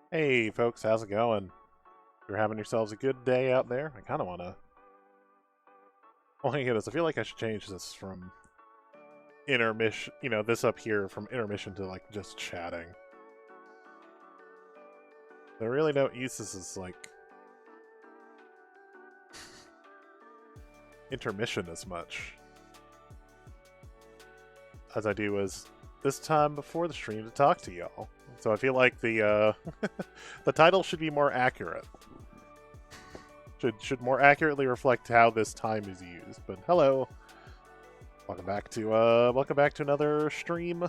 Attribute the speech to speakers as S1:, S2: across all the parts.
S1: Hey folks, how's it going? You're having yourselves a good day out there? I kind of want to... Oh my goodness, I feel like I should change this from intermission, this up here from intermission to like just chatting. I really don't use this as like intermission as much as I do as this time before the stream to talk to y'all. So I feel like the the title should be more accurate. Should more accurately reflect how this time is used. But hello, welcome back to another stream.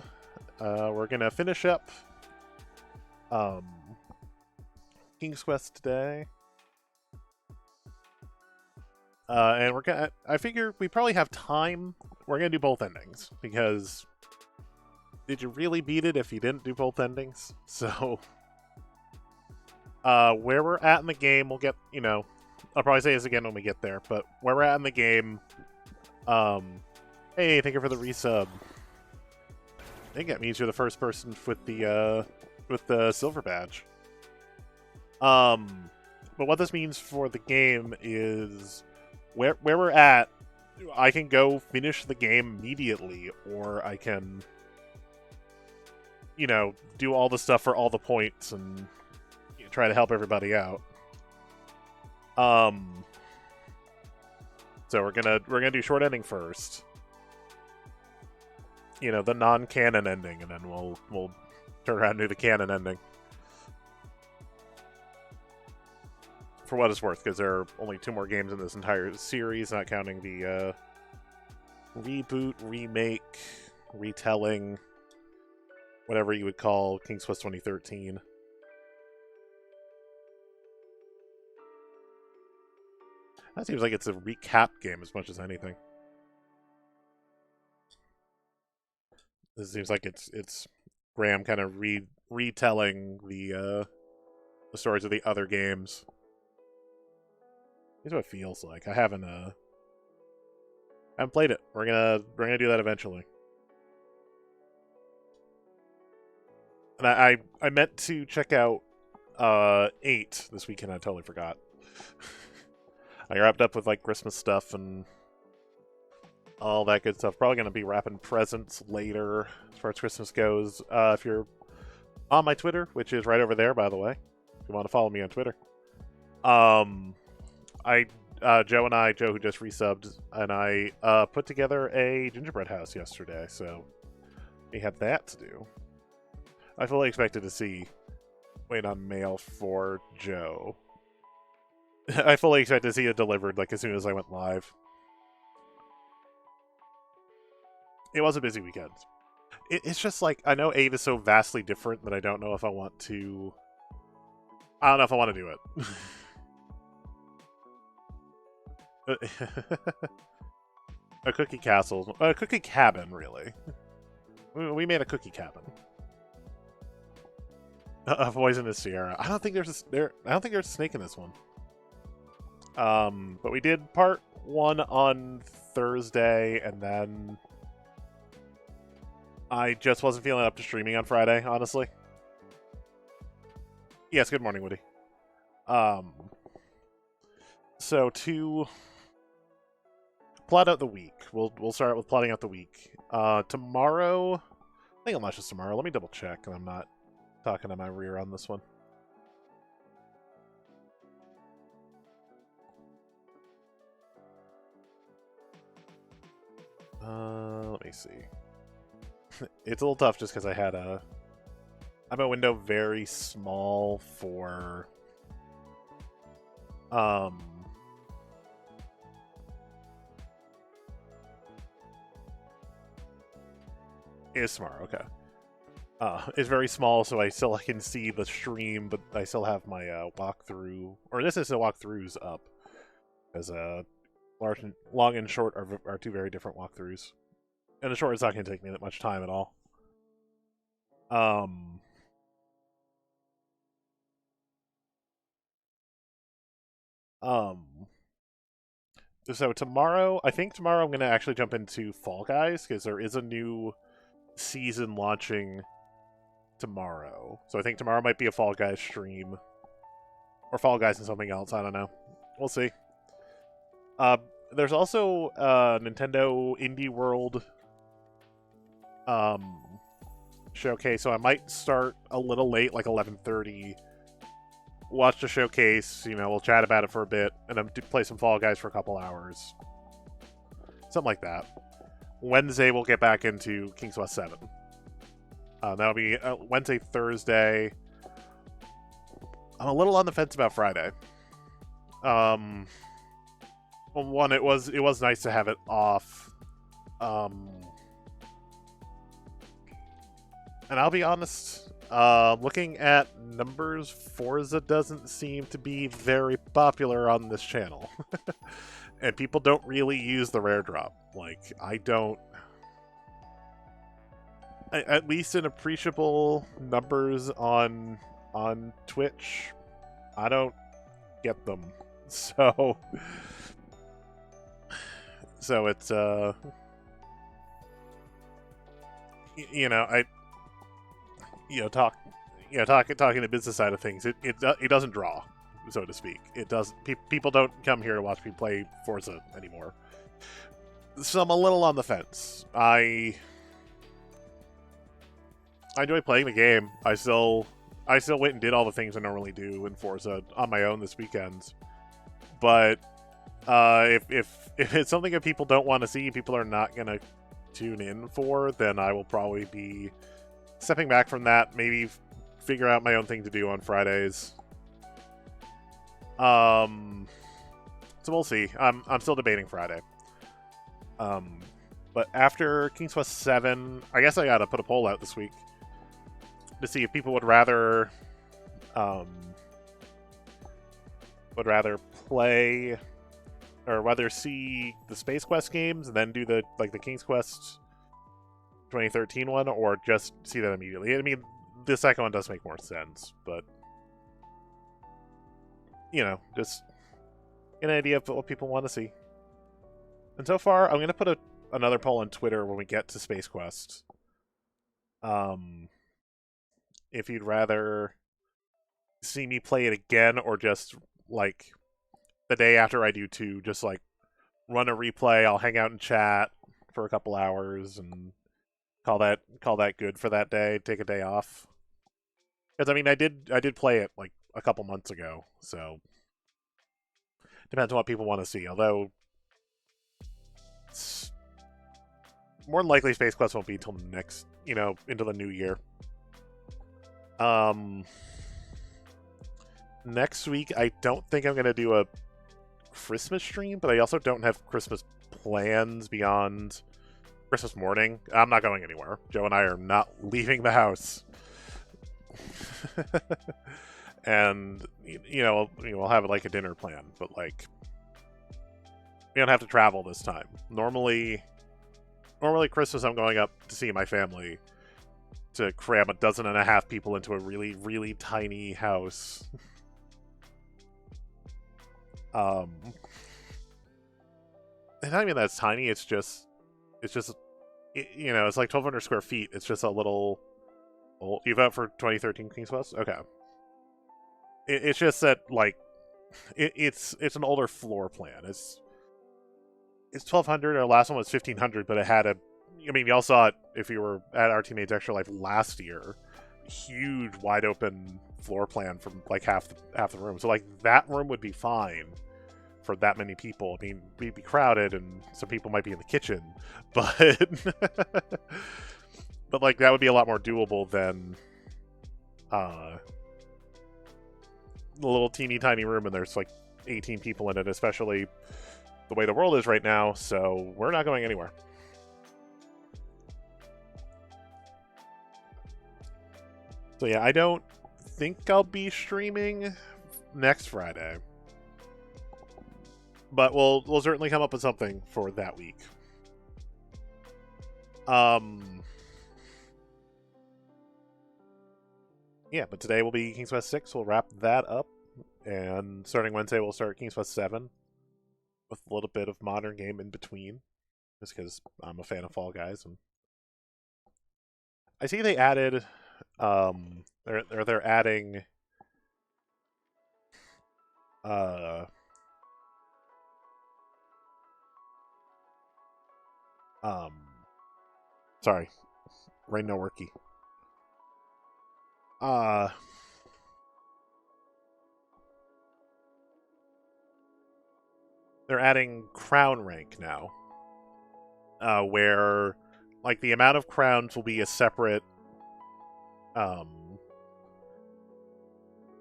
S1: We're gonna finish up um, King's Quest today, and we're gonna. I figure we probably have time. We're gonna do both endings because did you really beat it if you didn't do both endings? So, where we're at in the game, we'll get I'll probably say this again when we get there, but where we're at in the game, hey, thank you for the resub. I think that means you're the first person with the silver badge. But what this means for the game is where we're at, I can go finish the game immediately, or I can, do all the stuff for all the points and try to help everybody out. So we're gonna do short ending first. The non-canon ending, and then we'll turn around and do the canon ending. For what it's worth, because there are only 2 more games in this entire series, not counting the reboot, remake, retelling, whatever you would call King's Quest 2013. That seems like it's a recap game as much as anything. This seems like it's Graham kind of retelling the stories of the other games. Here's what it feels like. I haven't played it. We're gonna do that eventually. And I meant to check out 8 this weekend. I totally forgot. I wrapped up with like Christmas stuff and all that good stuff. Probably gonna be wrapping presents later as far as Christmas goes. If you're on my Twitter, which is right over there, by the way, if you want to follow me on Twitter, Joe who just resubbed, and I put together a gingerbread house yesterday, so we had that to do. I fully expected to see wait on mail for Joe. I fully expected to see it delivered like as soon as I went live. It was a busy weekend. It's just like, I know 8 is so vastly different that I don't know if I want to... I don't know if I want to do it. A cookie castle. A cookie cabin, really. We made a cookie cabin. A poisonous Sierra. I don't think there's a snake in this one. But we did part 1 on Thursday, and then I just wasn't feeling up to streaming on Friday, honestly. Yes, good morning, Woody. So to plot out the week, we'll start with plotting out the week. Tomorrow, I think unless it's tomorrow. Let me double check, and I'm not talking to my rear on this one. Let me see. It's a little tough just because I had a window very small for it's tomorrow, okay. It's very small, so I can see the stream, but I still have my walkthrough, or this is the walkthroughs up, as long and short are 2 very different walkthroughs. And the short is not going to take me that much time at all. So tomorrow, I think tomorrow I'm going to actually jump into Fall Guys, because there is a new season launching tomorrow. So I think tomorrow might be a Fall Guys stream. Or Fall Guys and something else, I don't know. We'll see. There's also Nintendo Indie World showcase, so I might start a little late, like 11:30. Watch the showcase, we'll chat about it for a bit, and then play some Fall Guys for a couple hours. Something like that. Wednesday, we'll get back into King's Quest 7. That'll be Wednesday, Thursday. I'm a little on the fence about Friday. Well, one, it was nice to have it off. And I'll be honest, looking at numbers, Forza doesn't seem to be very popular on this channel. And people don't really use the rare drop. Like, I don't... At least in appreciable numbers on Twitch, I don't get them. So it's talking the business side of things, it doesn't draw, so to speak. It does. People don't come here to watch me play Forza anymore. So I'm a little on the fence. I enjoy playing the game. I still went and did all the things I normally do in Forza on my own this weekend. But if it's something that people don't want to see, people are not gonna tune in for, then I will probably be stepping back from that. Maybe figure out my own thing to do on Fridays. So we'll see. I'm still debating Friday. But after King's Quest 7, I guess I gotta put a poll out this week to see if people would rather play or whether see the Space Quest games and then do the King's Quest 2013 one, or just see that immediately. I mean, the second one does make more sense, but just get an idea of what people want to see. And so far, I'm going to put another poll on Twitter when we get to Space Quest. If you'd rather see me play it again, or just, like, the day after I do 2, just, like, run a replay, I'll hang out and chat for a couple hours, and call that good for that day, take a day off. Because, I mean, I did play it, like, a couple months ago, so depends on what people want to see, although it's more than likely Space Quest won't be until next, into the new year. Next week, I don't think I'm going to do a Christmas stream, but I also don't have Christmas plans beyond Christmas morning. I'm not going anywhere. Joe and I are not leaving the house. And, we'll have like a dinner plan, but like, we don't have to travel this time. Normally Christmas I'm going up to see my family, to cram 12.5 people into a really, really tiny house. And not even that's tiny, it's just it's like 1,200 square feet. It's just a little... Oh, you vote for 2013 King's Quest? Okay. It's just that, like, it's an older floor plan. It's 1,200. Our last one was 1,500, but it had a... I mean, y'all saw it if you were at our Teammates Extra Life last year. Huge, wide open floor plan from like half the room. So like that room would be fine for that many people. I mean, we'd be crowded, and some people might be in the kitchen, but but like that would be a lot more doable than the little teeny tiny room, and there's like 18 people in it, especially the way the world is right now. So we're not going anywhere. So yeah, I don't think I'll be streaming next Friday, but we'll certainly come up with something for that week. Yeah, but today will be King's Quest 6. We'll wrap that up, and starting Wednesday we'll start King's Quest 7 with a little bit of modern game in between, just because I'm a fan of Fall Guys. And I see they added They're adding uh um sorry, brain no worky. Uh they're adding crown rank now. Where like the amount of crowns will be a separate um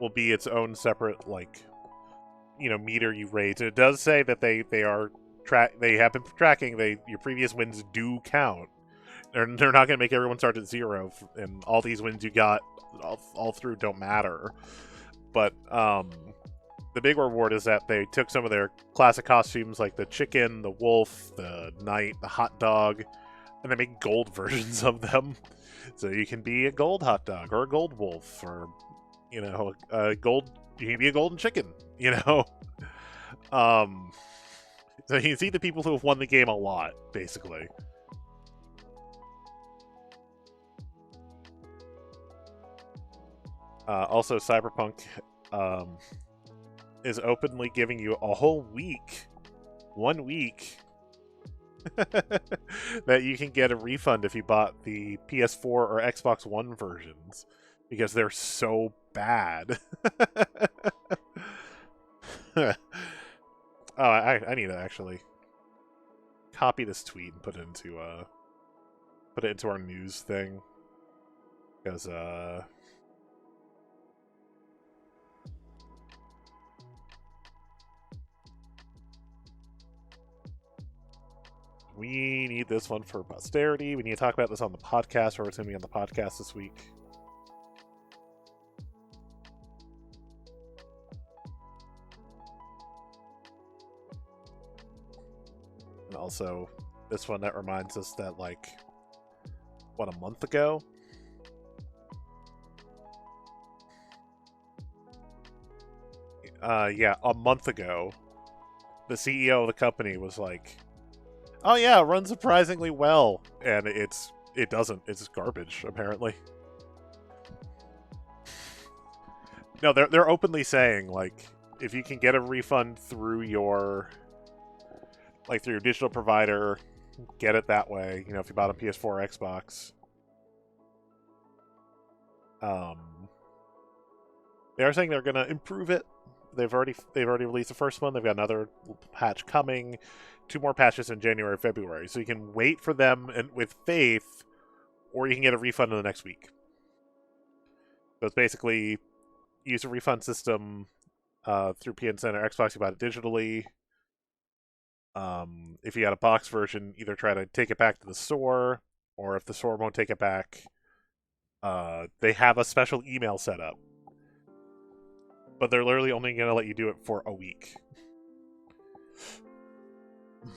S1: will be its own separate like meter you raise. And it does say that they have been tracking your previous wins do count. They're not going to make everyone start at 0, and all these wins you got all through don't matter. But the big reward is that they took some of their classic costumes like the chicken, the wolf, the knight, the hot dog, and they make gold versions of them. So you can be a gold hot dog or a gold wolf, or a gold. You can be a golden chicken. So you can see the people who have won the game a lot, basically. Also, Cyberpunk is openly giving you a whole week, 1 week, that you can get a refund if you bought the PS4 or Xbox One versions, because they're so bad. Oh, I need to actually copy this tweet and put it into our news thing, because we need this one for posterity. We need to talk about this on the podcast, or it's going to be on the podcast this week. And also, this one that reminds us that, like, what, a month ago? Yeah, a month ago, the CEO of the company was like, oh yeah, it runs surprisingly well, and it doesn't. It's garbage, apparently. No, they're openly saying, like, if you can get a refund through your digital provider, get it that way. If you bought a PS4 or Xbox. They are saying they're gonna improve it. They've already released the first one. They've got another patch coming. 2 more patches in January, February. So you can wait for them and with faith, or you can get a refund in the next week. So it's basically use a refund system through PNCen or Xbox. You bought it digitally. If you got a box version, either try to take it back to the store, or if the store won't take it back, they have a special email set up. But they're literally only going to let you do it for a week.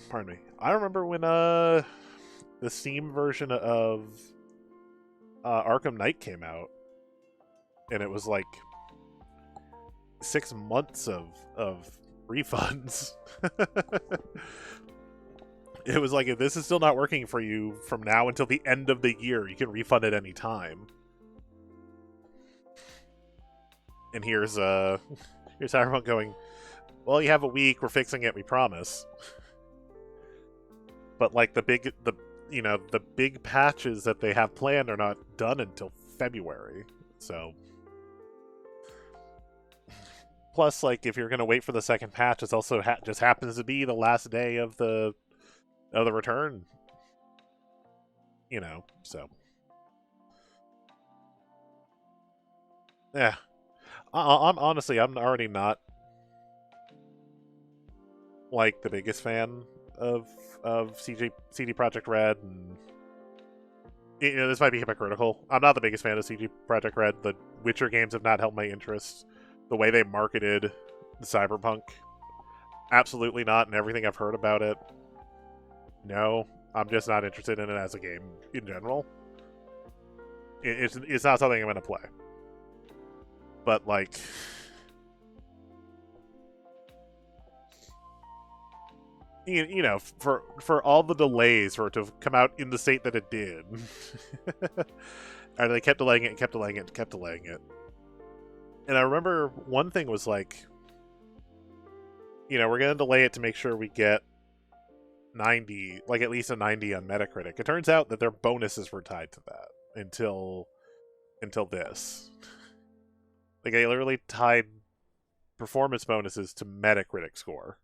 S1: Pardon me. I remember when the Steam version of Arkham Knight came out, and it was like 6 months of refunds. It was like, if this is still not working for you from now until the end of the year, you can refund at any time. And here's Cyberpunk going, well, you have a week, we're fixing it, we promise. But like the big patches that they have planned are not done until February. So plus, like, if you're gonna wait for the second patch, it's also just happens to be the last day of the return. So yeah. I'm honestly, I'm already not like the biggest fan of CD Projekt Red, and this might be hypocritical. I'm not the biggest fan of CD Projekt Red. The Witcher games have not held my interest. The way they marketed Cyberpunk, absolutely not. And everything I've heard about it, no, I'm just not interested in it as a game in general. It's not something I'm going to play. But like, you know, for all the delays for it to come out in the state that it did. And they kept delaying it and kept delaying it and kept delaying it. And I remember one thing was like, you know, we're going to delay it to make sure we get 90, like at least a 90 on Metacritic. It turns out that their bonuses were tied to that until this. Like they literally tied performance bonuses to Metacritic score.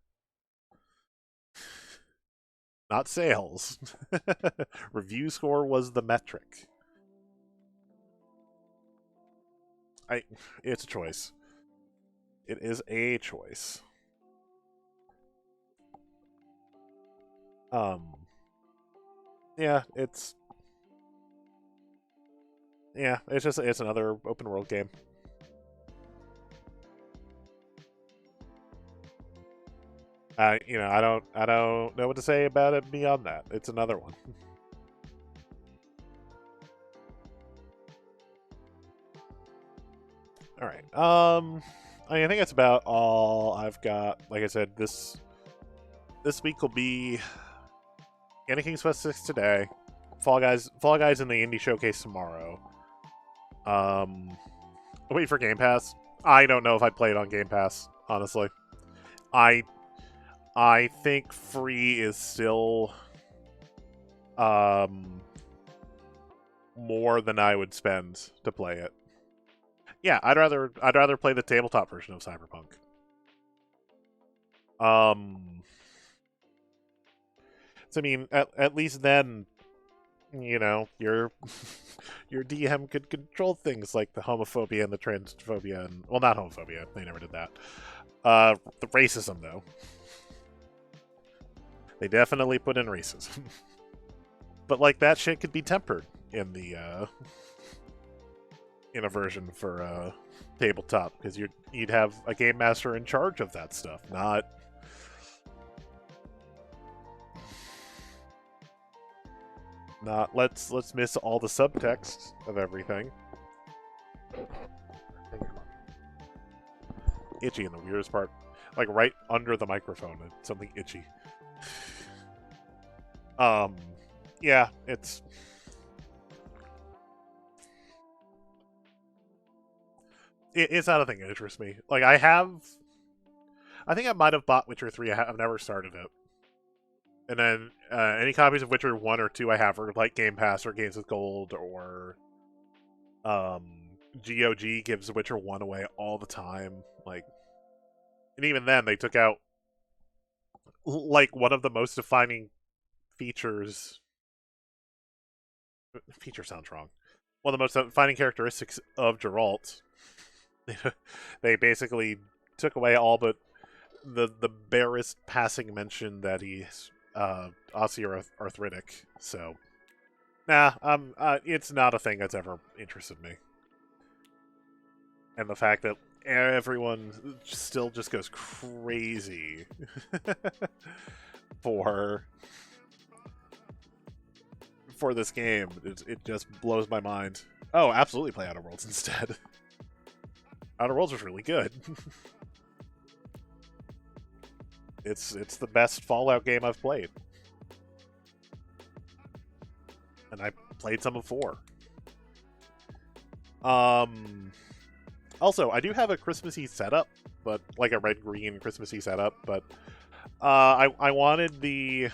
S1: Not sales. Review score was the metric. It's a choice. It is a choice. Yeah, it's another open world game. You know, I don't know what to say about it beyond that. It's another one. All right. I think that's about all I've got. Like I said, this week will be King's Quest 6 today. Fall Guys in the Indie Showcase tomorrow. Wait for Game Pass. I don't know if I'd play it on Game Pass, honestly. I think free is still more than I would spend to play it. Yeah, I'd rather play the tabletop version of Cyberpunk. So I mean, at least then, you know, your DM could control things like the homophobia and the transphobia, and well, not homophobia. They never did that. The racism though. They definitely put in racism. But like that shit could be tempered in the in a version for tabletop, because you'd have a game master in charge of that stuff, not let's miss all the subtext of everything. Itchy in the weirdest part, like right under the microphone, it's something itchy. Yeah, it's not a thing that interests me. Like I think I might have bought Witcher 3. I've never started it. And then any copies of Witcher 1 or 2 I have are like Game Pass or Games with Gold, or GOG gives Witcher 1 away all the time. Like, and even then they took out like one of the most defining features. Feature sounds wrong. One of the most defining characteristics of Geralt. They basically took away all but the barest passing mention that he's osteoarthritic. So, nah, it's not a thing that's ever interested me. And the fact that everyone still just goes crazy for this game, it just blows my mind. Oh, absolutely play Outer Worlds instead. Outer Worlds was really good. It's the best Fallout game I've played. And I played some of 4. Also, I do have a Christmassy setup, but like a red-green Christmassy setup, but I wanted the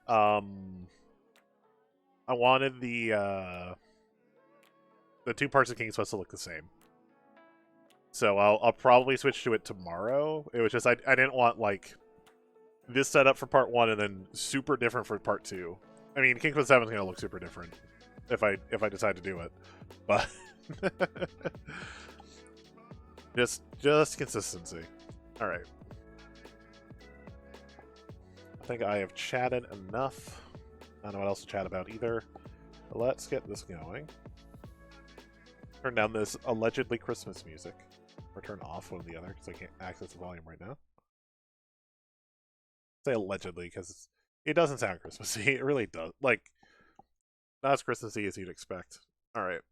S1: the 2 parts of King's Quest to look the same. So I'll probably switch to it tomorrow. It was just I didn't want like this setup for part 1 and then super different for part 2. I mean, King's Quest 7 is gonna look super different if I decide to do it, but just consistency. All right. I think I have chatted enough. I don't know what else to chat about either. Let's get this going. Turn down this allegedly Christmas music. Or turn off one or the other, because I can't access the volume right now. I say allegedly, because it doesn't sound Christmassy. It really does. Like, not as Christmassy as you'd expect. Alright.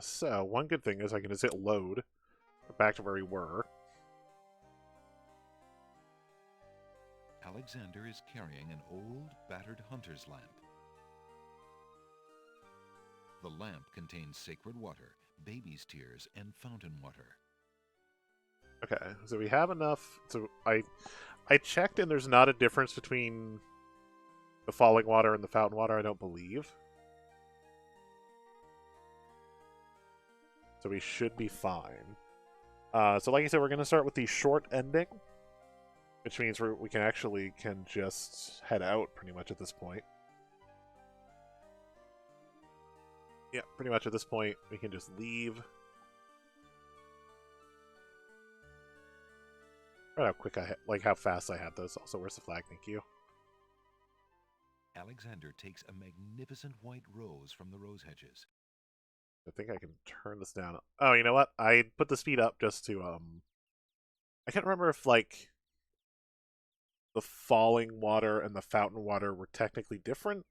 S1: So, one good thing is I can just hit load. Back to where we were.
S2: Alexander is carrying an old, battered hunter's lamp. The lamp contains sacred water, baby's tears, and fountain water.
S1: Okay, so we have enough. So I checked, and there's not a difference between the falling water and the fountain water, I don't believe. So we should be fine. So like I said, we're going to start with the short ending, which means we can just head out pretty much at this point. Yeah, pretty much at this point, we can just leave. Right, how quick how fast I had those. Also, where's the flag? Thank you.
S2: Alexander takes a magnificent white rose from the rose hedges.
S1: I think I can turn this down. Oh, you know what? I put the speed up just to I can't remember if like the falling water and the fountain water were technically different.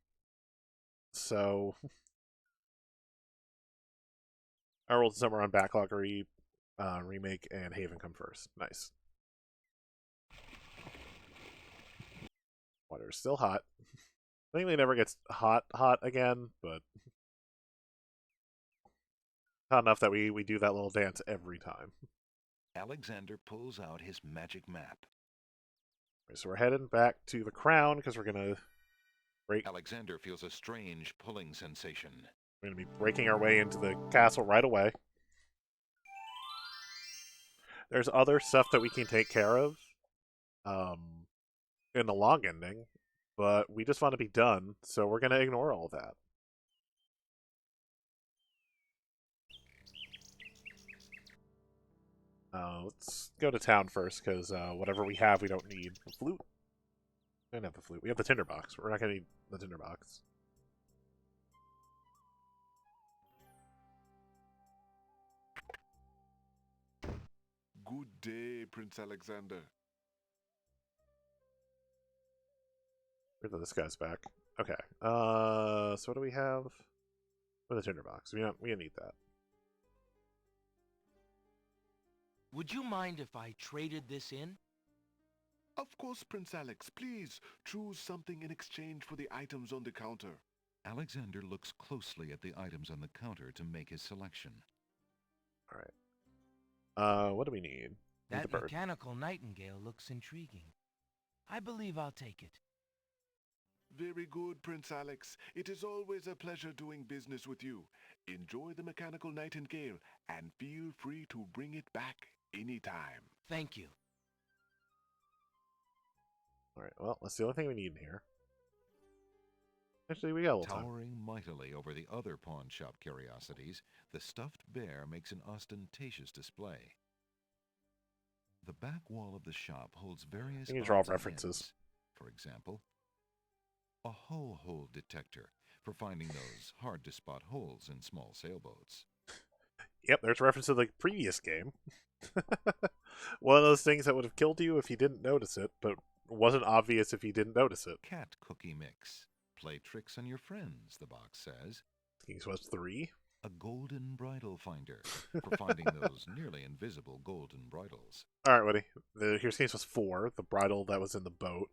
S1: So I rolled somewhere on backlog remake and Haven come first. Nice. Water is still hot. I think it never gets hot again, but not enough that we do that little dance every time.
S2: Alexander pulls out his magic map.
S1: Okay, so we're heading back to the crown because we're gonna break.
S2: Alexander feels a strange pulling sensation.
S1: We're gonna be breaking our way into the castle right away. There's other stuff that we can take care of in the long ending, but we just want to be done, so we're gonna ignore all that. Let's go to town first, because whatever we have, we don't need. The flute? We don't have the flute. We have the tinderbox. We're not going to need the tinderbox.
S3: Good day, Prince Alexander.
S1: This guy's back. Okay. So what do we have? For the tinderbox. We don't need that.
S4: Would you mind if I traded this in?
S3: Of course, Prince Alex. Please choose something in exchange for the items on the counter.
S2: Alexander looks closely at the items on the counter to make his selection.
S1: All right. What do we need?
S4: That mechanical nightingale looks intriguing. I believe I'll take it.
S3: Very good, Prince Alex. It is always a pleasure doing business with you. Enjoy the mechanical nightingale and feel free to bring it back anytime.
S4: Thank you.
S1: All right. Well, that's the only thing we need in here. Actually, we got a little time.
S2: Towering mightily over the other pawn shop curiosities, the stuffed bear makes an ostentatious display. The back wall of the shop holds various
S1: You can draw
S2: odds and
S1: references.
S2: ends. For example, a hull hole detector for finding those hard-to-spot holes in small sailboats.
S1: Yep, there's a reference to the previous game. One of those things that would have killed you if you didn't notice it, but wasn't obvious if you didn't notice it.
S2: Cat cookie mix. Play tricks on your friends, the box says.
S1: King's Quest 3.
S2: A golden bridle finder for finding those nearly invisible golden bridles.
S1: All right, buddy. Here's King's Quest 4, the bridle that was in the boat.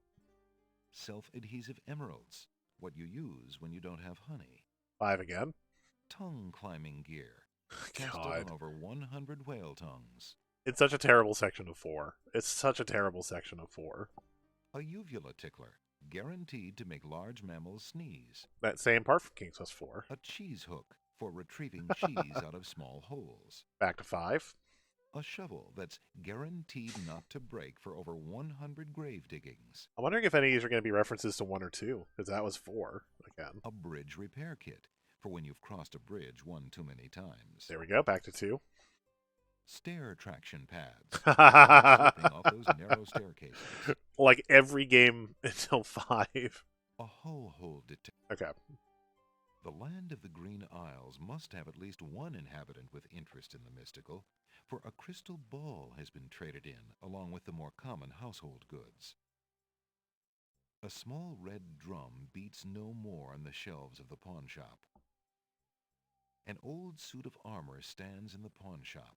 S2: Self-adhesive emeralds. What you use when you don't have honey.
S1: 5 again.
S2: Tongue climbing gear. Tested
S1: God.
S2: on over 100 whale tongues.
S1: It's such a terrible section of 4. It's such a terrible section of 4.
S2: A uvula tickler. Guaranteed to make large mammals sneeze.
S1: That same part from King's Quest 4.
S2: A cheese hook for retrieving cheese out of small holes.
S1: Back to 5.
S2: A shovel that's guaranteed not to break for over 100 grave diggings.
S1: I'm wondering if any of these are going to be references to 1 or 2, because that was 4 again.
S2: A bridge repair kit for when you've crossed a bridge one too many times.
S1: There we go, back to 2.
S2: Stair traction pads. Slipping off those narrow staircases.
S1: Like every game until 5.
S2: A hull hole detector.
S1: Okay.
S2: The land of the Green Isles must have at least one inhabitant with interest in the mystical, for a crystal ball has been traded in along with the more common household goods. A small red drum beats no more on the shelves of the pawn shop. An old suit of armor stands in the pawn shop.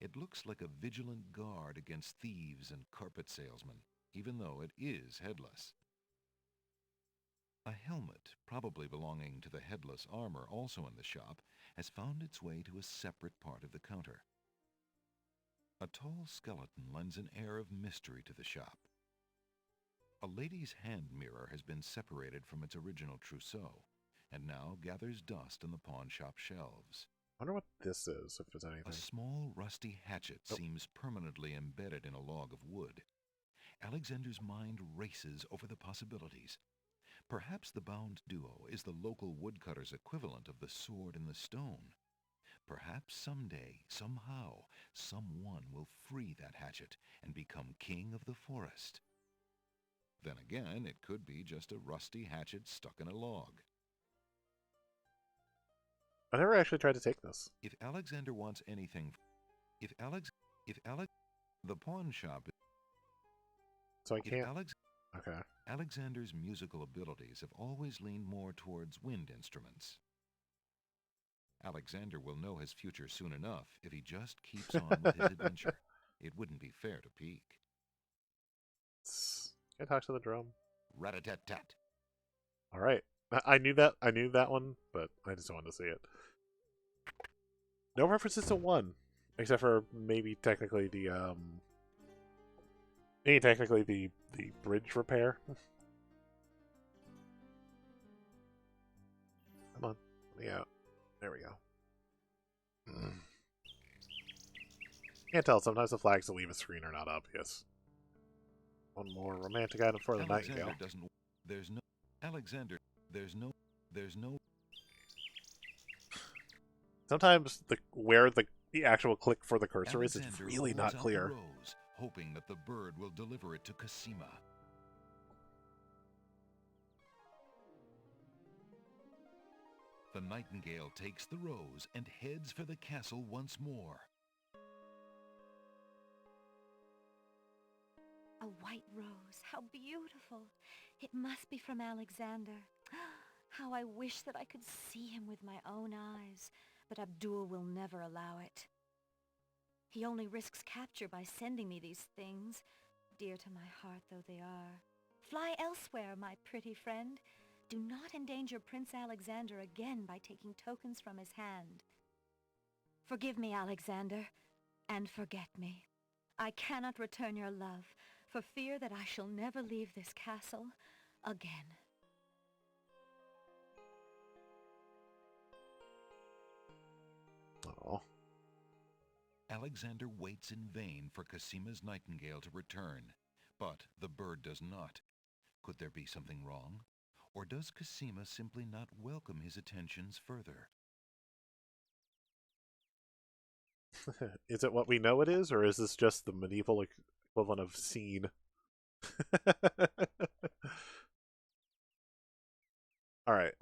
S2: It looks like a vigilant guard against thieves and carpet salesmen. even though it is headless. A helmet, probably belonging to the headless armor also in the shop, has found its way to a separate part of the counter. A tall skeleton lends an air of mystery to the shop. A lady's hand mirror has been separated from its original trousseau, and now gathers dust on the pawn shop shelves.
S1: I wonder what this is, if there's anything.
S2: A small rusty hatchet seems permanently embedded in a log of wood. Alexander's mind races over the possibilities. Perhaps the bound duo is the local woodcutter's equivalent of the sword and the stone. Perhaps someday, somehow, someone will free that hatchet and become king of the forest. Then again, it could be just a rusty hatchet stuck in a log.
S1: I never actually tried to take this.
S2: If Alexander wants anything, the pawn shop.
S1: So I can't. Okay.
S2: Alexander's musical abilities have always leaned more towards wind instruments. Alexander will know his future soon enough if he just keeps on with his adventure. It wouldn't be fair to peek.
S1: Can I talk to the drum?
S2: Rat-a-tat-tat.
S1: All right. I knew that one, but I just wanted to see it. No references to 1, except for maybe technically the bridge repair. Come on, let me out. There we go. Can't tell. Sometimes the flags to leave a screen are not obvious. One more romantic item for the Nightingale. Sometimes where the actual click for the cursor is really not clear.
S2: Rose, hoping that the bird will deliver it to Cosima. The Nightingale takes the rose and heads for the castle once more.
S5: A white rose, how beautiful. It must be from Alexander. How I wish that I could see him with my own eyes, but Abdul will never allow it. He only risks capture by sending me these things, dear to my heart though they are. Fly elsewhere, my pretty friend. Do not endanger Prince Alexander again by taking tokens from his hand. Forgive me, Alexander, and forget me. I cannot return your love, for fear that I shall never leave this castle again.
S1: Oh.
S2: Alexander waits in vain for Cosima's Nightingale to return, but the bird does not. Could there be something wrong? Or does Cosima simply not welcome his attentions further?
S1: Is it what we know it is, or is this just the medieval equivalent of scene? All right.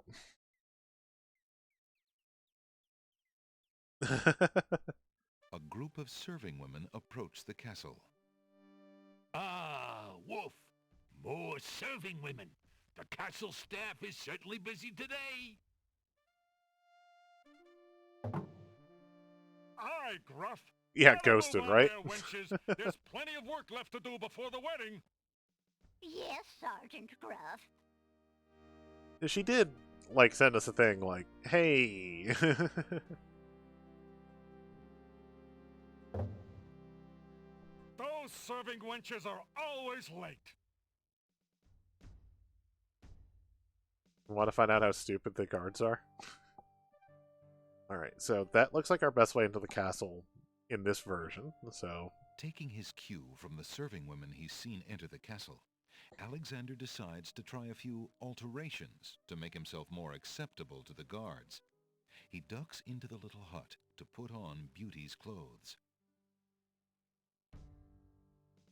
S2: A group of serving women approach the castle.
S6: Ah, Wolf! More serving women! The castle staff is certainly busy today! Aye, Gruff!
S1: Yeah,
S6: Gotta
S1: ghosted,
S6: move on
S1: right?
S6: there, wenches. There's plenty of work left to do before the wedding!
S7: Yes, Sergeant Gruff.
S1: She did, like, send us a thing, like, hey.
S6: Those serving wenches are always late!
S1: Want to find out how stupid the guards are? Alright, so that looks like our best way into the castle in this version, so...
S2: Taking his cue from the serving women he's seen enter the castle, Alexander decides to try a few alterations to make himself more acceptable to the guards. He ducks into the little hut to put on Beauty's clothes.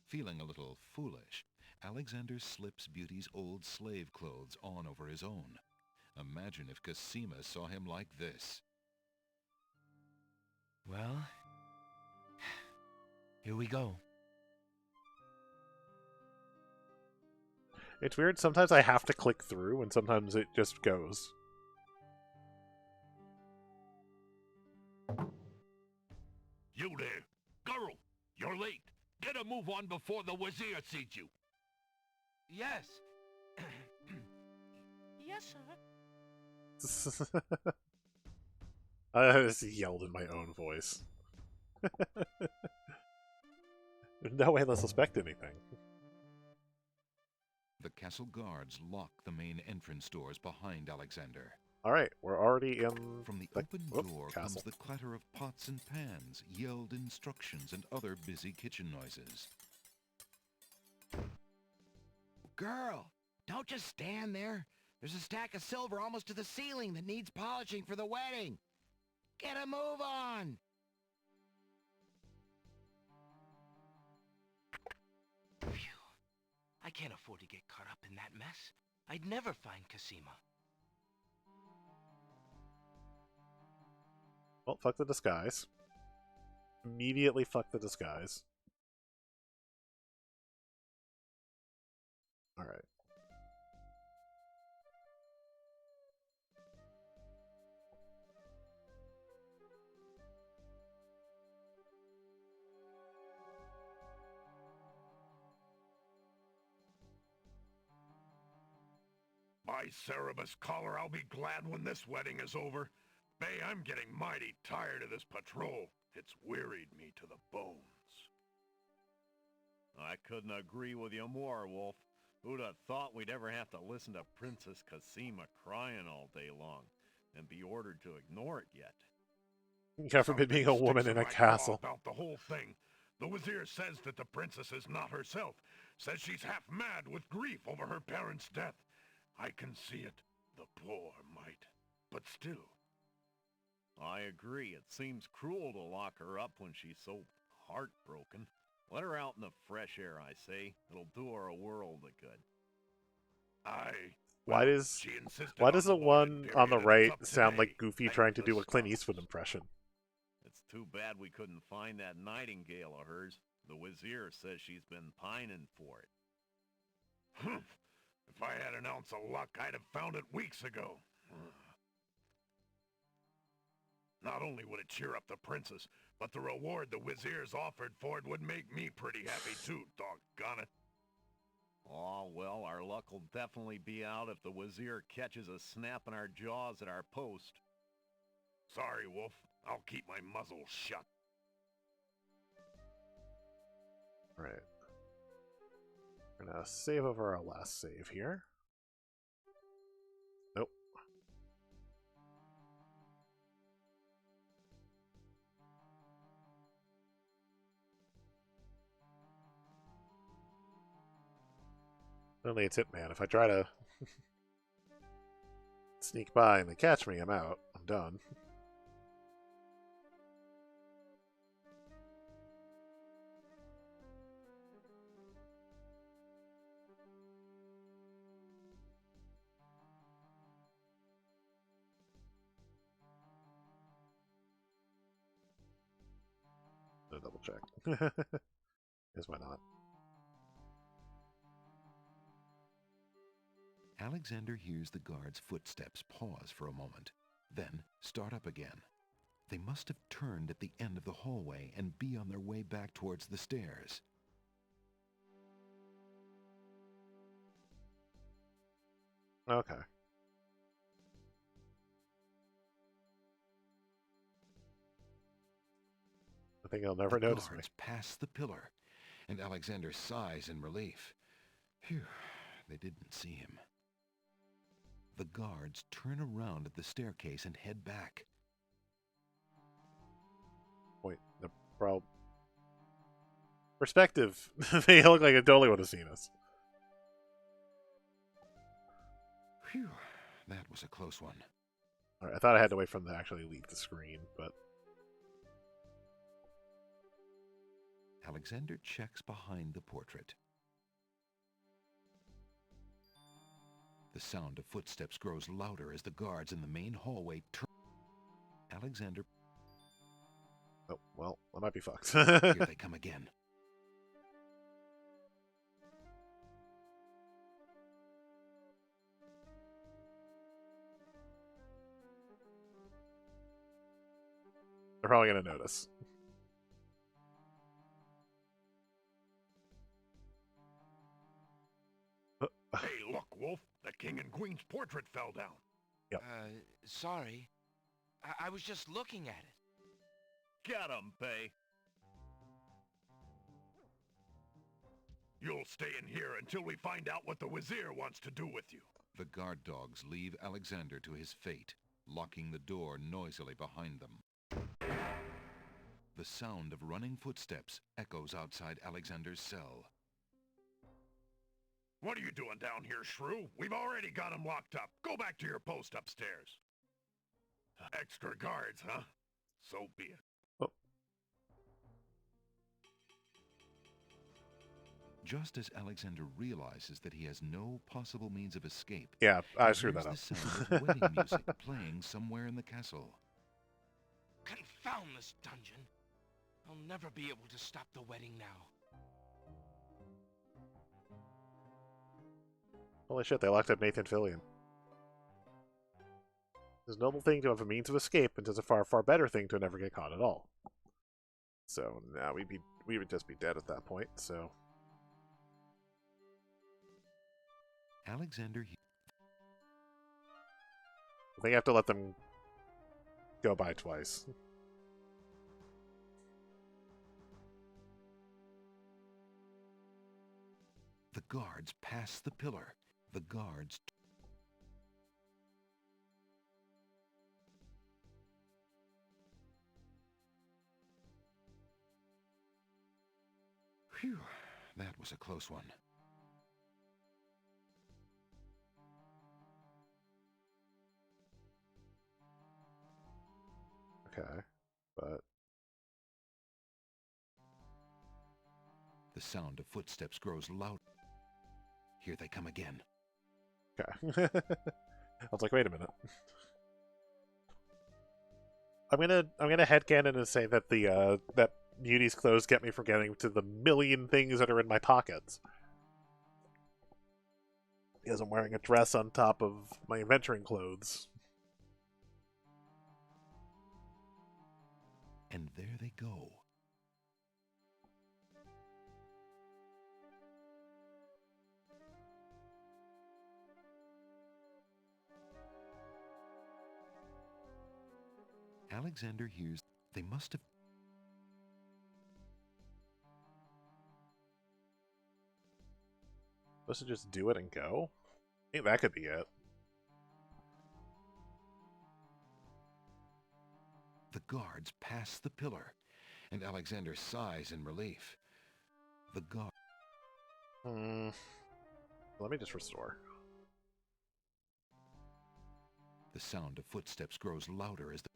S2: Feeling a little foolish, Alexander slips Beauty's old slave clothes on over his own. Imagine if Cosima saw him like this.
S4: Well, here we go.
S1: It's weird, sometimes I have to click through, and sometimes it just goes.
S6: You there! Girl! You're late! Get a move on before the Wazir sees you!
S4: Yes. Yes, sir.
S1: I just yelled in my own voice. No way they'll suspect anything.
S2: The castle guards lock the main entrance doors behind Alexander.
S1: Alright, we're already in
S2: From the
S1: the
S2: open door comes
S1: castle.
S2: the clatter of pots and pans, yelled instructions, and other busy kitchen noises.
S8: Girl, don't just stand there. There's a stack of silver almost to the ceiling that needs polishing for the wedding. Get a move on!
S4: Phew. I can't afford to get caught up in that mess. I'd never find Cosima.
S1: Well, fuck the disguise. Immediately fuck the disguise. Alright.
S6: By Cerebus collar, I'll be glad when this wedding is over. Bay, I'm getting mighty tired of this patrol. It's wearied me to the bones.
S9: I couldn't agree with you more, Wolf. Who'd have thought we'd ever have to listen to Princess Cosima crying all day long and be ordered to ignore it yet?
S1: God forbid being a
S6: Something
S1: woman
S6: sticks
S1: in a
S6: my craw
S1: castle.
S6: about the whole thing. The Wazir says that the princess is not herself. Says she's half mad with grief over her parents' death. I can see it. The poor mite. But still.
S9: I agree. It seems cruel to lock her up when she's so heartbroken. Let her out in the fresh air, I say. It'll do her a world of good.
S1: Why does
S6: she insisted
S1: why
S6: on
S1: does
S6: the
S1: the one
S6: loaded
S1: on the
S6: period, and
S1: right
S6: it's up
S1: sound like
S6: today.
S1: Goofy
S6: Thank
S1: trying to
S6: the
S1: do a Clint
S6: stars.
S1: Eastwood impression?
S9: It's too bad we couldn't find that nightingale of hers. The Wazir says she's been pining for it.
S6: Humph. If I had an ounce of luck, I'd have found it weeks ago. Not only would it cheer up the princess, but the reward the Wazir's offered for it would make me pretty happy too, doggone it.
S9: Oh, well, our luck will definitely be out if the Wazir catches us snapping our jaws at our post.
S6: Sorry, Wolf. I'll keep my muzzle shut.
S1: Right. We're gonna save over our last save here. Nope. Only it's Hitman. If I try to sneak by and they catch me, I'm out. I'm done. No double check. Guess why not?
S2: Alexander hears the guard's footsteps pause for a moment, then start up again. They must have turned at the end of the hallway and be on their way back towards the stairs.
S1: Okay. I think he'll never notice me.
S2: Guards pass the pillar, and Alexander sighs in relief. Phew, they didn't see him. The guards turn around at the staircase and head back.
S1: Point. The perspective. They look like it totally would have seen us.
S2: Phew, that was a close one.
S1: All right, I thought I had to wait for them to actually leave the screen, but
S2: Alexander checks behind the portrait. The sound of footsteps grows louder as the guards in the main hallway turn. Alexander...
S1: oh well, I might be fucked.
S2: Here they come again.
S1: They're probably gonna notice.
S6: Wolf. The king and queen's portrait fell down.
S4: Sorry. I was just looking at it.
S9: Get 'em, Pay.
S6: You'll stay in here until we find out what the Wazir wants to do with you.
S2: The guard dogs leave Alexander to his fate, locking the door noisily behind them. The sound of running footsteps echoes outside Alexander's cell.
S6: What are you doing down here, Shrew? We've already got him locked up. Go back to your post upstairs. Extra guards, huh? So be it.
S1: Oh.
S2: Just as Alexander realizes that he has no possible means of escape,
S1: Yeah, I
S2: he
S1: screwed
S2: hears
S1: that up.
S2: the sound of wedding music playing somewhere in the castle.
S4: Confound this dungeon. I'll never be able to stop the wedding now.
S1: Holy shit, they locked up Nathan Fillion. It's a noble thing to have a means of escape, and it's a far, far better thing to never get caught at all. So now we would just be dead at that point, so...
S2: Alexander
S1: I think I have to let them go by twice.
S2: The guards pass the pillar. The guards... Phew, that was a close one.
S1: Okay, but...
S2: The sound of footsteps grows louder. Here they come again.
S1: Okay. I was like, wait a minute. I'm gonna headcanon and say that the that Beauty's clothes get me from getting to the million things that are in my pockets. Because I'm wearing a dress on top of my adventuring clothes.
S2: And there they go. Alexander hears they must have...
S1: Supposed to just do it and go? I think that could be it.
S2: The guards pass the pillar, and Alexander sighs in relief. The guard...
S1: Let me just restore.
S2: The sound of footsteps grows louder as the...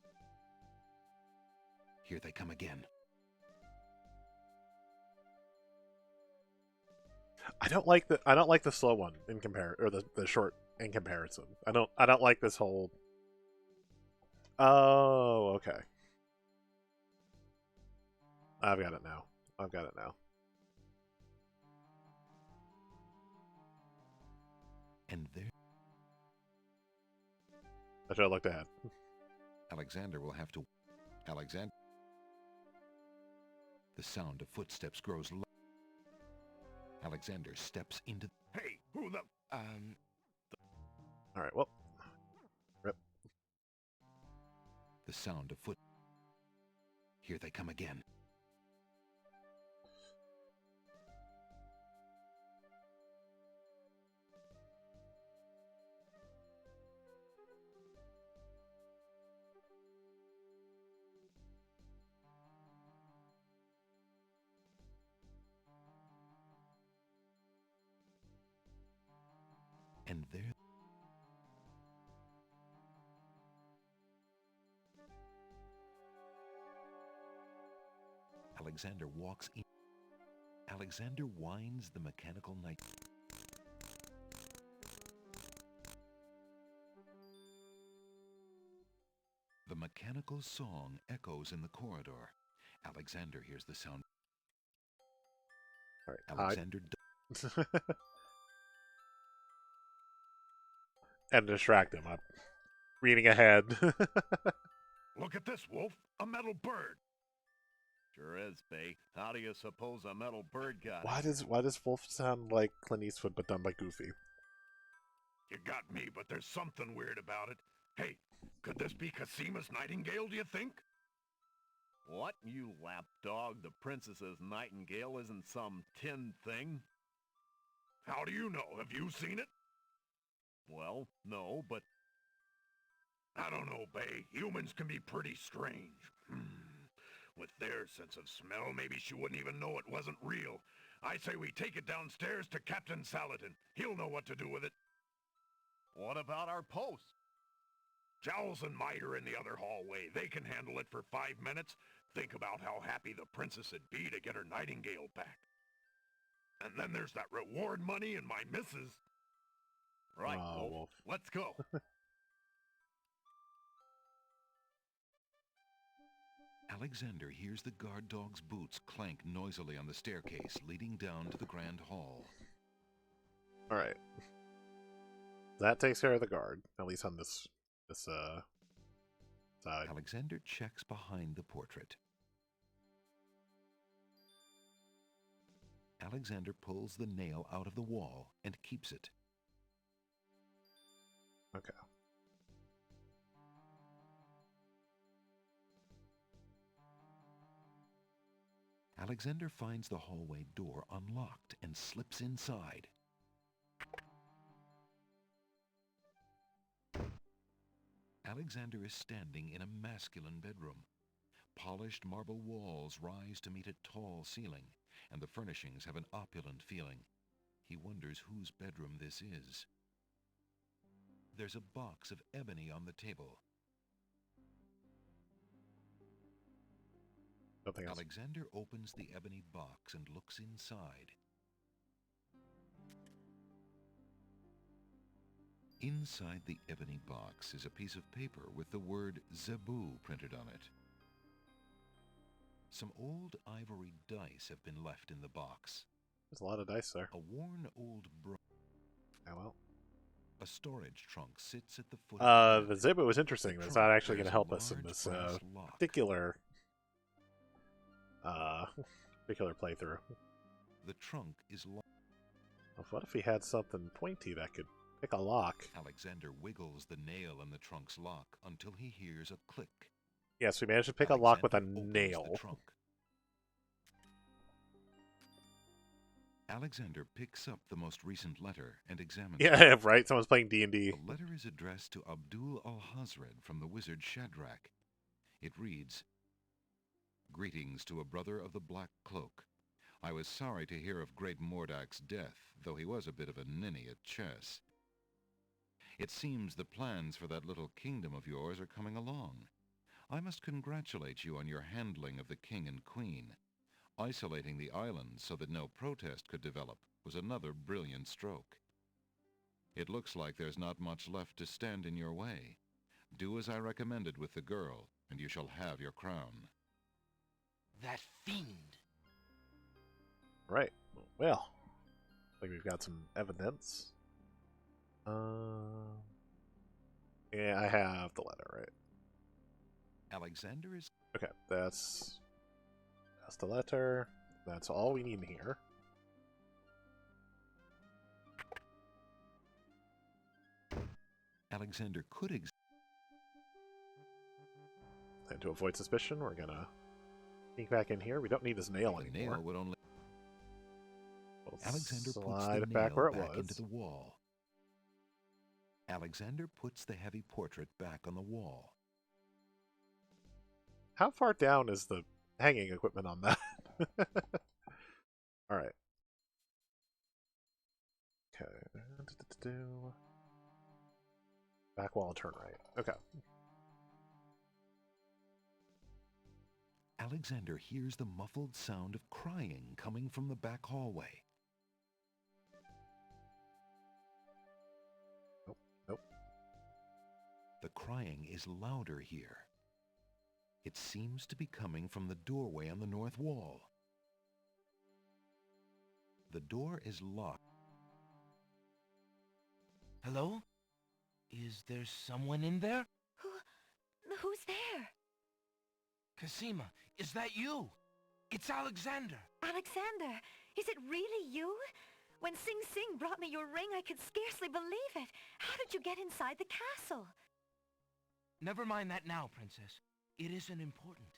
S2: Here they come again.
S1: I don't like the slow one in or the short in comparison. I don't like this whole... Oh, okay. I've got it now.
S2: And there...
S1: I should have looked ahead.
S2: Alexander will have to... Alexander... The sound of footsteps grows louder. Alexander steps into...
S6: Hey, who the...
S1: Alright, well. Rip.
S2: The sound of foot... Here they come again. And there... Alexander walks in. Alexander winds the mechanical knight. The mechanical song echoes in the corridor. Alexander hears the sound.
S1: Alright,
S2: Alexander...
S1: And distract him. I'm reading ahead.
S6: Look at this, Wolf. A metal bird.
S9: Sure is, Pay. How do you suppose a metal bird got
S1: Why
S9: it?
S1: does Wolf sound like Clint Eastwood but done by Goofy?
S6: You got me, but there's something weird about it. Hey, could this be Casima's nightingale, do you think?
S9: What, you lapdog? The princess's nightingale isn't some tin thing?
S6: How do you know? Have you seen it?
S9: Well, no, but
S6: I don't know, Bay. Humans can be pretty strange. With their sense of smell, maybe she wouldn't even know it wasn't real. I say we take it downstairs to Captain Saladin. He'll know what to do with it.
S9: what about our post?
S6: Jowls and Might are in the other hallway. They can handle it for 5 minutes. Think about how happy the princess would be to get her nightingale back. And then there's that reward money and my missus.
S9: Right,
S1: Oh,
S9: Wolf.
S1: Wolf.
S9: Let's go.
S2: Alexander hears the guard dog's boots clank noisily on the staircase leading down to the grand hall.
S1: Alright. That takes care of the guard, at least on this side.
S2: Alexander checks behind the portrait. Alexander pulls the nail out of the wall and keeps it.
S1: Okay.
S2: Alexander finds the hallway door unlocked and slips inside. Alexander is standing in a masculine bedroom. Polished marble walls rise to meet a tall ceiling, and the furnishings have an opulent feeling. He wonders whose bedroom this is. There's a box of ebony on the table.
S1: Something else.
S2: Alexander opens the ebony box and looks inside. Inside the ebony box is a piece of paper with the word Zebu printed on it. Some old ivory dice have been left in the box.
S1: There's a lot of dice there.
S2: A worn old
S1: Oh well.
S2: A storage trunk sits at the foot
S1: The
S2: of the bed.
S1: Zebu was interesting.
S2: The
S1: It's
S2: trunk
S1: not actually going to
S2: bears a
S1: help us in
S2: large
S1: this
S2: brass lock.
S1: particular playthrough.
S2: The trunk is locked.
S1: What if he had something pointy that could pick a lock?
S2: Alexander wiggles the nail in the trunk's lock until he hears a click.
S1: Yes, we managed to pick a lock with a
S2: Alexander opens
S1: nail.
S2: the trunk. Alexander picks up the most recent letter and examines it.
S1: Yeah, right. Someone's playing D&D.
S2: The letter is addressed to Abdul al-Hazred from the wizard Shadrach. It reads, "Greetings to a brother of the Black Cloak. I was sorry to hear of great Mordak's death, though he was a bit of a ninny at chess. It seems the plans for that little kingdom of yours are coming along. I must congratulate you on your handling of the king and queen. Isolating the island so that no protest could develop was another brilliant stroke. It looks like there's not much left to stand in your way. Do as I recommended with the girl, and you shall have your crown."
S4: That fiend.
S1: Right. Well, I think we've got some evidence. Yeah, I have the letter, right?
S2: Alexander is
S1: Okay, that's the letter. That's all we need here.
S2: Alexander could
S1: And to avoid suspicion, we're gonna sneak back in here. We don't need this nail
S2: the
S1: anymore.
S2: nail would only
S1: We'll
S2: Alexander puts
S1: slide
S2: the
S1: it back
S2: nail
S1: where it
S2: back
S1: was.
S2: into the wall. Alexander puts the heavy portrait back on the wall.
S1: How far down is the hanging equipment on that? Alright. Okay. Back wall and turn right. Okay.
S2: Alexander hears the muffled sound of crying coming from the back hallway.
S1: Nope.
S2: The crying is louder here. It seems to be coming from the doorway on the north wall. The door is locked.
S4: Hello? Is there someone in there?
S5: Who's there?
S4: Casima, is that you? It's Alexander.
S5: Alexander, is it really you? When Sing Sing brought me your ring, I could scarcely believe it. How did you get inside the castle?
S4: Never mind that now, Princess. It isn't important.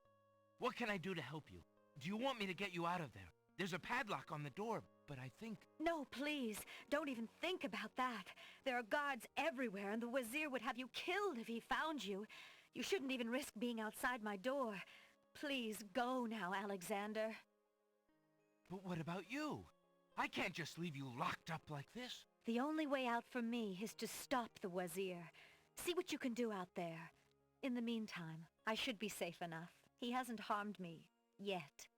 S4: What can I do to help you? Do you want me to get you out of there? There's a padlock on the door, but I think...
S5: No, please. Don't even think about that. There are guards everywhere, and the Wazir would have you killed if he found you. You shouldn't even risk being outside my door. Please, go now, Alexander.
S4: But what about you? I can't just leave you locked up like this.
S5: The only way out for me is to stop the Wazir. See what you can do out there. In the meantime, I should be safe enough. He hasn't harmed me. Yet.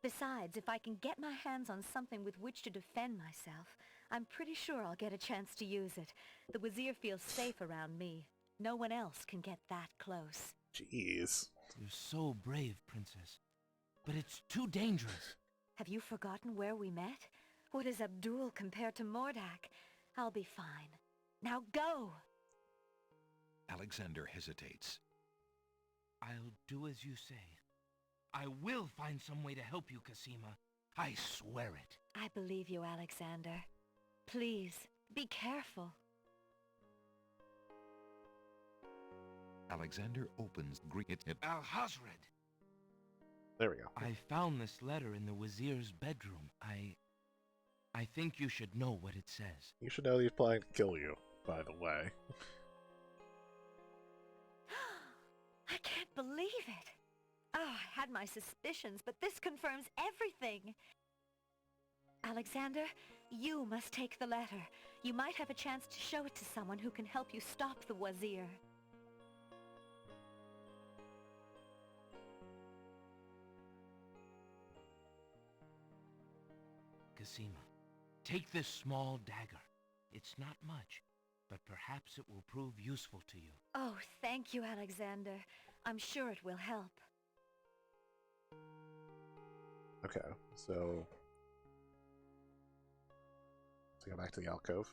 S5: Besides, if I can get my hands on something with which to defend myself, I'm pretty sure I'll get a chance to use it. The Wazir feels safe around me. No one else can get that close.
S1: Jeez.
S4: You're so brave, Princess. But it's too dangerous.
S5: Have you forgotten where we met? What is Abdul compared to Mordak? I'll be fine. Now go!
S2: Alexander hesitates.
S4: I'll do as you say. I will find some way to help you, Cosima. I swear it.
S5: I believe you, Alexander. Please, be careful.
S2: Alexander opens
S4: Al-Hazred!
S1: There we go.
S4: I found this letter in the Wazir's bedroom. I think you should know what it says.
S1: You should know he's planning to kill you, by the way.
S5: I can't believe it. Oh, I had my suspicions, but this confirms everything. Alexander, you must take the letter. You might have a chance to show it to someone who can help you stop the Wazir.
S4: Cosima, take this small dagger. It's not much, but perhaps it will prove useful to you.
S5: Oh, thank you, Alexander. I'm sure it will help.
S1: Okay, so... let's go back to the alcove.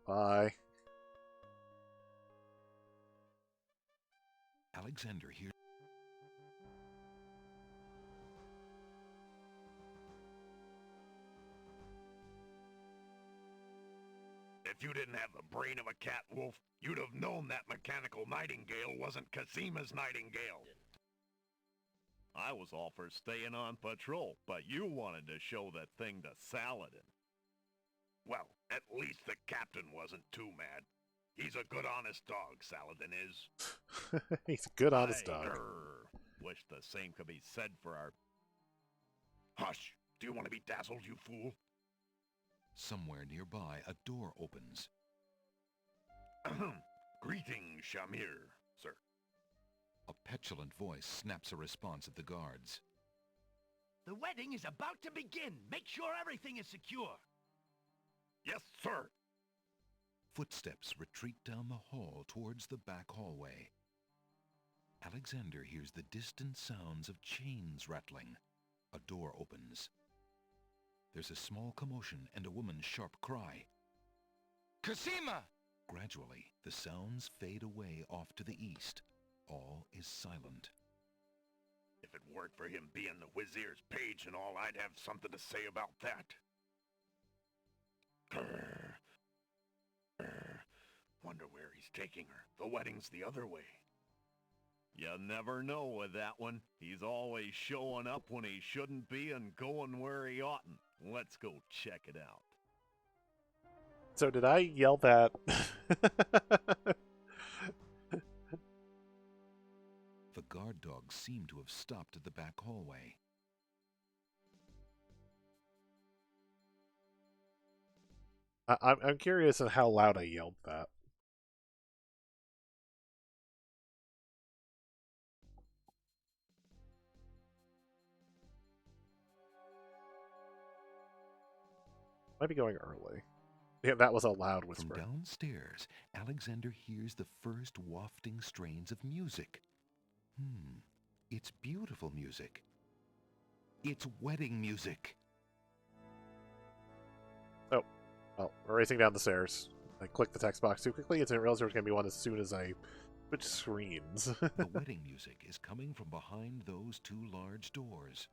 S1: Bye.
S2: Alexander hears...
S6: If you didn't have the brain of a cat wolf, you'd have known that mechanical nightingale wasn't Cosima's nightingale.
S9: I was all for staying on patrol, but you wanted to show that thing to Saladin.
S6: Well, at least the captain wasn't too mad. He's a good honest dog, Saladin is.
S1: He's a good honest dog.
S9: Wish the same could be said for our...
S6: Hush! Do you want to be dazzled, you fool?
S2: Somewhere nearby, a door opens.
S6: Greetings, Shamir, sir.
S2: A petulant voice snaps a response at the guards.
S8: The wedding is about to begin. Make sure everything is secure.
S6: Yes, sir.
S2: Footsteps retreat down the hall towards the back hallway. Alexander hears the distant sounds of chains rattling. A door opens. There's a small commotion and a woman's sharp cry.
S4: Cosima!
S2: Gradually, the sounds fade away off to the east. All is silent.
S6: If it weren't for him being the Wazir's page and all, I'd have something to say about that. Wonder where he's taking her. The wedding's the other way.
S9: You never know with that one. He's always showing up when he shouldn't be and going where he oughtn't. Let's go check it out.
S1: So did I yell that?
S2: The guard dogs seem to have stopped at the back hallway.
S1: I'm curious on how loud I yelled that. Might be going early. Yeah, that was a loud whisper.
S2: From downstairs, Alexander hears the first wafting strains of music. It's beautiful music. It's wedding music.
S1: Oh, well, we're racing down the stairs. I clicked the text box too quickly. I didn't realize there was going to be one as soon as I switched screens.
S2: The wedding music is coming from behind those two large doors.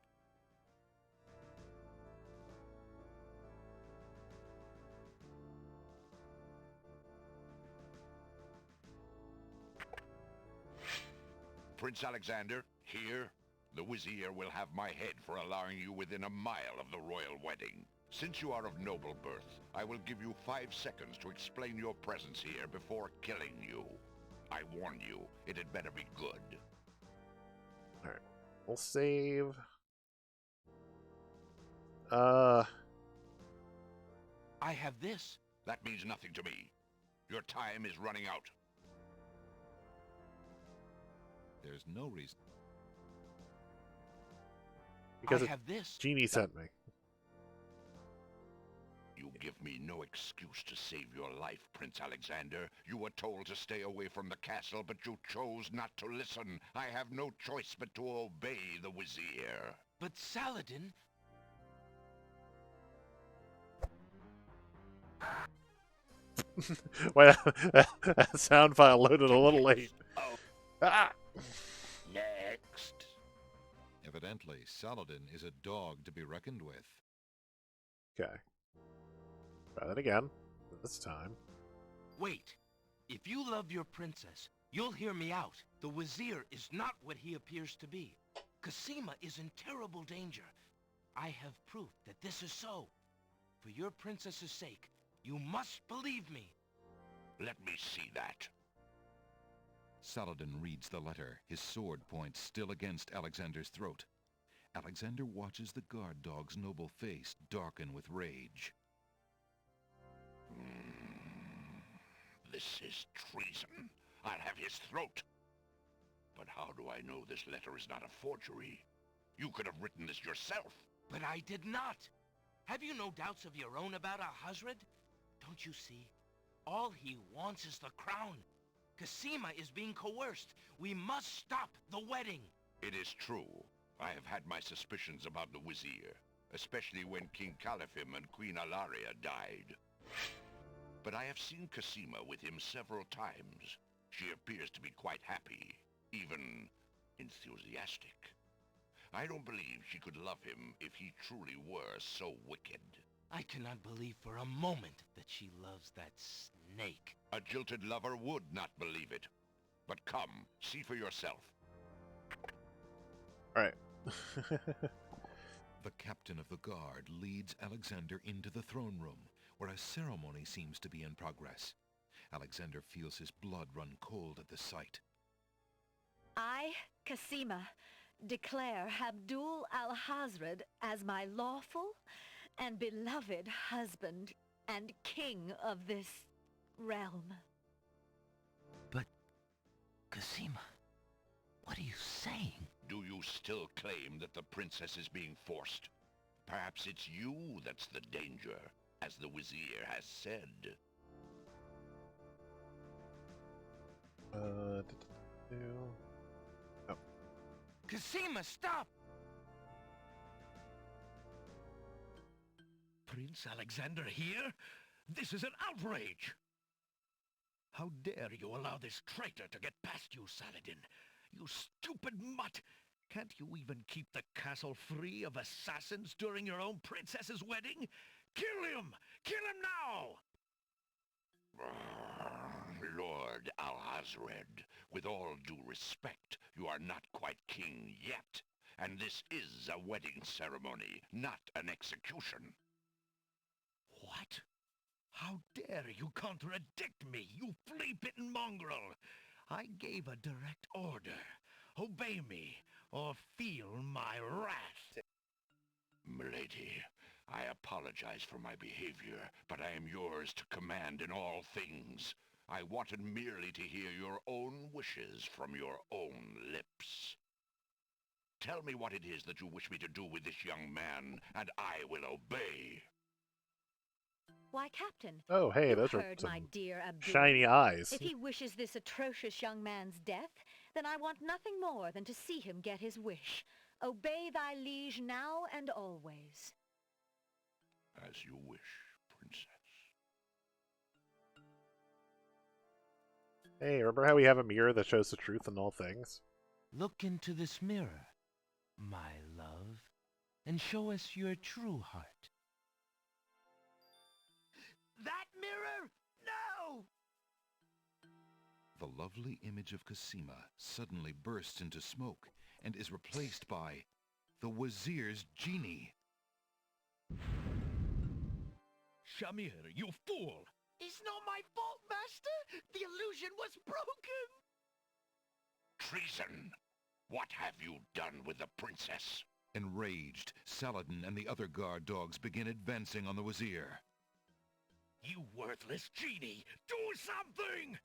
S6: Prince Alexander, here, the Vizier will have my head for allowing you within a mile of the royal wedding. Since you are of noble birth, I will give you 5 seconds to explain your presence here before killing you. I warn you, it had better be good.
S1: Alright. We'll save.
S4: I have this.
S6: That means nothing to me. Your time is running out.
S2: There's no reason.
S1: Because
S4: I have this.
S1: Genie sent me.
S6: You give me no excuse to save your life, Prince Alexander. You were told to stay away from the castle, but you chose not to listen. I have no choice but to obey the Vizier.
S4: But Saladin...
S1: Wait, that sound file loaded a little late. Ah!
S6: Next.
S2: Evidently, Saladin is a dog to be reckoned with.
S1: Okay. Try that again. This time.
S4: Wait. If you love your princess, you'll hear me out. The Vizier is not what he appears to be. Cassima is in terrible danger. I have proof that this is so. For your princess's sake, you must believe me.
S6: Let me see that.
S2: Saladin reads the letter, his sword point still against Alexander's throat. Alexander watches the guard dog's noble face darken with rage.
S6: This is treason. I'll have his throat. But how do I know this letter is not a forgery? You could have written this yourself.
S4: But I did not. Have you no doubts of your own about Al-Hazred? Don't you see? All he wants is the crown. Cassima is being coerced. We must stop the wedding.
S6: It is true. I have had my suspicions about the Vizier, especially when King Califim and Queen Alaria died. But I have seen Cassima with him several times. She appears to be quite happy, even enthusiastic. I don't believe she could love him if he truly were so wicked.
S4: I cannot believe for a moment that she loves that snake.
S6: A jilted lover would not believe it. But come, see for yourself.
S1: Alright.
S2: The captain of the guard leads Alexander into the throne room, where a ceremony seems to be in progress. Alexander feels his blood run cold at the sight.
S5: I, Cassima, declare Abdul al-Hazred as my lawful and beloved husband and king of this realm.
S4: But, Cassima, what are you saying?
S6: Do you still claim that the princess is being forced? Perhaps it's you that's the danger, as the Vizier has said.
S1: Oh.
S4: Cassima, stop!
S6: Prince Alexander here? This is an outrage! How dare you allow this traitor to get past you, Saladin? You stupid mutt! Can't you even keep the castle free of assassins during your own princess's wedding? Kill him! Kill him now! Lord Al-Hazred, with all due respect, you are not quite king yet. And this is a wedding ceremony, not an execution. What? How dare you contradict me, you flea-bitten mongrel! I gave a direct order. Obey me, or feel my wrath. Milady, I apologize for my behavior, but I am yours to command in all things. I wanted merely to hear your own wishes from your own lips. Tell me what it is that you wish me to do with this young man, and I will obey.
S5: Why, Captain,
S1: Oh, hey,
S5: you
S1: those are
S5: heard
S1: some
S5: my dear Abdul.
S1: shiny eyes.
S5: If he wishes this atrocious young man's death, then I want nothing more than to see him get his wish. Obey thy liege now and always.
S6: As you wish, Princess.
S1: Hey, remember how we have a mirror that shows the truth in all things?
S4: Look into this mirror, my love, and show us your true heart.
S6: That mirror? No!
S2: The The lovely image of Cosima suddenly bursts into smoke and is replaced by the Wazir's genie.
S6: Shamir, you fool!
S8: It's not my fault, Master! The illusion was broken!
S6: Treason! What have you done with the princess?
S2: Enraged, Saladin and the other guard dogs begin advancing on the Wazir.
S6: You worthless genie! Do something!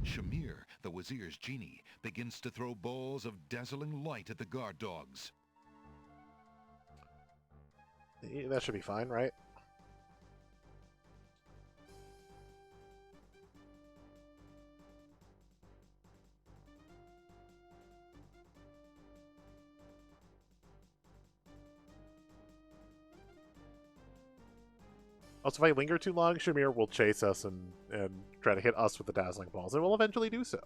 S2: Shamir, the Wazir's genie, begins to throw balls of dazzling light at the guard dogs.
S1: Yeah, that should be fine, right? Also, if I linger too long, Shamir will chase us and try to hit us with the dazzling balls, and will eventually do so.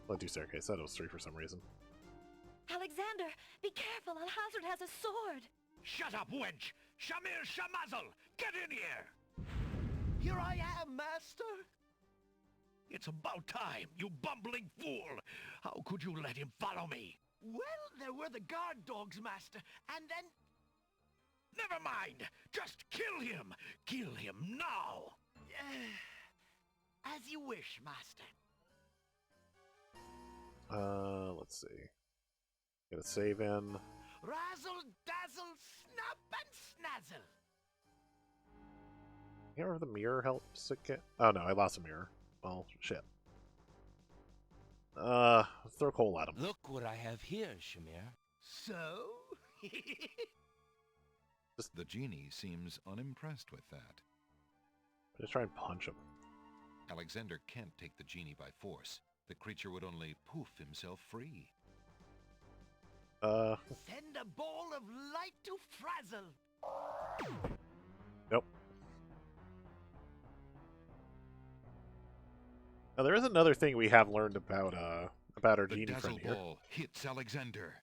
S1: Let's do staircase. That was 3 for some reason.
S5: Alexander, be careful. Al-Hazard has a sword.
S6: Shut up, wench! Shamir Shamazel! Get in here!
S8: Here I am, Master!
S6: It's about time, you bumbling fool! How could you let him follow me?
S8: Well, there were the guard dogs, Master, and then...
S6: Never mind! Just kill him! Kill him now!
S8: As you wish, Master.
S1: Let's see. Get a save in.
S8: Razzle, dazzle, snap and snazzle!
S1: Can't remember if the mirror helps again. Oh no, I lost a mirror. Well, shit. Throw coal at him.
S4: Look what I have here, Shamir.
S8: So?
S2: The genie seems unimpressed with that.
S1: Just try and punch him.
S2: Alexander can't take the genie by force. The creature would only poof himself free.
S8: Send a ball of light to frazzle!
S1: Nope. Now there is another thing we have learned about our
S2: The
S1: genie
S2: dazzle
S1: friend here.
S2: ball hits Alexander.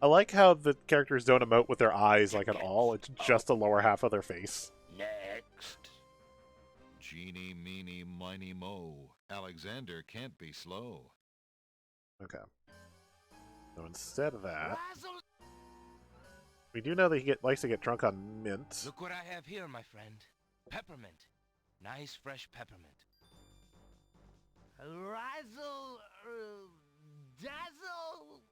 S1: I like how the characters don't emote with their eyes like at all. It's just the lower half of their face.
S6: Next.
S2: Genie, meeny, miny, mo. Alexander can't be slow.
S1: Okay. So instead of that,
S8: Razzle!
S1: we do know that he likes to get drunk on mint.
S4: Look what I have here, my friend. Peppermint. Nice, fresh peppermint.
S8: Razzle, dazzle.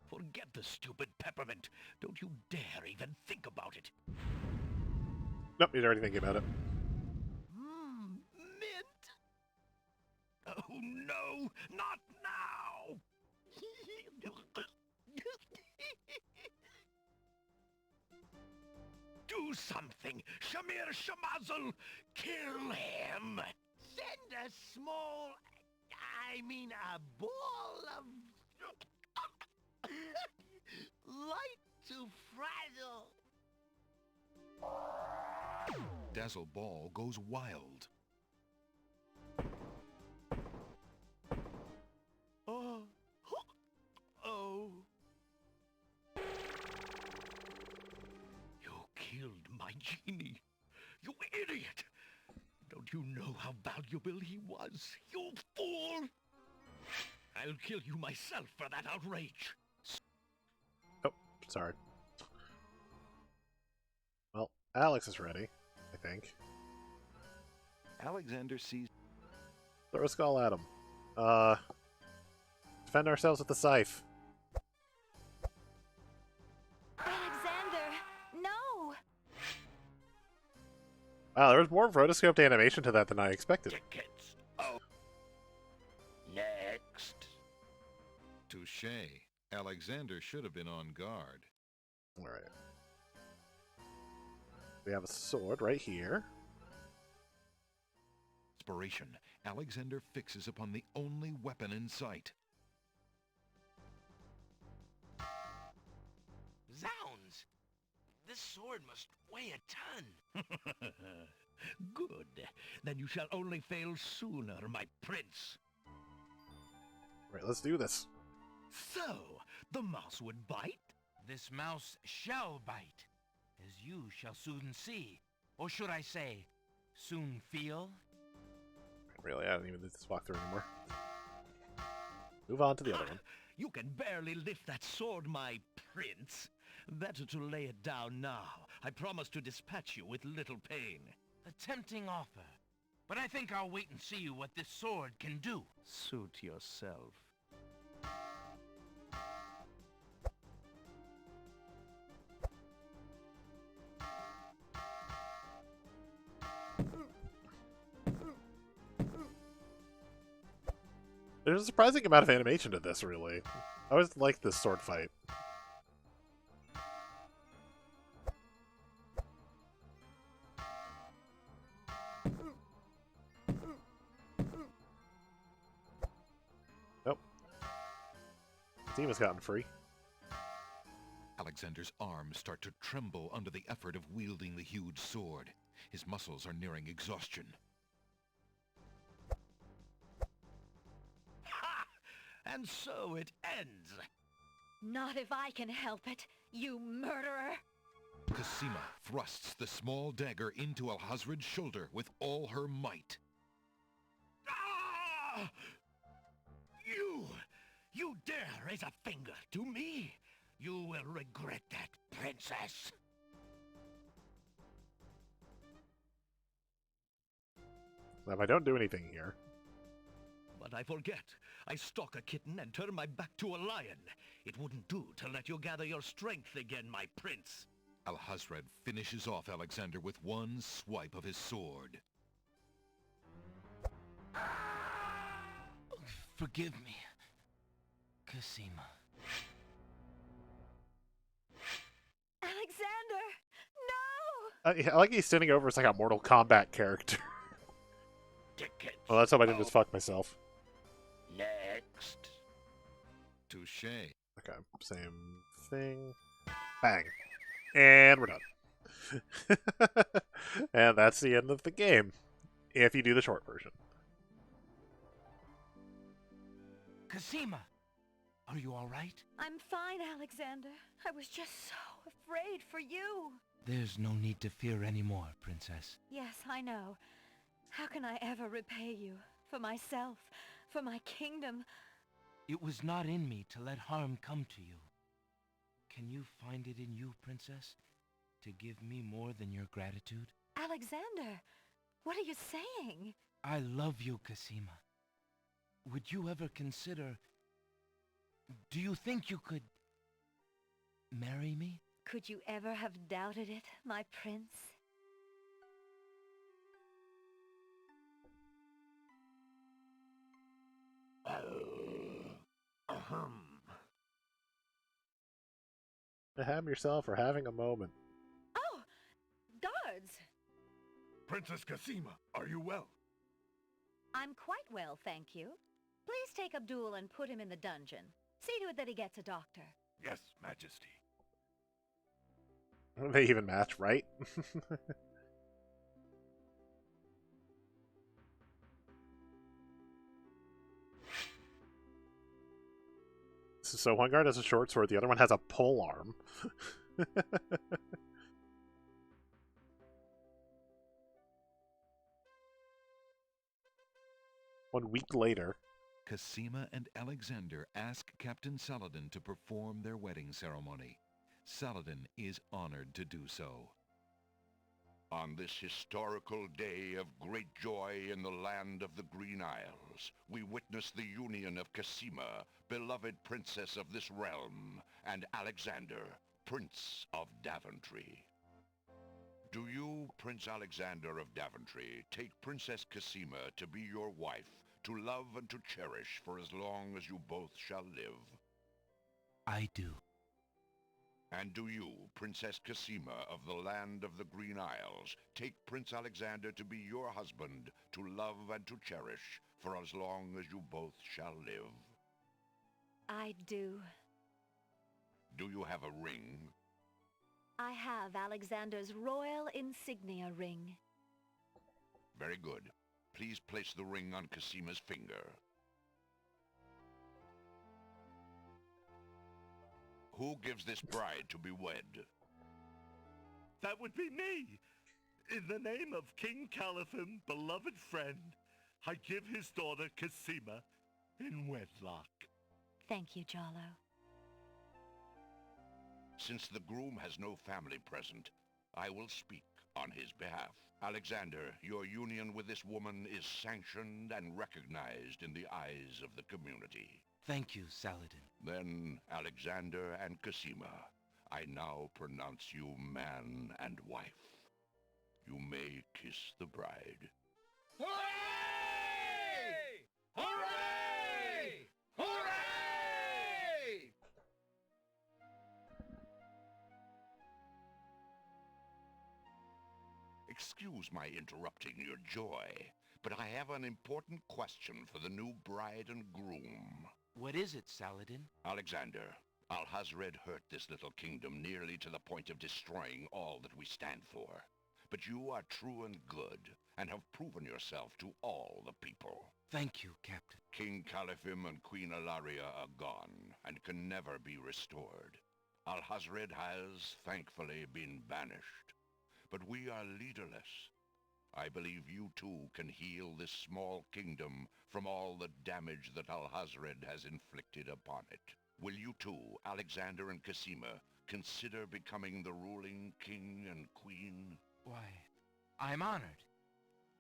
S6: Forget the stupid peppermint. Don't you dare even think about it.
S1: Nope, he's already thinking about it.
S8: Mint.
S6: Oh no, not now. Do something, Shamir Shamazel. Kill him.
S8: Send a small, a ball of light to frazzle.
S2: Dazzle ball goes wild.
S8: Oh.
S6: You killed my genie. You idiot. Don't you know how valuable he was? You fool. I'll kill you myself for that outrage.
S1: Oh, sorry. Well, Alex is ready, I think.
S2: Alexander sees...
S1: Throw a skull at him. Defend ourselves with the scythe.
S5: Alexander, no!
S1: Wow, there was more rotoscoped animation to that than I expected.
S6: Tickets. Oh. Next.
S2: Touche. Alexander should have been on guard.
S1: Alright. We have a sword right here.
S2: Inspiration. Alexander fixes upon the only weapon in sight.
S4: Zounds! This sword must weigh a ton.
S6: Good. Then you shall only fail sooner, my prince.
S1: Right, let's do this.
S6: So, the mouse would bite?
S4: This mouse shall bite, as you shall soon see. Or should I say, soon feel?
S1: Really, I don't even need this walkthrough anymore. Move on to the other one.
S6: You can barely lift that sword, my prince. Better to lay it down now. I promise to dispatch you with little pain.
S4: A tempting offer. But I think I'll wait and see what this sword can do.
S6: Suit yourself.
S1: There's a surprising amount of animation to this, really. I always like this sword fight. Nope. Team has gotten free.
S2: Alexander's arms start to tremble under the effort of wielding the huge sword. His muscles are nearing exhaustion.
S6: Ha! And so it ends.
S5: Not if I can help it, you murderer!
S2: Cosima thrusts the small dagger into Alhazred's shoulder with all her might.
S6: Ah! You dare raise a finger to me? You will regret that, princess.
S1: If I don't do anything here.
S6: But I forget. I stalk a kitten and turn my back to a lion. It wouldn't do to let you gather your strength again, my prince.
S2: Alhazred finishes off Alexander with one swipe of his sword.
S4: Forgive me, Cosima.
S5: Alexander! No!
S1: I like he's standing over as like a Mortal Kombat character.
S6: Dickens.
S1: Well, let's hope I didn't just fuck myself.
S6: Next.
S2: Touché.
S1: Okay, same thing. Bang. And we're done. And that's the end of the game, if you do the short version.
S4: Cosima, are you all right?
S5: I'm fine, Alexander. I was just so afraid for you.
S4: There's no need to fear anymore, Princess.
S5: Yes, I know. How can I ever repay you? For myself, for my kingdom.
S4: It was not in me to let harm come to you. Can you find it in you, Princess, to give me more than your gratitude?
S5: Alexander, what are you saying?
S4: I love you, Cosima. Would you ever consider... Do you think you could... marry me?
S5: Could you ever have doubted it, my prince?
S1: Have yourself or having a moment.
S5: Oh! Guards!
S3: Princess Cosima, are you well?
S5: I'm quite well, thank you. Please take Abdul and put him in the dungeon. See to it that he gets a doctor.
S3: Yes, Majesty.
S1: They even match, right? So one guard has a short sword, the other one has a pole arm. 1 week later.
S2: Cosima and Alexander ask Captain Saladin to perform their wedding ceremony. Saladin is honored to do so.
S10: On this historical day of great joy in the land of the Green Isles, we witness the union of Cosima, beloved princess of this realm, and Alexander, Prince of Daventry. Do you, Prince Alexander of Daventry, take Princess Cosima to be your wife, to love and to cherish for as long as you both shall live?
S4: I do.
S10: And do you, Princess Cosima of the land of the Green Isles, take Prince Alexander to be your husband, to love and to cherish for as long as you both shall live?
S5: I do.
S10: Do you have a ring?
S5: I have Alexander's royal insignia ring.
S10: Very good. Please place the ring on Casima's finger. Who gives this bride to be wed?
S6: That would be me. In the name of King Caliphim, beloved friend, I give his daughter Casima in wedlock.
S5: Thank you, Jollo.
S10: Since the groom has no family present, I will speak on his behalf. Alexander, your union with this woman is sanctioned and recognized in the eyes of the community.
S4: Thank you, Saladin.
S10: Then, Alexander and Casima, I now pronounce you man and wife. You may kiss the bride.
S8: Hooray! Hooray! Hooray!
S10: Excuse my interrupting your joy, but I have an important question for the new bride and groom.
S4: What is it, Saladin?
S10: Alexander, Alhazred hurt this little kingdom nearly to the point of destroying all that we stand for. But you are true and good, and have proven yourself to all the people.
S4: Thank you, Captain.
S10: King Caliphim and Queen Ilaria are gone, and can never be restored. Alhazred has, thankfully, been banished. But we are leaderless. I believe you too can heal this small kingdom from all the damage that Alhazred has inflicted upon it. Will you too, Alexander and Casima, consider becoming the ruling king and queen?
S4: Why, I'm honored.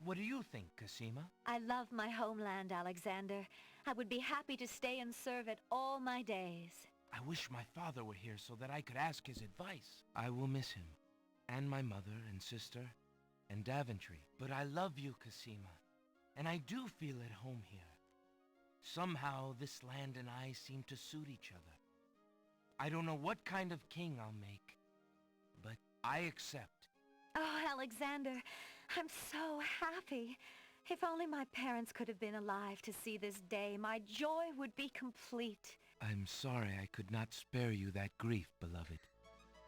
S4: What do you think, Casima?
S5: I love my homeland, Alexander. I would be happy to stay and serve it all my days.
S4: I wish my father were here so that I could ask his advice. I will miss him, and my mother and sister, and Daventry. But I love you, Casima, and I do feel at home here. Somehow, this land and I seem to suit each other. I don't know what kind of king I'll make, but I accept.
S5: Oh, Alexander, I'm so happy. If only my parents could have been alive to see this day, my joy would be complete.
S4: I'm sorry I could not spare you that grief, beloved.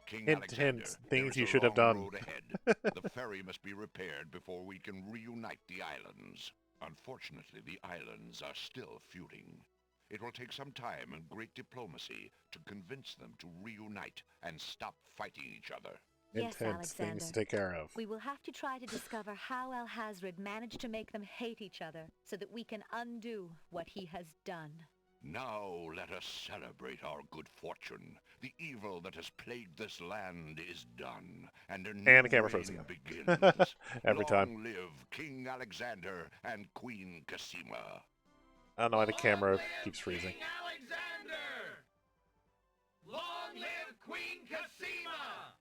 S10: King
S1: Hint,
S10: Alexander,
S1: hint,
S10: there
S1: things
S10: is
S1: you
S10: a
S1: should have
S10: long
S1: done.
S10: road ahead. The ferry must be repaired before we can reunite the islands. Unfortunately, the islands are still feuding. It will take some time and great diplomacy to convince them to reunite and stop fighting each other.
S5: Yes,
S1: Intense things
S5: Alexander.
S1: to take care of.
S5: We will have to try to discover how Alhazred managed to make them hate each other so that we can undo what he has done.
S10: Now let us celebrate our good fortune. The evil that has plagued this land is done, and a new
S1: And the camera froze
S10: reign
S1: again.
S10: begins.
S1: Every time.
S10: Long live King Alexander and Queen Casima.
S1: I don't know why the camera keeps freezing.
S8: King Alexander! Long live Queen Casima!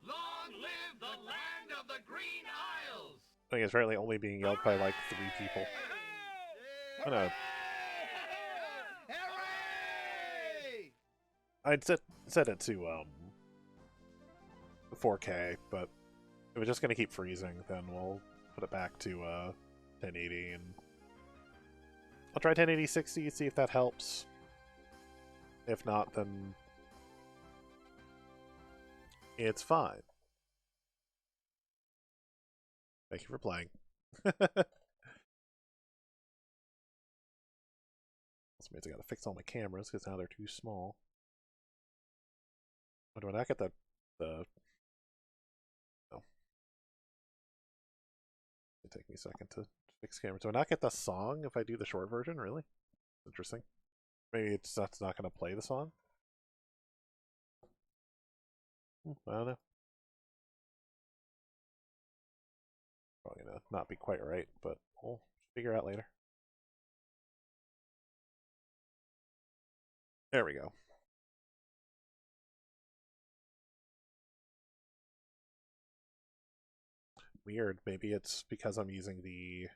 S8: Long live the land of the Green Isles!
S1: I think it's apparently only being yelled by like 3 people. I know.
S8: Hooray!
S1: I'd set it to 4K, but if it's just gonna keep freezing, then we'll put it back to 1080, and I'll try 1080 60, see if that helps. If not, then it's fine. Thank you for playing. This means I gotta fix all my cameras because now they're too small. Oh, do I not get the no. It'll take me a second to fix cameras. Do I not get the song if I do the short version? Really? Interesting. Maybe that's not gonna play the song? I don't know. Probably gonna not be quite right, but we'll figure out later. There we go. Weird. Maybe it's because I'm using the...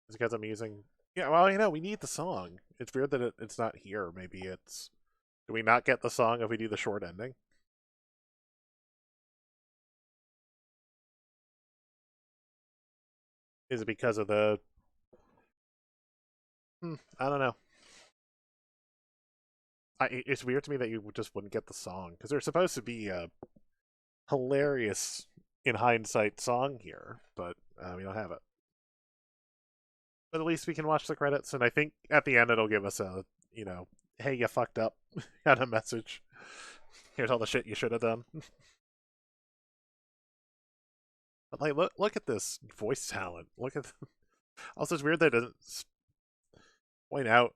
S1: It's because I'm using... Yeah, well, you know, we need the song. It's weird that it's not here. Maybe it's... Do we not get the song if we do the short ending? Is it because of the... I don't know. It's weird to me that you just wouldn't get the song, because there's supposed to be a hilarious in hindsight song here, but we don't have it. But at least we can watch the credits, and I think at the end it'll give us a, hey, you fucked up kind of message. Here's all the shit you should have done. But like, look at this voice talent. Look at. Also, it's weird that it doesn't point out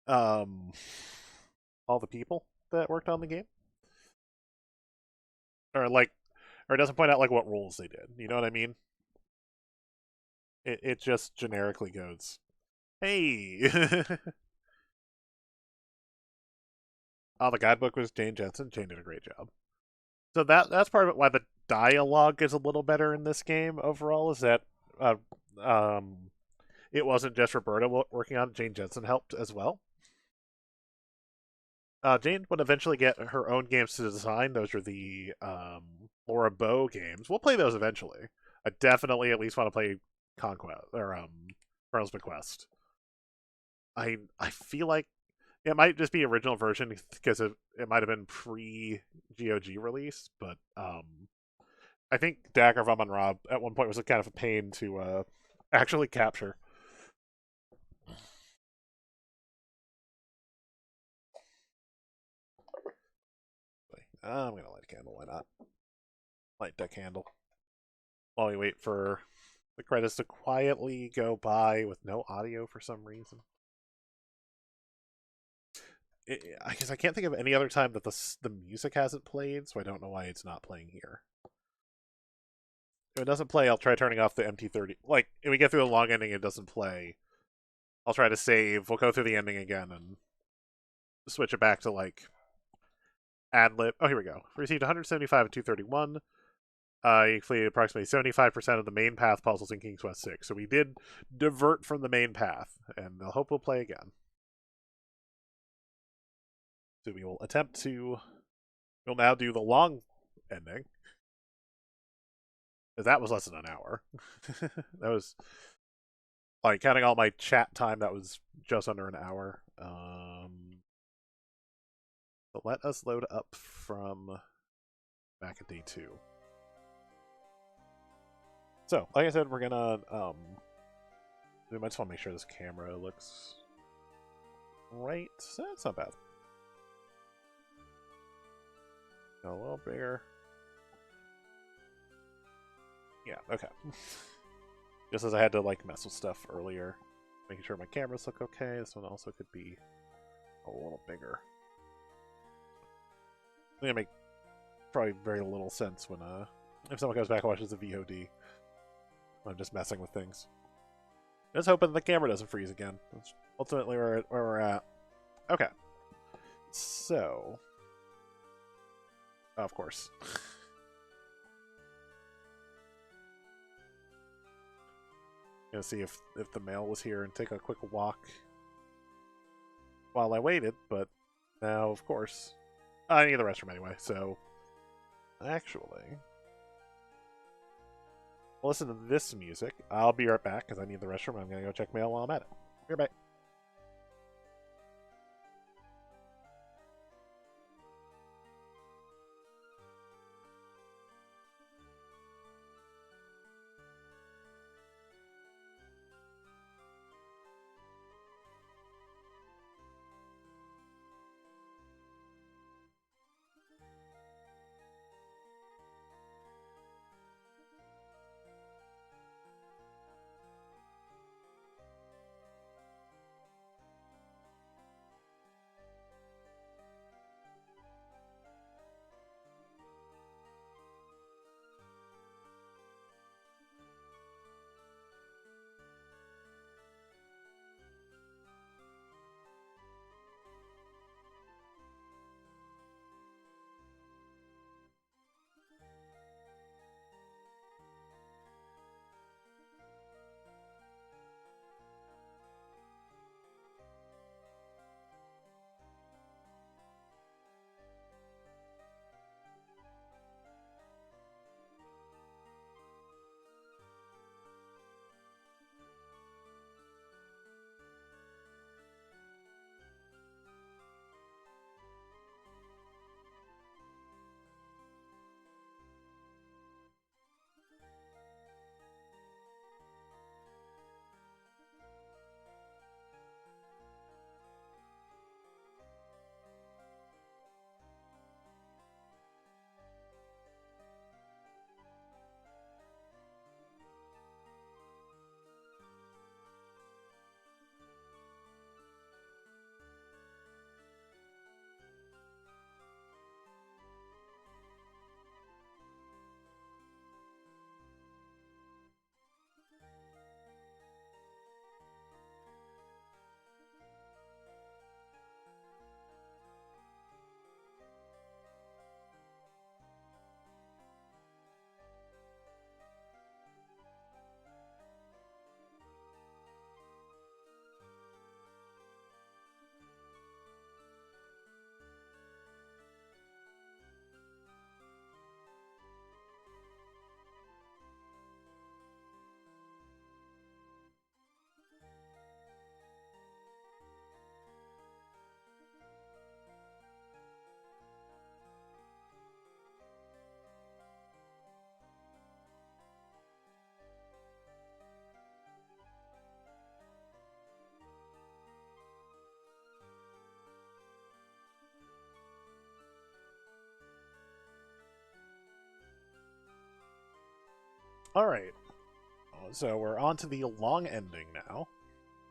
S1: all the people that worked on the game, or it doesn't point out like what roles they did. You know what I mean? It just generically goes, hey. Oh, the guidebook was Jane Jensen. Jane did a great job. So that's part of it. Why the dialogue is a little better in this game overall is that it wasn't just Roberta working on it. Jane Jensen helped as well. Jane would eventually get her own games to design. Those are the Laura Bow games. We'll play those eventually. I definitely at least want to play Conquest or Colonel's Bequest. I feel like it might just be original version because it might have been pre-GOG release, but I think Dagger von Rob at one point was a kind of a pain to actually capture. I'm going to light a candle, why not? Light that candle. While we wait for the credits to quietly go by with no audio for some reason. I guess I can't think of any other time that the music hasn't played, so I don't know why it's not playing here. If it doesn't play, I'll try turning off the MT30. Like, if we get through the long ending and it doesn't play, I'll try to save. We'll go through the ending again and switch it back to, like, ad-lib. Oh, here we go. We received 175 and 231. You completed approximately 75% of the main path puzzles in King's Quest 6. So we did divert from the main path, and I hope we'll play again. So we will attempt to... We'll now do the long ending. That was less than an hour. That was... Like, counting all my chat time, that was just under an hour. So let us load up from back at day 2. So, like I said, we're gonna, we might just want to make sure this camera looks right. That's not bad. A little bigger. Yeah, okay. Just as I had to, like, mess with stuff earlier. Making sure my cameras look okay. This one also could be a little bigger. I think it make probably very little sense when, if someone goes back and watches the VOD. I'm just messing with things. Just hoping the camera doesn't freeze again. That's ultimately where we're at. Okay. So... of course. Gonna see if the mail was here and take a quick walk while I waited, but now, of course... I need the restroom anyway, so... Actually... listen to this music. I'll be right back because I need the restroom. I'm going to go check mail while I'm at it. Be right back. Alright. So we're on to the long ending now.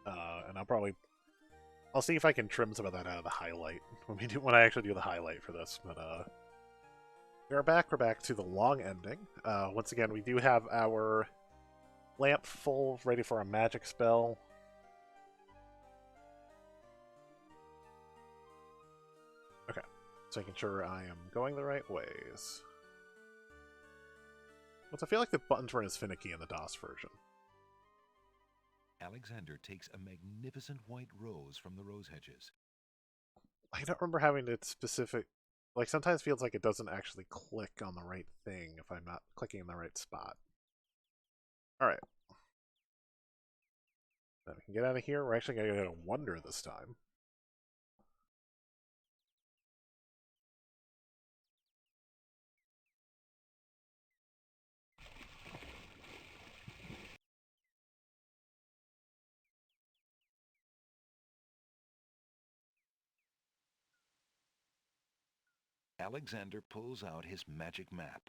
S1: And I'll see if I can trim some of that out of the highlight when I actually do the highlight for this. But we're back to the long ending. Once again, we do have our lamp full, ready for a magic spell. Okay, just making sure I am going the right ways. I feel like the buttons weren't as finicky in the DOS version.
S2: Alexander takes a magnificent white rose from the rose hedges.
S1: I don't remember having it specific... Like, sometimes it feels like it doesn't actually click on the right thing if I'm not clicking in the right spot. Alright. Then we can get out of here. We're actually going to go to Wonder this time.
S2: Alexander pulls out his magic map.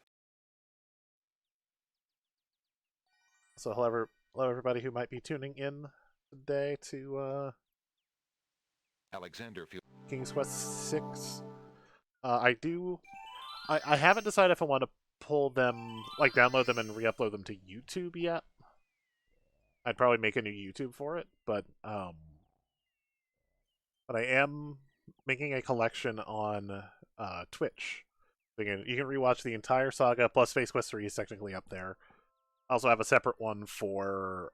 S1: So hello everybody who might be tuning in today to
S2: Alexander feels
S1: King's Quest 6. I haven't decided if I want to pull them, like download them and re-upload them to YouTube yet. I'd probably make a new YouTube for it, but I am making a collection on Twitch. You can rewatch the entire saga, plus Space Quest 3 is technically up there. I also have a separate one for...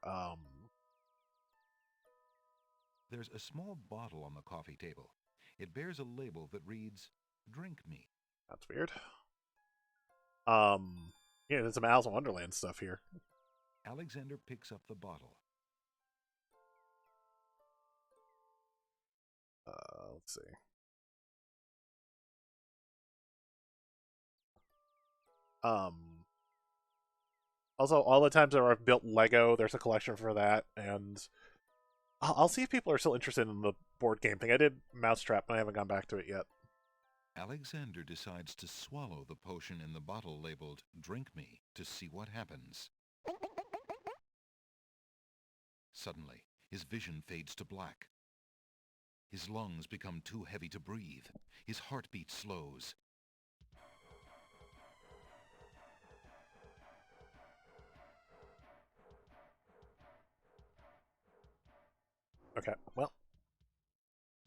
S2: There's a small bottle on the coffee table. It bears a label that reads, "Drink me."
S1: That's weird. Yeah, there's some Alice in Wonderland stuff here.
S2: Alexander picks up the bottle.
S1: Let's see. Also, all the times where I've built Lego, there's a collection for that, and I'll see if people are still interested in the board game thing. I did Mousetrap, and I haven't gone back to it yet.
S2: Alexander decides to swallow the potion in the bottle labeled "Drink me" to see what happens. Suddenly, his vision fades to black. His lungs become too heavy to breathe. His heartbeat slows.
S1: Okay, well,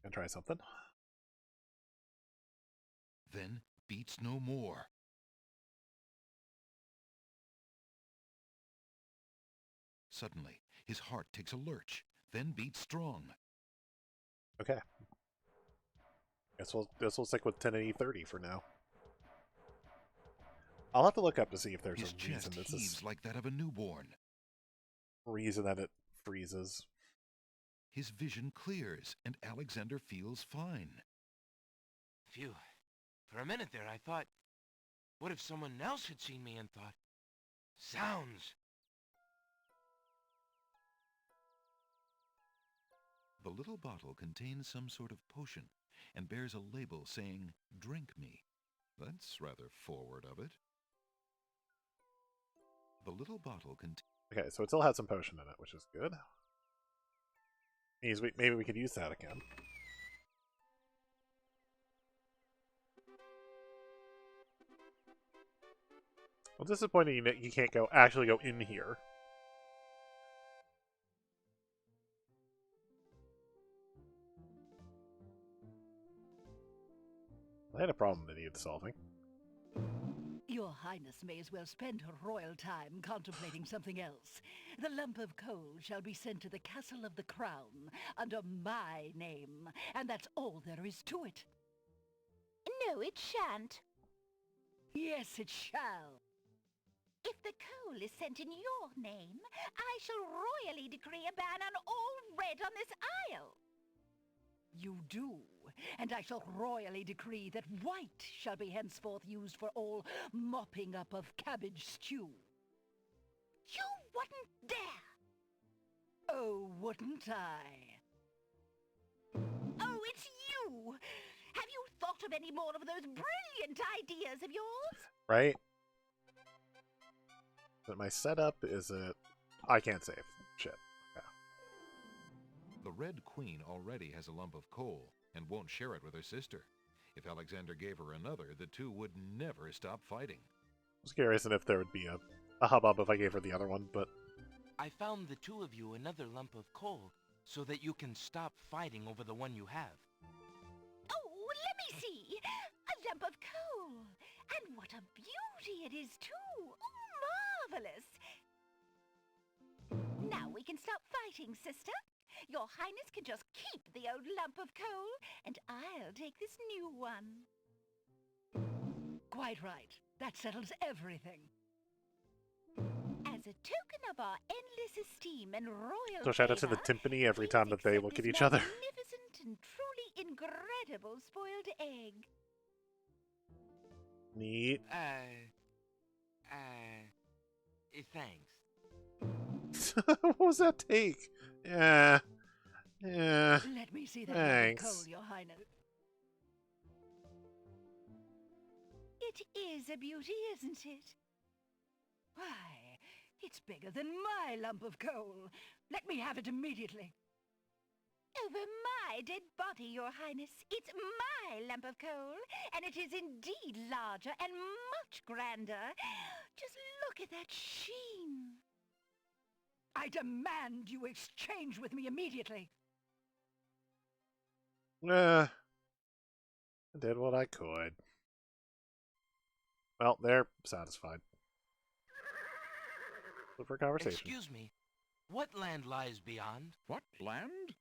S1: gonna try something.
S2: Then beats no more. Suddenly, his heart takes a lurch, then beats strong.
S1: Okay. Guess we'll stick with 1080-30 for now. I'll have to look up to see if there's
S2: His
S1: a reason
S2: chest
S1: this
S2: heaves
S1: is
S2: like that of a newborn.
S1: reason that it freezes.
S2: His vision clears, and Alexander feels fine.
S4: Phew. For a minute there, I thought, what if someone else had seen me and thought, sounds?
S2: The little bottle contains some sort of potion and bears a label saying, "Drink me." That's rather forward of it. The little bottle contains...
S1: Okay, so it still has some potion in it, which is good. Means maybe we could use that again. Well, disappointing that you can't actually go in here. I had a problem that needed solving.
S11: Your Highness may as well spend her royal time contemplating something else. The lump of coal shall be sent to the Castle of the Crown under my name, and that's all there is to it.
S7: No, it shan't.
S11: Yes, it shall.
S7: If the coal is sent in your name, I shall royally decree a ban on all red on this isle.
S11: You do, and I shall royally decree that white shall be henceforth used for all mopping up of cabbage stew.
S7: You wouldn't dare!
S11: Oh, wouldn't I?
S7: Oh, it's you! Have you thought of any more of those brilliant ideas of yours?
S1: Right? it my setup? Is it... I can't save. Shit. Yeah.
S2: The Red Queen already has a lump of coal and won't share it with her sister. If Alexander gave her another, the two would never stop fighting.
S1: I was curious if there would be a hubbub if I gave her the other one, but...
S4: I found the two of you another lump of coal so that you can stop fighting over the one you have.
S7: Oh, let me see. A lump of coal. And what a beauty it is, too. Oh, marvelous. Now we can stop fighting, sister. Your Highness can just keep the old lump of coal, and I'll take this new one.
S11: Quite right. That settles everything.
S7: As a token of our endless esteem and royal
S1: So shout out to the
S7: favor,
S1: timpani every
S7: please
S1: time that they
S7: accept
S1: look at
S7: this
S1: each other.
S7: magnificent and truly incredible spoiled egg.
S1: Neat.
S4: Thanks.
S1: What was that take? Yeah. Yeah.
S11: Let me see that
S1: Thanks.
S11: lump of coal, Your Highness.
S7: It is a beauty, isn't it?
S11: Why, it's bigger than my lump of coal. Let me have it immediately.
S7: Over my dead body, Your Highness. It's my lump of coal, and it is indeed larger and much grander. Just look at that sheen.
S11: I demand you exchange with me immediately.
S1: I did what I could. Well, they're satisfied. Good for conversation.
S4: Excuse me. What land lies beyond?
S3: What land?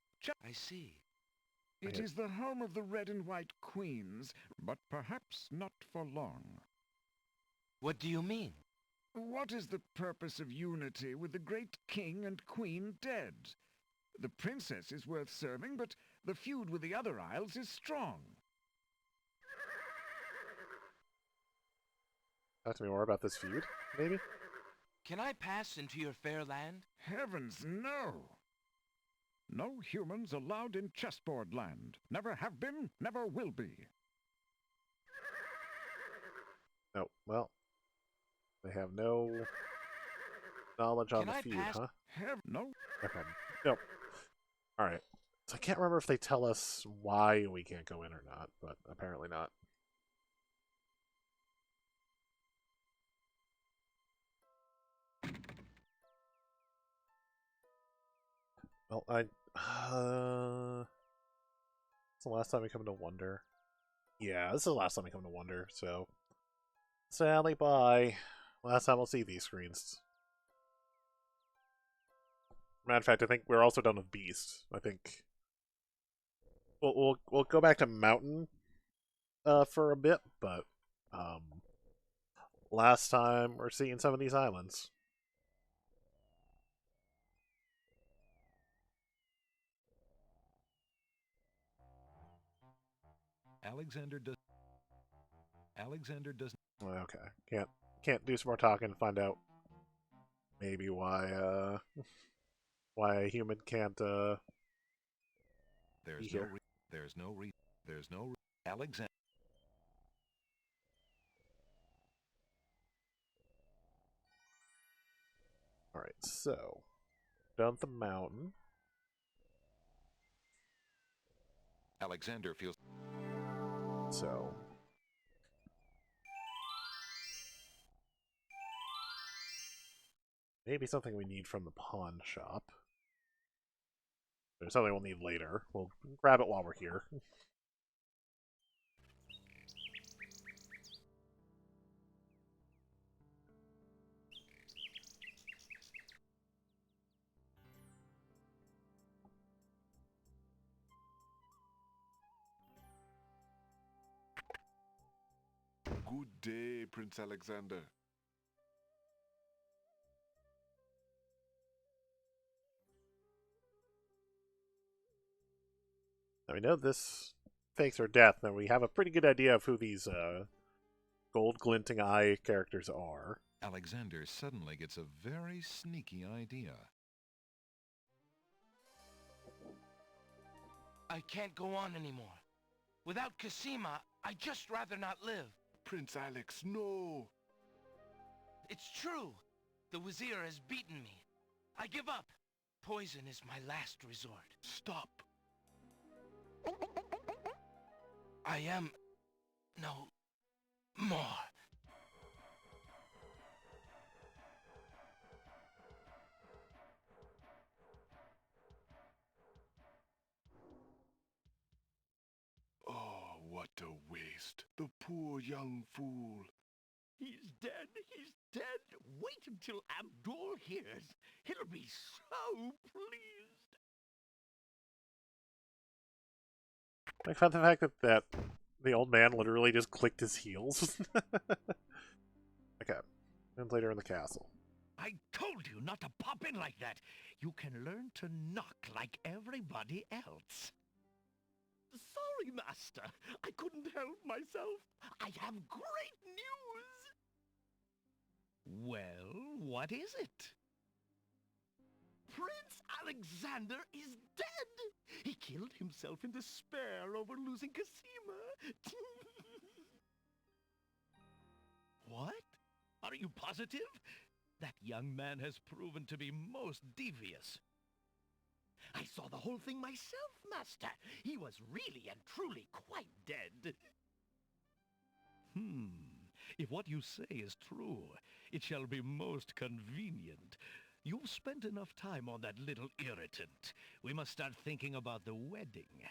S4: I see.
S3: It is the home of the Red and White Queens, but perhaps not for long.
S4: What do you mean?
S3: What is the purpose of unity with the great king and queen dead? The princess is worth serving, but the feud with the other isles is strong.
S1: Talk to me more about this feud, maybe?
S4: Can I pass into your fair land?
S3: Heavens, no! No humans allowed in chessboard land. Never have been, never will be.
S1: No, well, they have no knowledge on
S4: Can
S1: the
S4: I
S1: feud,
S4: pass-
S1: huh?
S3: No.
S1: Okay. Nope. Alright. So I can't remember if they tell us why we can't go in or not, but apparently not. Well, it's the last time we come to Wonder. Yeah, this is the last time we come to Wonder, so... Sally, bye. Last time we'll see these screens. Matter of fact, I think we're also done with Beast. I think... We'll go back to Mountain for a bit, but... last time we're seeing some of these islands.
S2: Alexander does.
S1: Okay, can't do some more talking and find out maybe why why a human can't be here.
S2: There's no Alexander.
S1: All right, so down the mountain.
S2: Alexander feels.
S1: So maybe something we need from the pawn shop. There's something we'll need later. We'll grab it while we're here.
S3: Good day, Prince Alexander.
S1: Now we know this fakes her death. Now we have a pretty good idea of who these gold glinting eye characters are.
S2: Alexander suddenly gets a very sneaky idea.
S4: I can't go on anymore. Without Cosima, I'd just rather not live.
S3: Prince Alex, no!
S4: It's true. The Wazir has beaten me. I give up. Poison is my last resort.
S3: Stop.
S4: I am no more.
S3: Oh, what a waste. The poor young fool.
S6: He's dead. He's dead. Wait until Abdul hears. He'll be so pleased.
S1: I found the fact that the old man literally just clicked his heels. Okay. And later in the castle.
S6: I told you not to pop in like that. You can learn to knock like everybody else. Sorry, Master. I couldn't help myself. I have great news. Well, what is it? Prince Alexander is dead. He killed himself in despair over losing Casima. What? Are you positive? That young man has proven to be most devious. I saw the whole thing myself, Master. He was really and truly quite dead. If what you say is true, it shall be most convenient. You've spent enough time on that little irritant. We must start thinking about the wedding.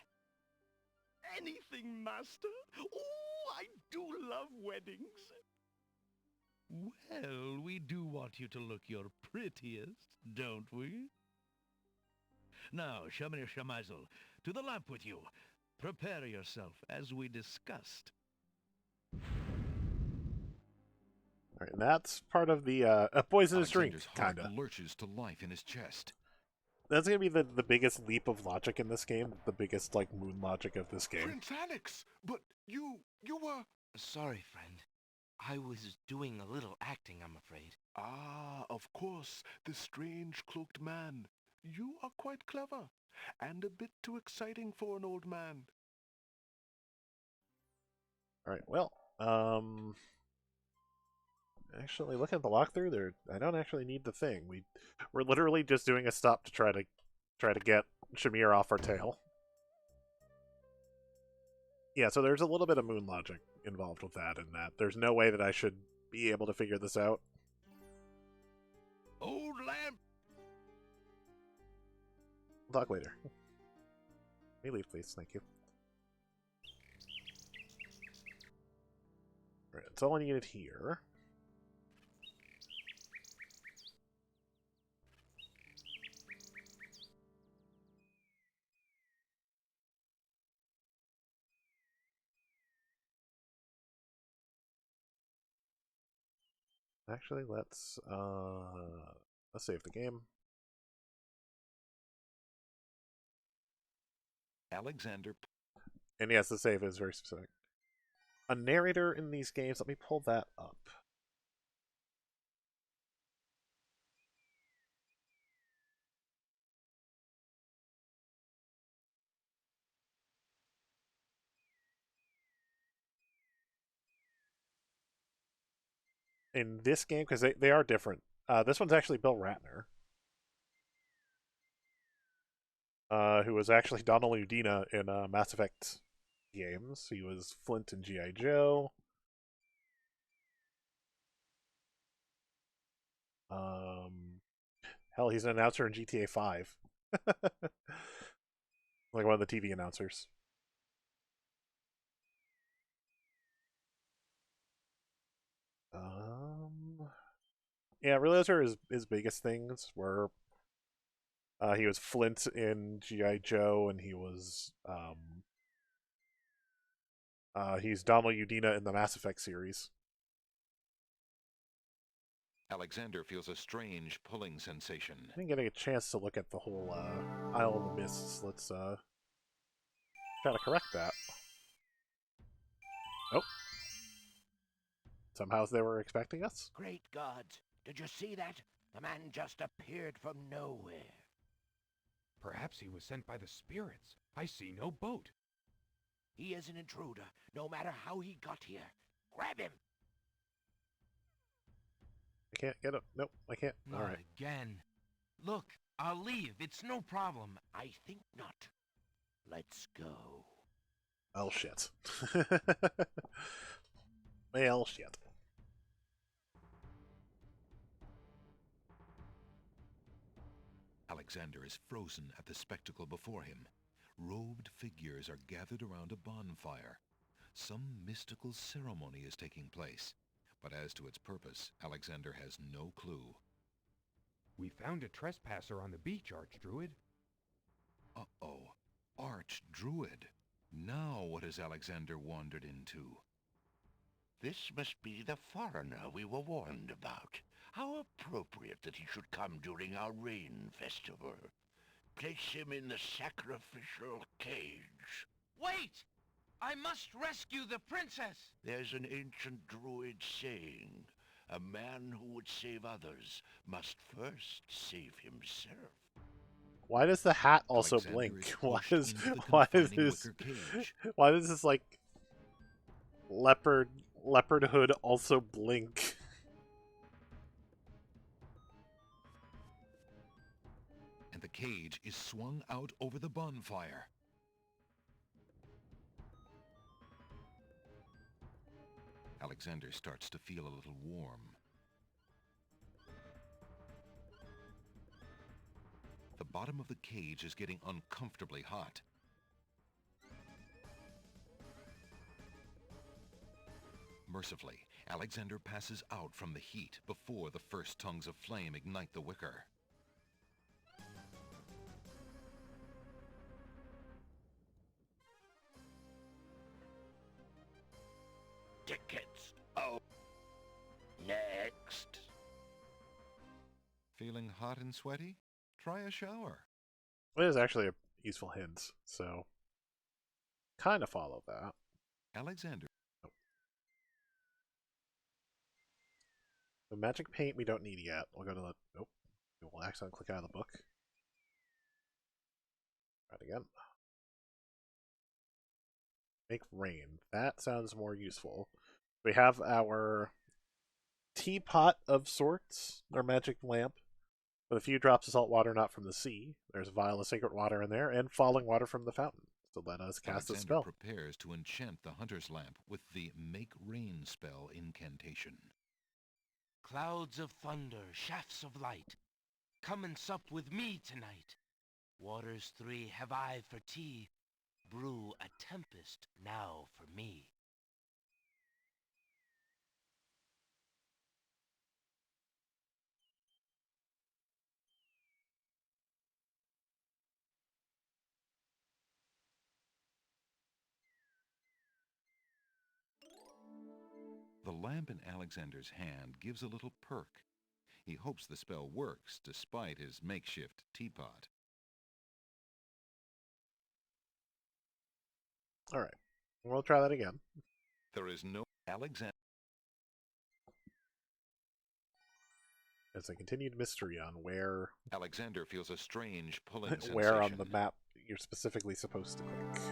S6: Anything, Master? Oh, I do love weddings. Well, we do want you to look your prettiest, don't we? Now, Shamir Shamazel, to the lamp with you. Prepare yourself, as we discussed.
S1: Alright, and that's part of the a poisonous drink,
S2: Alexander's heart
S1: kinda.
S2: lurches to life in his chest.
S1: That's gonna be the biggest leap of logic in this game, the biggest, like, moon logic of this game.
S3: Prince Alex, but you were...
S4: Sorry, friend. I was doing a little acting, I'm afraid.
S3: Ah, of course, the strange cloaked man. You are quite clever, and a bit too exciting for an old man.
S1: Alright, well, actually, looking at the walkthrough, there, I don't actually need the thing. We're literally just doing a stop to try to get Shamir off our tail. Yeah, so there's a little bit of moon logic involved with that, and that there's no way that I should be able to figure this out.
S6: Old lamp!
S1: We'll talk later. Let me leave, please. Thank you. Alright, that's all I needed here. Actually, let's save the game.
S2: Alexander.
S1: And yes, the save is very specific. A narrator in these games, let me pull that up. In this game, because they are different. This one's actually Bill Ratner. Who was actually Donald Udina in Mass Effect games. He was Flint in G.I. Joe. Hell, he's an announcer in GTA 5. Like one of the TV announcers. Yeah, really those are his biggest things were he was Flint in G.I. Joe, and he was he's Donald Udina in the Mass Effect series.
S2: Alexander feels a strange pulling sensation.
S1: I didn't get a chance to look at the whole Isle of the Mists. Let's try to correct that. Oh. Somehow they were expecting us?
S8: Great gods, did you see that? The man just appeared from nowhere.
S12: Perhaps he was sent by the spirits. I see no boat.
S8: He is an intruder, no matter how he got here. Grab him!
S1: I can't get it. Nope, I can't.
S4: Not
S1: Alright.
S4: again. Look, I'll leave. It's no problem.
S8: I think not. Let's go.
S1: Well, shit. Well, shit.
S2: Alexander is frozen at the spectacle before him. Robed figures are gathered around a bonfire. Some mystical ceremony is taking place, but as to its purpose, Alexander has no clue.
S12: We found a trespasser on the beach, Archdruid.
S2: Uh-oh. Archdruid. Now what has Alexander wandered into?
S10: This must be the foreigner we were warned about. How appropriate that he should come during our rain festival. Place him in the sacrificial cage.
S4: Wait! I must rescue the princess!
S10: There's an ancient druid saying, a man who would save others must first save himself.
S1: Why does the hat also
S2: Alexander
S1: blink?
S2: is
S1: Why
S2: pushed
S1: is
S2: into the
S1: why is
S2: confining
S1: this
S2: wicker cage.
S1: why does this like leopard hood also blink?
S2: And the cage is swung out over the bonfire. Alexander starts to feel a little warm. The bottom of the cage is getting uncomfortably hot. Mercifully, Alexander passes out from the heat before the first tongues of flame ignite the wicker.
S10: Tickets. Oh. Next.
S2: Feeling hot and sweaty? Try a shower.
S1: It is actually a useful hint, so kind of follow that.
S2: Alexander.
S1: The magic paint we don't need yet. We'll go to the... Nope. We'll accidentally click out of the book. Try it again. Make rain. That sounds more useful. We have our teapot of sorts, our magic lamp, with a few drops of salt water not from the sea. There's a vial of sacred water in there, and falling water from the fountain. So let us cast
S2: Alexander
S1: a spell.
S2: prepares to enchant the hunter's lamp with the Make Rain spell incantation.
S4: Clouds of thunder, shafts of light, come and sup with me tonight. Waters three have I for tea, brew a tempest now for me.
S2: The lamp in Alexander's hand gives a little perk. He hopes the spell works despite his makeshift teapot.
S1: Alright. We'll try that again.
S2: There is no Alexander.
S1: It's a continued mystery on where
S2: Alexander feels a strange pulling sensation.
S1: where on the map you're specifically supposed to click.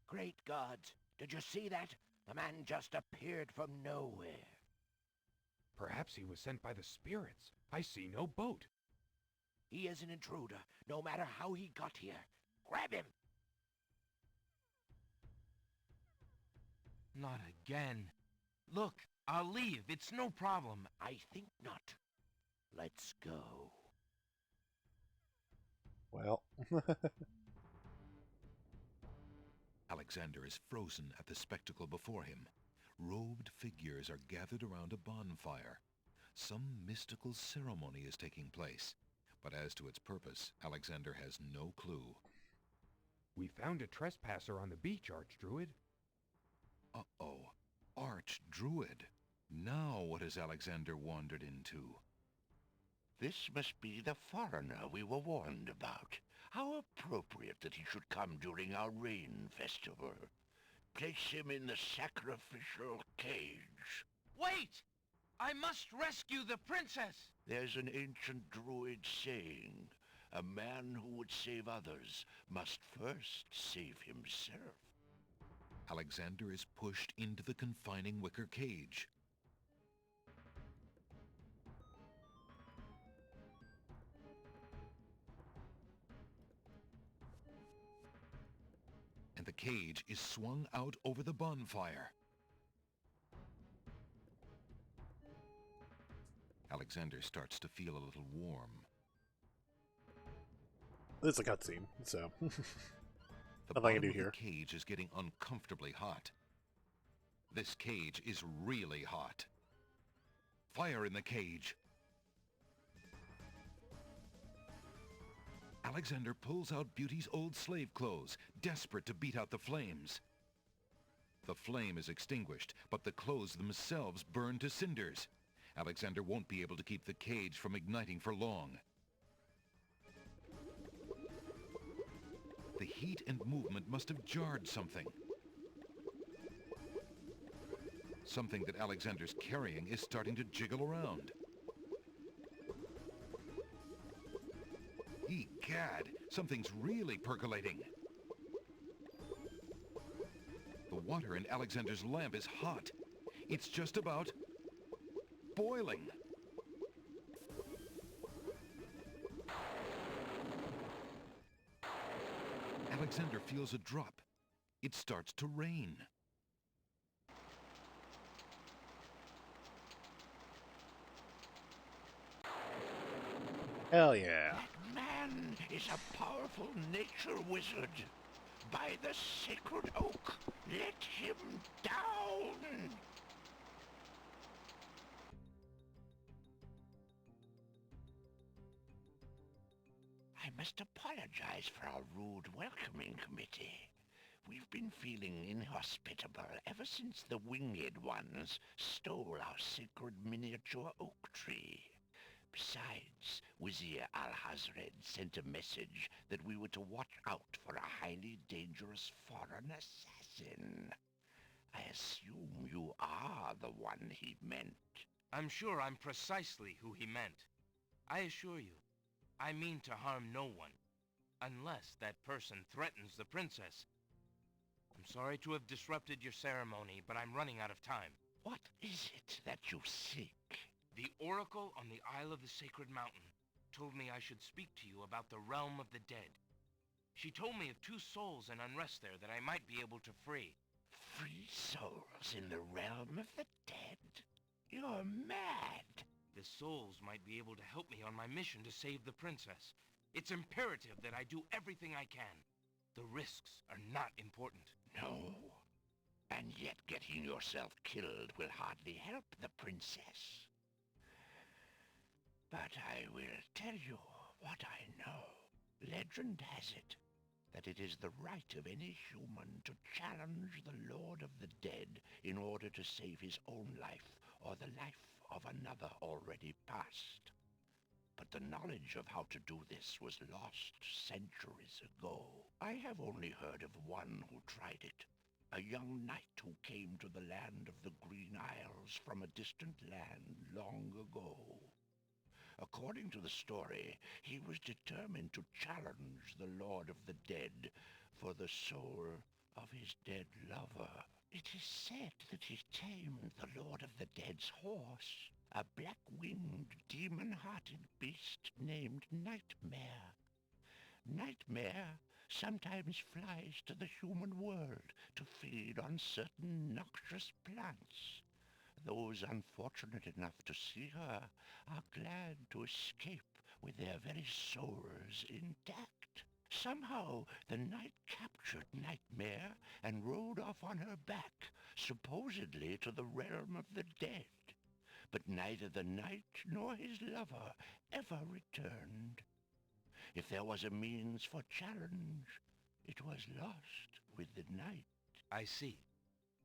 S8: Great gods, did you see that? The man just appeared from nowhere.
S12: Perhaps he was sent by the spirits. I see no boat.
S8: He is an intruder, no matter how he got here. Grab him!
S4: Not again. Look, I'll leave. It's no problem.
S8: I think not. Let's go.
S1: Well.
S2: Alexander is frozen at the spectacle before him. Robed figures are gathered around a bonfire. Some mystical ceremony is taking place, but as to its purpose, Alexander has no clue.
S12: We found a trespasser on the beach, Archdruid.
S2: Uh-oh. Archdruid. Now what has Alexander wandered into?
S10: This must be the foreigner we were warned about. How appropriate that he should come during our rain festival. Place him in the sacrificial cage.
S4: Wait! I must rescue the princess!
S10: There's an ancient druid saying, A man who would save others must first save himself.
S2: Alexander is pushed into the confining wicker cage. And the cage is swung out over the bonfire. Alexander starts to feel a little warm.
S1: It's a cutscene, so
S2: The
S1: nothing I can
S2: bottom
S1: do
S2: of
S1: here.
S2: the cage is getting uncomfortably hot. This cage is really hot. Fire in the cage. Alexander pulls out Beauty's old slave clothes, desperate to beat out the flames. The flame is extinguished, but the clothes themselves burn to cinders. Alexander won't be able to keep the cage from igniting for long. The heat and movement must have jarred something. Something that Alexander's carrying is starting to jiggle around. Egad, something's really percolating. The water in Alexander's lamp is hot. It's just about boiling. Alexander feels a drop. It starts to rain.
S1: Hell yeah.
S10: That man is a powerful nature wizard. By the sacred oak, let him down! I must apologize for our rude welcoming committee. We've been feeling inhospitable ever since the winged ones stole our sacred miniature oak tree. Besides, Wizir Al-Hazred sent a message that we were to watch out for a highly dangerous foreign assassin. I assume you are the one he meant.
S4: I'm sure I'm precisely who he meant. I assure you, I mean to harm no one, unless that person threatens the princess. I'm sorry to have disrupted your ceremony, but I'm running out of time.
S10: What is it that you seek?
S4: The Oracle on the Isle of the Sacred Mountain told me I should speak to you about the realm of the dead. She told me of 2 souls in unrest there that I might be able to free.
S10: Free souls in the realm of the dead? You're mad.
S4: The souls might be able to help me on my mission to save the princess. It's imperative that I do everything I can. The risks are not important.
S10: No. And yet getting yourself killed will hardly help the princess. But I will tell you what I know. Legend has it that it is the right of any human to challenge the Lord of the Dead in order to save his own life or the life of another already past. But the knowledge of how to do this was lost centuries ago. I have only heard of one who tried it. A young knight who came to the land of the Green Isles from a distant land long ago. According to the story, he was determined to challenge the Lord of the Dead for the soul of his dead lover. It is said that he tamed the Lord of the Dead's horse, a black-winged, demon-hearted beast named Nightmare. Nightmare sometimes flies to the human world to feed on certain noxious plants. Those unfortunate enough to see her are glad to escape with their very souls intact. Somehow the knight captured Nightmare and rode off on her back, supposedly to the realm of the dead. But neither the knight nor his lover ever returned. If there was a means for challenge, it was lost with the night.
S4: I see.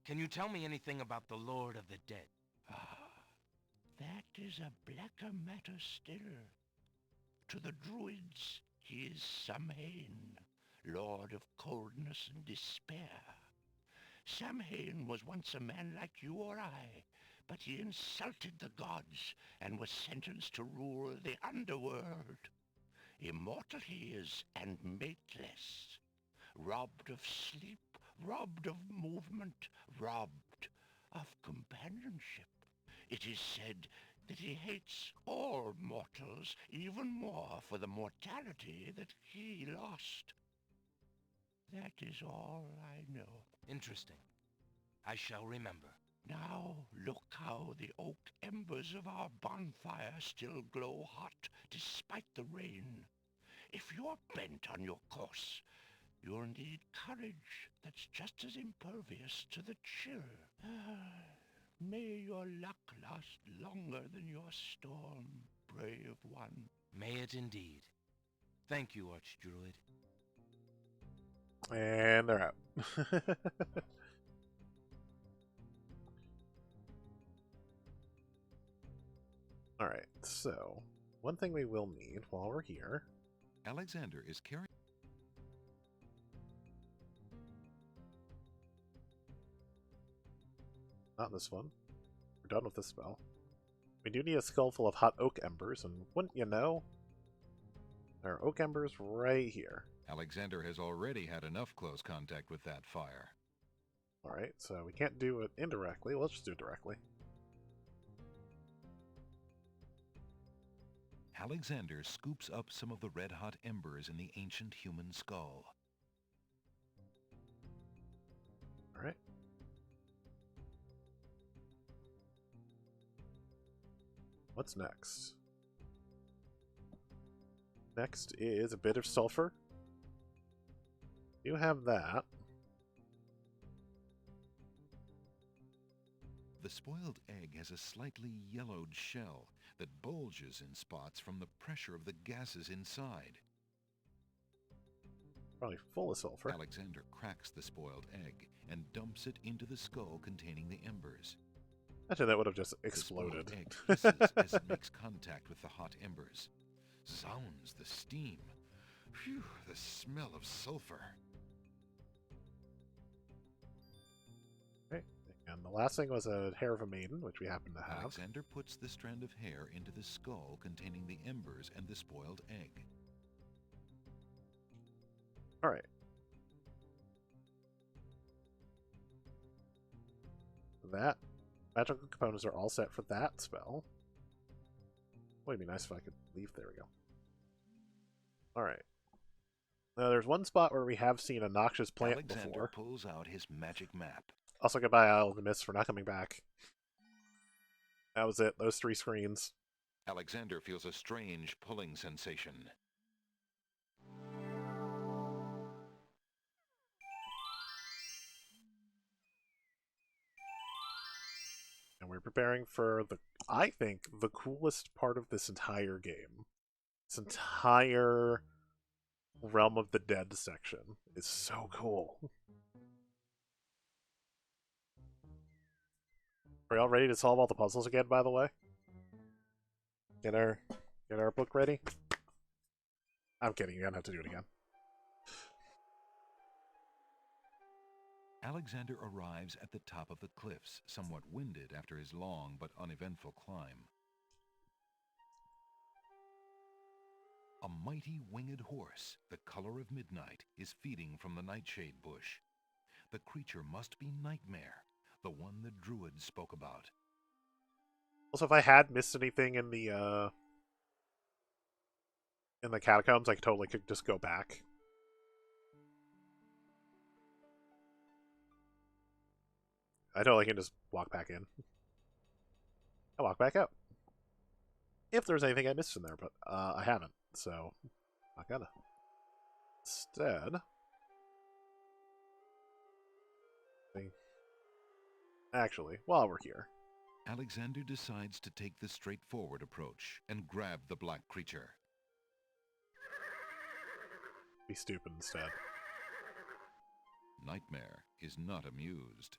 S4: Can you tell me anything about the Lord of the Dead?
S10: That is a blacker matter still. To the druids, he is Samhain, lord of coldness and despair. Samhain was once a man like you or I, but he insulted the gods and was sentenced to rule the underworld. Immortal he is and mateless. Robbed of sleep, robbed of movement, robbed of companionship. It is said that he hates all mortals even more for the mortality that he lost. That is all I know.
S4: Interesting. I shall remember.
S10: Now look how the oak embers of our bonfire still glow hot despite the rain. If you're bent on your course, you'll need courage that's just as impervious to the chill. May your luck last longer than your storm, brave one.
S4: May it indeed. Thank you, Archdruid.
S1: And they're out. Alright, so one thing we will need while we're here.
S2: Alexander is carrying...
S1: Not this one. We're done with this spell. We do need a skull full of hot oak embers, and wouldn't you know, there are oak embers right here.
S2: Alexander has already had enough close contact with that fire.
S1: Alright, so we can't do it indirectly. Let's just do it directly.
S2: Alexander scoops up some of the red-hot embers in the ancient human skull.
S1: Alright. What's next? Next is a bit of sulfur. You have that.
S2: The spoiled egg has a slightly yellowed shell that bulges in spots from the pressure of the gases inside.
S1: Probably full of sulfur.
S2: Alexander cracks the spoiled egg and dumps it into the skull containing the embers.
S1: Actually, that would have just exploded.
S2: The spoiled egg hisses as it makes contact with the hot embers. Zounds, the steam. Phew, the smell of sulfur.
S1: Okay. And the last thing was a hair of a maiden, which we happen to have.
S2: Alexander puts the strand of hair into the skull containing the embers and the spoiled egg.
S1: Alright. That magical components are all set for that spell. Would be nice if I could leave. There we go. Alright. Now there's one spot where we have seen a noxious plant
S2: Alexander
S1: before.
S2: pulls out his magic map.
S1: Also, goodbye, Isle of the Mist, for not coming back. That was it. Those 3 screens.
S2: Alexander feels a strange pulling sensation.
S1: And we're preparing for I think, the coolest part of this entire game. This entire Realm of the Dead section is so cool. Are y'all ready to solve all the puzzles again, by the way? Get our book ready? I'm kidding, you're gonna have to do it again.
S2: Alexander arrives at the top of the cliffs, somewhat winded after his long but uneventful climb. A mighty winged horse, the color of midnight, is feeding from the nightshade bush. The creature must be Nightmare, the one the druid spoke about.
S1: Also, if I had missed anything in the catacombs, I totally could just go back. I totally can just walk back in. I walk back out. If there's anything I missed in there, but I haven't, so not gonna. Instead, actually, while we're here,
S2: Alexander decides to take the straightforward approach and grab the black creature.
S1: be stupid instead.
S2: Nightmare is not amused.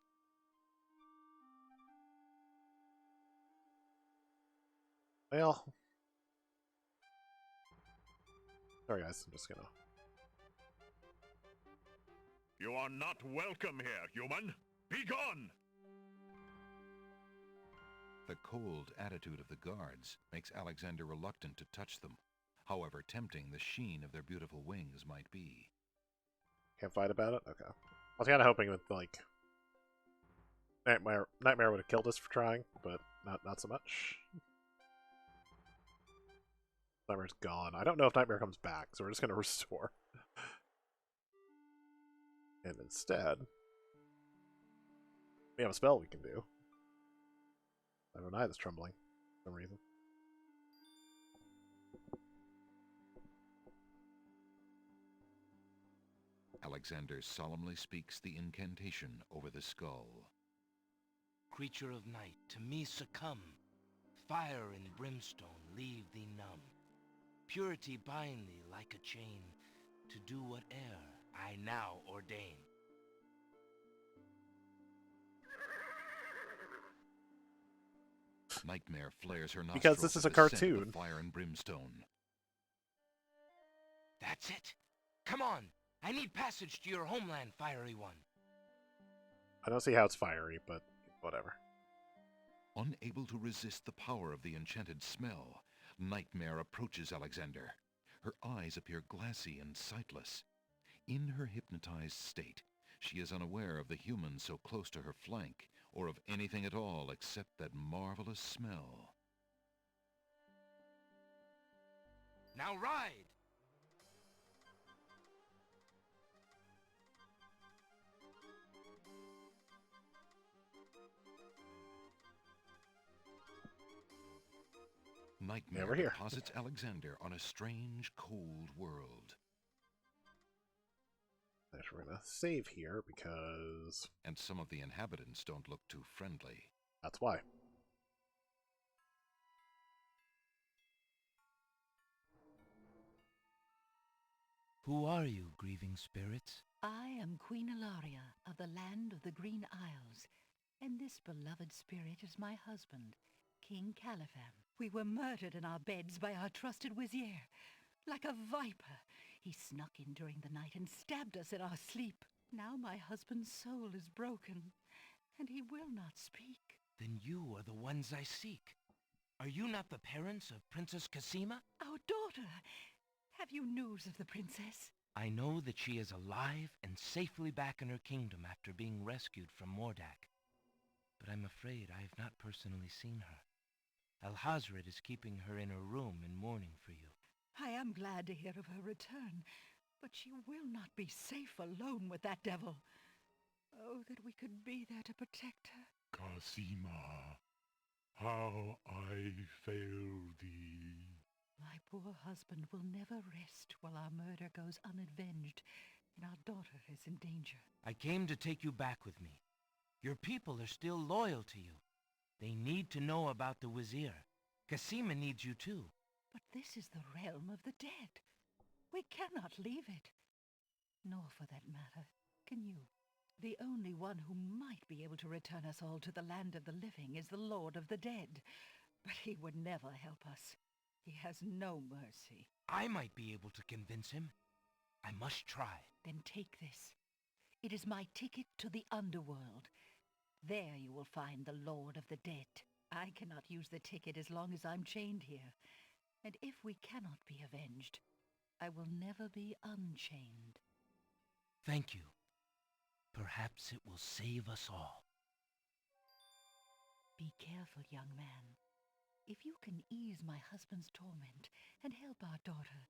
S1: Well, sorry guys, I'm just gonna.
S6: You are not welcome here, human. Be gone!
S2: The cold attitude of the guards makes Alexander reluctant to touch them. however tempting the sheen of their beautiful wings might be.
S1: Can't fight about it? Okay. I was kind of hoping that, like, Nightmare would have killed us for trying, but not so much. Nightmare's gone. I don't know if Nightmare comes back, so we're just going to restore. And instead, we have a spell we can do. I don't know, that's trembling for some reason.
S2: Alexander solemnly speaks the incantation over the skull.
S4: Creature of night, to me succumb. Fire and brimstone leave thee numb. Purity bind thee like a chain, to do whate'er I now ordain.
S2: Nightmare flares her nostrils
S1: Because this is a
S2: at the scent of
S1: cartoon.
S2: the fire and brimstone.
S4: That's it. Come on. I need passage to your homeland, fiery one.
S1: I don't see how it's fiery, but whatever.
S2: Unable to resist the power of the enchanted smell, Nightmare approaches Alexander. Her eyes appear glassy and sightless. In her hypnotized state, she is unaware of the humans so close to her flank, or of anything at all except that marvelous smell.
S4: Now ride!
S2: Nightmare
S1: Over here.
S2: deposits Alexander on a strange, cold world.
S1: Actually, we're going to save here because
S2: And some of the inhabitants don't look too friendly.
S1: that's why.
S4: Who are you, grieving spirits?
S11: I am Queen Ilaria of the land of the Green Isles, and this beloved spirit is my husband, King Califan. We were murdered in our beds by our trusted Vizier. Like a viper, he snuck in during the night and stabbed us in our sleep. Now my husband's soul is broken, and he will not speak.
S4: Then you are the ones I seek. Are you not the parents of Princess Cassima?
S11: Our daughter! Have you news of the princess?
S4: I know that she is alive and safely back in her kingdom after being rescued from Mordak. But I'm afraid I have not personally seen her. Alhazred is keeping her in her room in mourning for you.
S11: I am glad to hear of her return, but she will not be safe alone with that devil. Oh, that we could be there to protect her.
S3: Cassima, how I fail thee.
S11: My poor husband will never rest while our murder goes unavenged and our daughter is in danger.
S4: I came to take you back with me. Your people are still loyal to you. They need to know about the Vizier. Cassima needs you too.
S11: But this is the realm of the dead. We cannot leave it. Nor, for that matter, can you. The only one who might be able to return us all to the land of the living is the Lord of the Dead. But he would never help us. He has no mercy.
S4: I might be able to convince him. I must try.
S11: Then take this. It is my ticket to the underworld. There you will find the Lord of the Dead. I cannot use the ticket as long as I'm chained here. And if we cannot be avenged, I will never be unchained.
S4: Thank you. Perhaps it will save us all.
S11: Be careful, young man. If you can ease my husband's torment and help our daughter,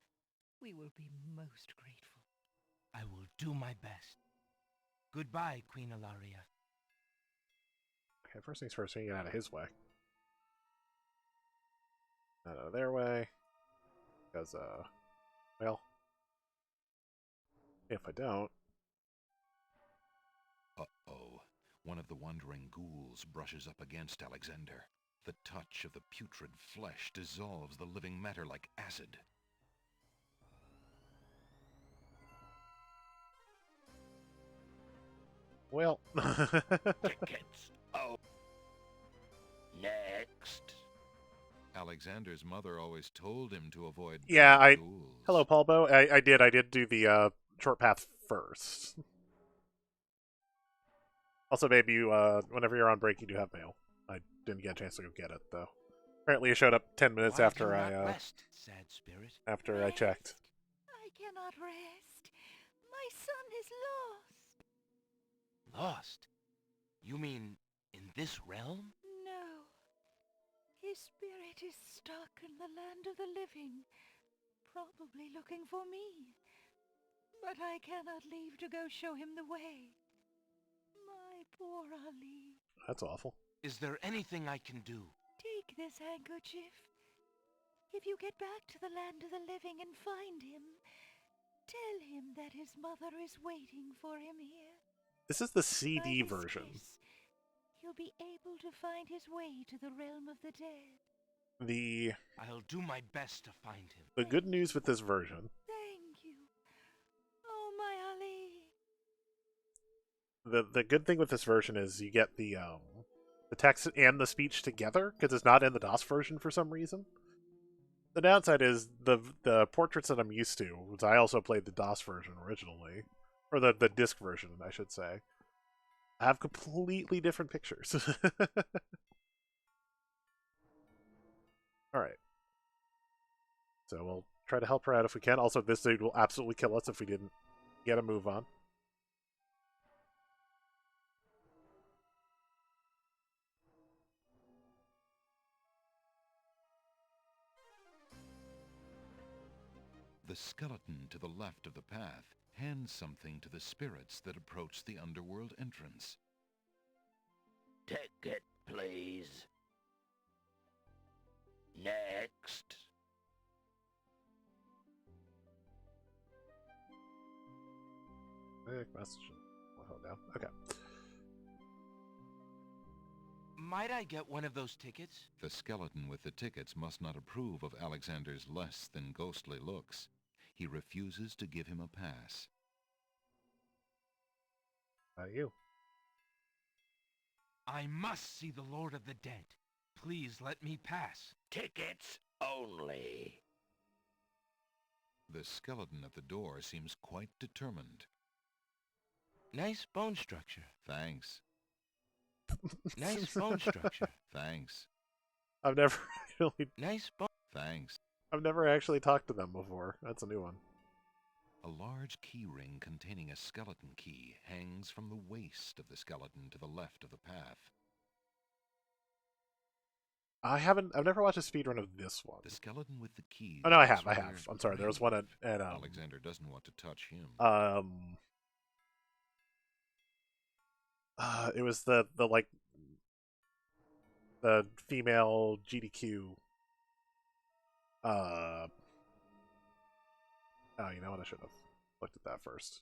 S11: we will be most grateful.
S4: I will do my best. Goodbye, Queen Ilaria.
S1: Okay, first things first, we need to get out of his way. Not out of their way. Because, well, if I don't...
S2: Uh-oh. One of the wandering ghouls brushes up against Alexander. The touch of the putrid flesh dissolves the living matter like acid.
S1: Well...
S6: Tickets. Oh. Next.
S2: Alexander's mother always told him to avoid
S1: Yeah,
S2: ghouls.
S1: Hello, Paulbo. I did do the, short path first. Also, maybe you, whenever you're on break, you do have mail. I didn't get a chance to go get it, though. Apparently it showed up 10 minutes
S4: Why
S1: after
S4: do you not
S1: I
S4: rest, sad spirit?
S1: after I checked.
S11: I cannot rest. My son is lost.
S4: Lost? You mean in this realm?
S11: No. His spirit is stuck in the land of the living, probably looking for me. But I cannot leave to go show him the way. My poor Ali.
S1: That's awful.
S4: Is there anything I can do?
S11: Take this handkerchief. If you get back to the land of the living and find him, tell him that his mother is waiting for him here.
S1: This is the
S11: By
S1: CD
S11: this
S1: version.
S11: kiss, he'll be able to find his way to the realm of the dead.
S4: I'll do my best to find him.
S1: The good news with this version,
S11: Thank you. Oh, my Ali.
S1: the good thing with this version is you get the text and the speech together because it's not in the DOS version for some reason. The downside is the portraits that I'm used to, which I also played the DOS version originally, or the disc version, I should say, have completely different pictures. All right. So we'll try to help her out if we can. Also, this dude will absolutely kill us if we didn't get a move on.
S2: The skeleton to the left of the path hands something to the spirits that approach the underworld entrance.
S8: Ticket, please. Next.
S1: Quick message. Oh, no. Okay.
S4: Might I get one of those tickets?
S2: The skeleton with the tickets must not approve of Alexander's less than ghostly looks. He refuses to give him a pass.
S1: You.
S4: I must see the Lord of the Dead. Please let me pass.
S8: Tickets only.
S2: The skeleton at the door seems quite determined.
S4: Nice bone structure.
S2: Thanks.
S4: Nice bone structure.
S2: Thanks.
S1: I've never actually.
S4: Nice bone.
S2: Thanks.
S1: I've never actually talked to them before. That's a new one.
S2: A large key ring containing a skeleton key hangs from the waist of the skeleton to the left of the path.
S1: I've never watched a speedrun of this one.
S2: The skeleton with the key.
S1: Oh no, I have. I'm sorry. There was one at
S2: Alexander doesn't want to touch him.
S1: It was the like the female GDQ. Oh, you know what? I should have looked at that first.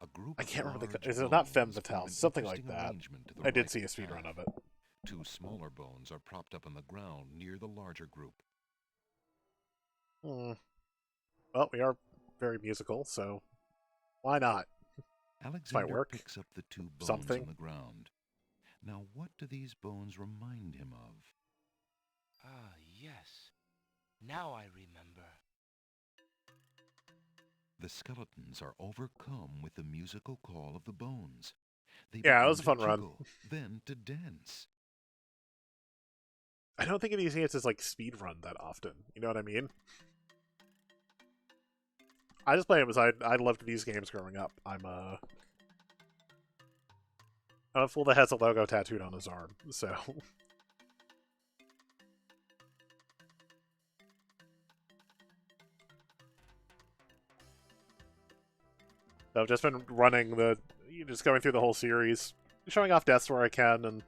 S2: A group
S1: I can't remember
S2: large
S1: is it not Femme
S2: bones
S1: Fatale?
S2: form an
S1: Something like
S2: interesting
S1: that.
S2: arrangement to the
S1: I did
S2: right
S1: see a
S2: of the
S1: speedrun
S2: path.
S1: of it.
S2: Two smaller bones are propped up on the ground near the larger group.
S1: Well, we are very musical, so why not?
S2: Alexander
S1: work.
S2: picks up the two bones
S1: Something.
S2: on the ground. Now, what do these bones remind him of?
S4: Ah, yes. Now I remember.
S2: The skeletons are overcome with the musical call of the bones. They
S1: Yeah, it
S2: begin
S1: was a
S2: to
S1: fun run.
S2: jiggle, then to dance.
S1: I don't think of these games as like speedrun that often. You know what I mean? I just play them because I loved these games growing up. I'm a fool that has a logo tattooed on his arm, so. So I've just been running just going through the whole series, showing off deaths where I can, and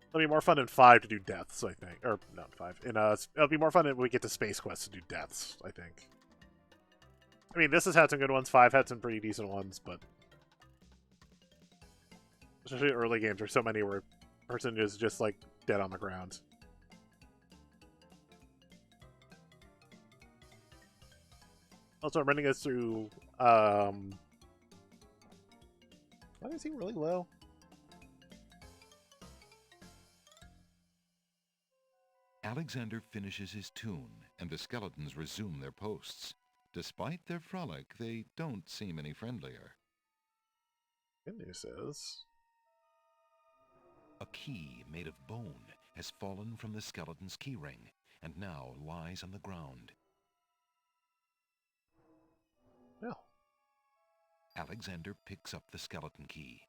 S1: it'll be more fun in 5 to do deaths, I think. Or, not 5. It'll be more fun when we get to Space Quest to do deaths, I think. I mean, this has had some good ones, 5 had some pretty decent ones, but especially early games, there's so many where a person is just, like, dead on the ground. Also, I'm running this through, why is he really low?
S2: Alexander finishes his tune, and the skeletons resume their posts. Despite their frolic, they don't seem any friendlier.
S1: Good news is...
S2: A key made of bone has fallen from the skeleton's keyring and now lies on the ground.
S1: Well.
S2: Alexander picks up the skeleton key.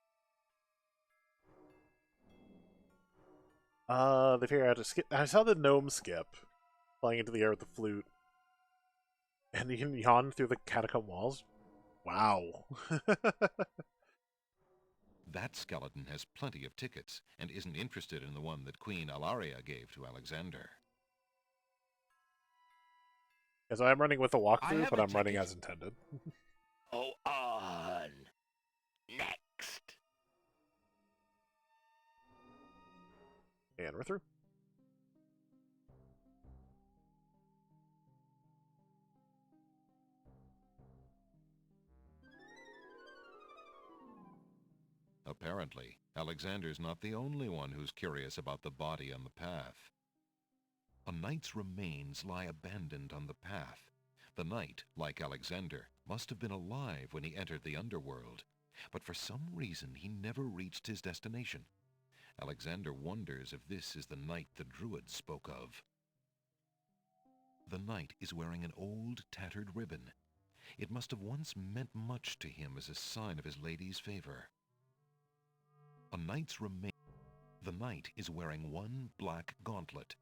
S1: They figure out to skip. I saw the gnome skip, flying into the air with the flute. And you can yawn through the catacomb walls? Wow.
S2: That skeleton has plenty of tickets and isn't interested in the one that Queen Alaria gave to Alexander.
S1: As I'm running with a
S4: I
S1: walkthrough,
S4: have
S1: but
S4: a
S1: I'm running
S4: ticket.
S1: as intended.
S8: Oh, on. Next.
S1: And we're through.
S2: Apparently, Alexander's not the only one who's curious about the body on the path. A knight's remains lie abandoned on the path. The knight, like Alexander, must have been alive when he entered the underworld, but for some reason he never reached his destination. Alexander wonders if this is the knight the druid spoke of. The knight is wearing an old, tattered ribbon. It must have once meant much to him as a sign of his lady's favor. A knight's remain. The knight is wearing one black gauntlet.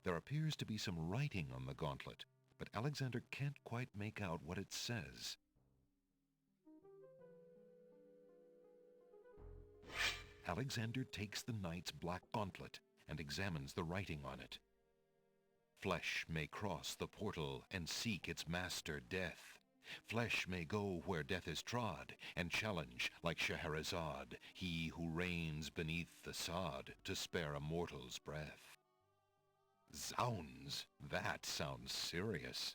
S2: There appears to be some writing on the gauntlet, but Alexander can't quite make out what it says. Alexander takes the knight's black gauntlet and examines the writing on it. Flesh may cross the portal and seek its master, death. Flesh may go where death is trod, and challenge, like Scheherazade, he who reigns beneath the sod, to spare a mortal's breath. Zounds, that sounds serious.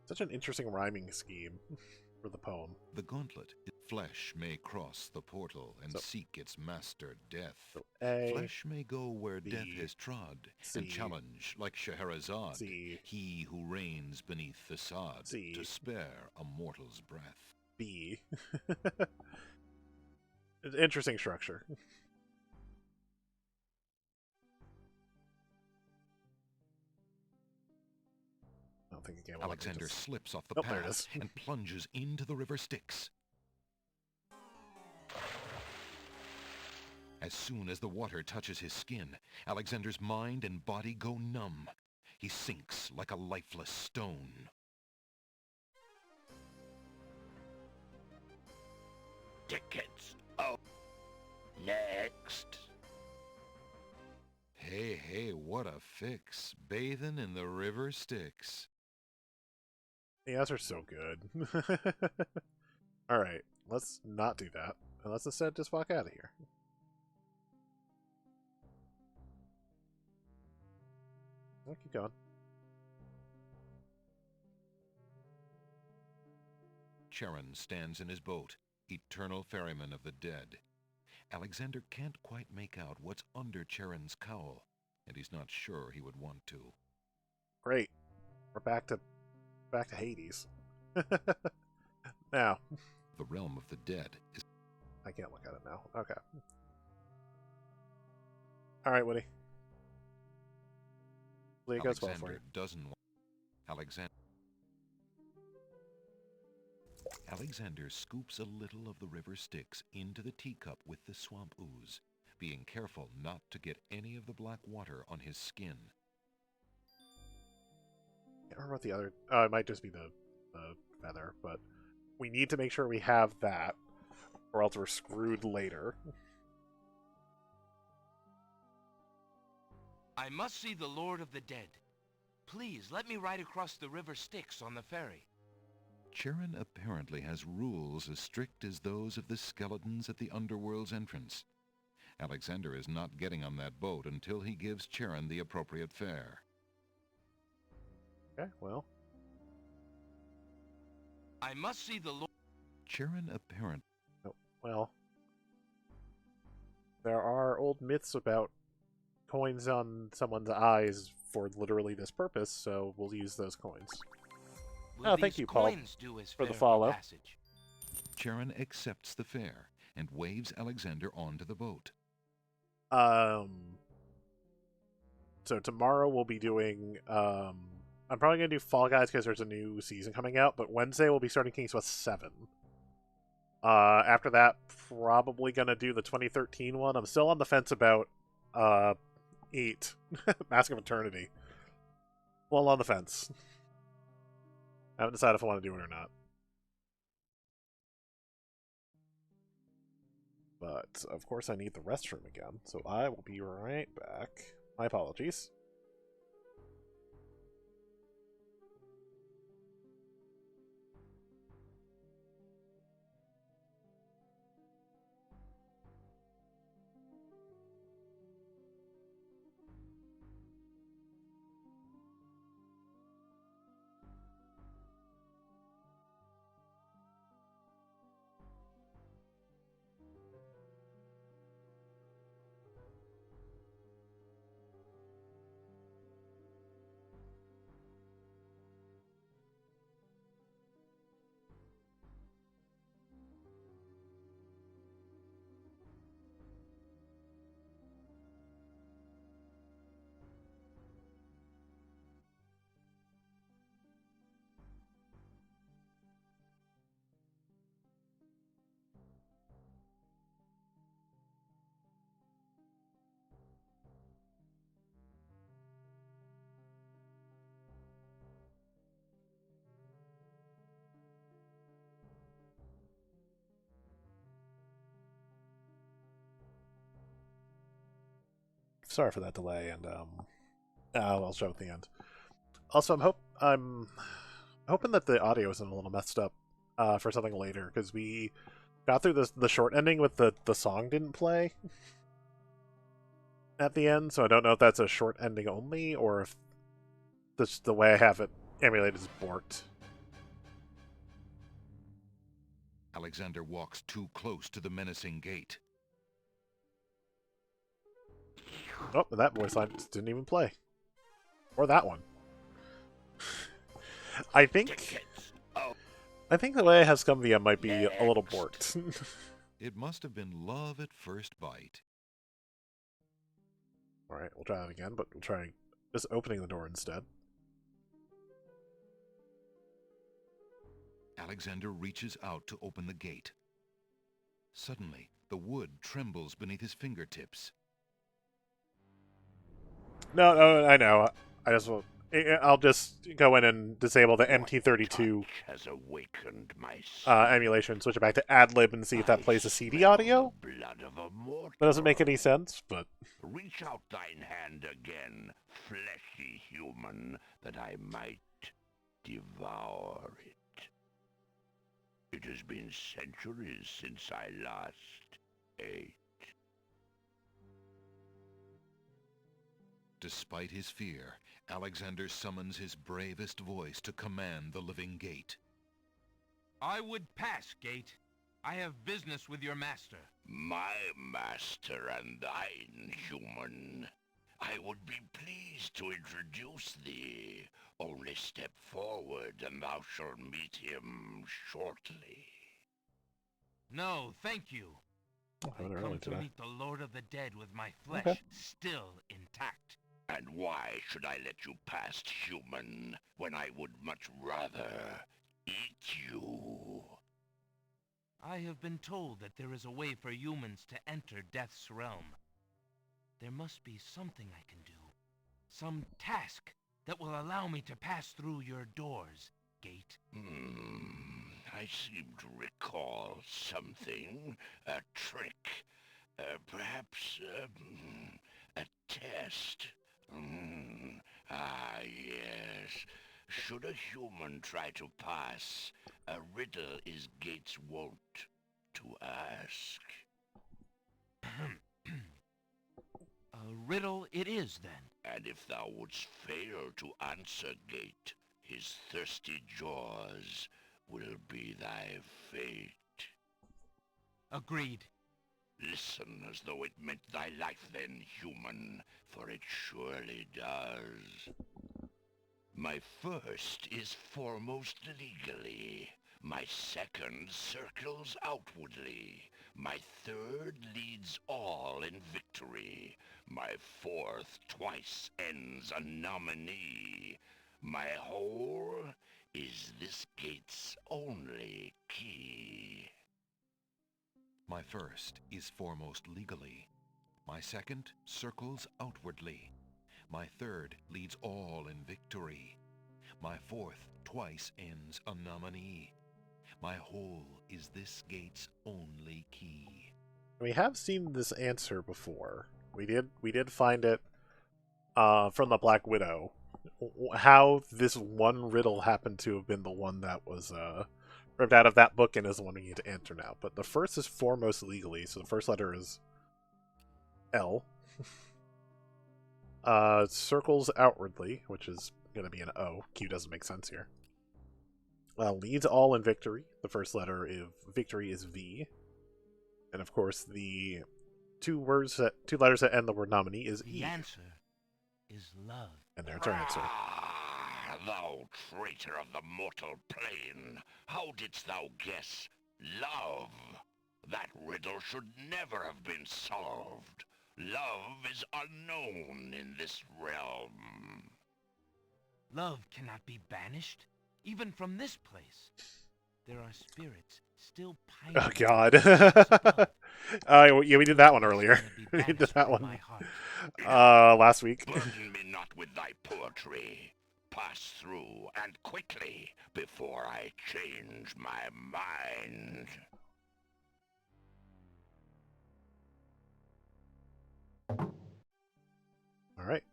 S1: Such an interesting rhyming scheme for the poem.
S2: The gauntlet, flesh may cross the portal and seek its master, death.
S1: So A,
S2: Flesh may go where
S1: B,
S2: death has trod,
S1: C,
S2: and challenge, like Scheherazade,
S1: C,
S2: he who reigns beneath the sod,
S1: C,
S2: to spare a mortal's breath.
S1: B. Interesting structure. I don't think the game will let me
S2: Alexander
S1: just-
S2: slips off the
S1: Oh, there it
S2: path
S1: is.
S2: and plunges into the river Styx. As soon as the water touches his skin, Alexander's mind and body go numb. He sinks like a lifeless stone.
S8: Tickets. Oh. Next.
S2: Hey, what a fix. Bathing in the river Styx.
S1: The ads are so good. Alright, let's not do that. And let's instead just walk out of here. I'll keep going.
S2: Charon stands in his boat, eternal ferryman of the dead. Alexander can't quite make out what's under Charon's cowl, and he's not sure he would want to.
S1: Great. We're back to Hades. Now.
S2: The realm of the dead is...
S1: I can't look at it now. Okay. Alright, Woody. Hopefully it goes well for you.
S2: Alexander doesn't want... Alexander scoops a little of the river Styx into the teacup with the swamp ooze, being careful not to get any of the black water on his skin.
S1: I can't remember what the other... Oh, it might just be the feather, but we need to make sure we have that, or else we're screwed later.
S4: I must see the Lord of the Dead. Please, let me ride across the river Styx on the ferry.
S2: Charon apparently has rules as strict as those of the skeletons at the underworld's entrance. Alexander is not getting on that boat until he gives Charon the appropriate fare.
S1: Okay, well.
S4: I must see the Lord.
S2: Charon apparently...
S1: Oh, well. There are old myths about coins on someone's eyes for literally this purpose, so we'll use those coins.
S4: Will
S1: Thank
S4: these
S1: you, Paul,
S4: coins do as
S1: for the
S4: fare
S1: follow.
S4: Passage?
S2: Charon accepts the fare and waves Alexander onto the boat.
S1: So tomorrow we'll be doing. I'm probably gonna do Fall Guys because there's a new season coming out. But Wednesday we'll be starting King's Quest 7. After that, probably gonna do the 2013 one. I'm still on the fence about 8, Mask of Eternity. Well, on the fence. I haven't decided if I want to do it or not. But, of course, I need the restroom again, so I will be right back. My apologies. Sorry for that delay, and I'll show at the end. Also, I'm hoping that the audio isn't a little messed up for something later, because we got through the short ending with the song didn't play at the end, so I don't know if that's a short ending only, or if the way I have it emulated is borked.
S2: Alexander walks too close to the menacing gate.
S1: Oh, that voice line didn't even play. Or that one. I think the way I have Scumvia might be a little borked.
S2: It must have been love at first bite.
S1: Alright, we'll try that again, but we'll try just opening the door instead.
S2: Alexander reaches out to open the gate. Suddenly, the wood trembles beneath his fingertips.
S1: No, I know. I'll just go in and disable the MT32
S10: has awakened my
S1: emulation, switch it back to AdLib, and see if that plays a CD audio.
S10: blood of a mortal.
S1: That doesn't make any sense, but...
S10: Reach out thine hand again, fleshy human, that I might devour it. It has been centuries since I last ate.
S2: Despite his fear, Alexander summons his bravest voice to command the living gate.
S4: I would pass, Gate. I have business with your master.
S10: My master and thine, human. I would be pleased to introduce thee. Only step forward and thou shalt meet him shortly.
S4: No, thank you. I come to meet the Lord of the Dead with my flesh still intact.
S10: And why should I let you pass, human, when I would much rather eat you?
S4: I have been told that there is a way for humans to enter Death's realm. There must be something I can do. Some task that will allow me to pass through your doors, Gate.
S10: I seem to recall something. A trick. Perhaps, a test. Yes. Should a human try to pass, a riddle is Gate's wont to ask.
S4: A riddle it is, then.
S10: And if thou wouldst fail to answer, Gate, his thirsty jaws will be thy fate.
S4: Agreed.
S10: Listen as though it meant thy life then, human, for it surely does. My first is foremost legally. My second circles outwardly. My third leads all in victory. My fourth twice ends a nominee. My whole is this gate's only key.
S2: My first is foremost legally. My second circles outwardly. My third leads all in victory. My fourth twice ends a nominee. My whole is this gate's only key.
S1: We have seen this answer before. We did find it from the Black Widow. How this one riddle happened to have been the one that was ripped out of that book and is the one we need to answer now. But the first is foremost legally, so the first letter is L. Circles outwardly, which is going to be an O. Q doesn't make sense here. Leads all in victory. The first letter of victory is V. And of course, the two letters that end the word nominee is E.
S4: The answer is love.
S1: And there's our answer.
S10: Ah, thou traitor of the mortal plane, how didst thou guess love? That riddle should never have been solved. Love is unknown in this realm.
S4: Love cannot be banished, even from this place. There are spirits still pining.
S1: Oh God! Yeah, we did that one earlier. We did that one last week.
S10: Burden me not with thy poetry. Pass through, and quickly, before I change my mind.
S1: All right.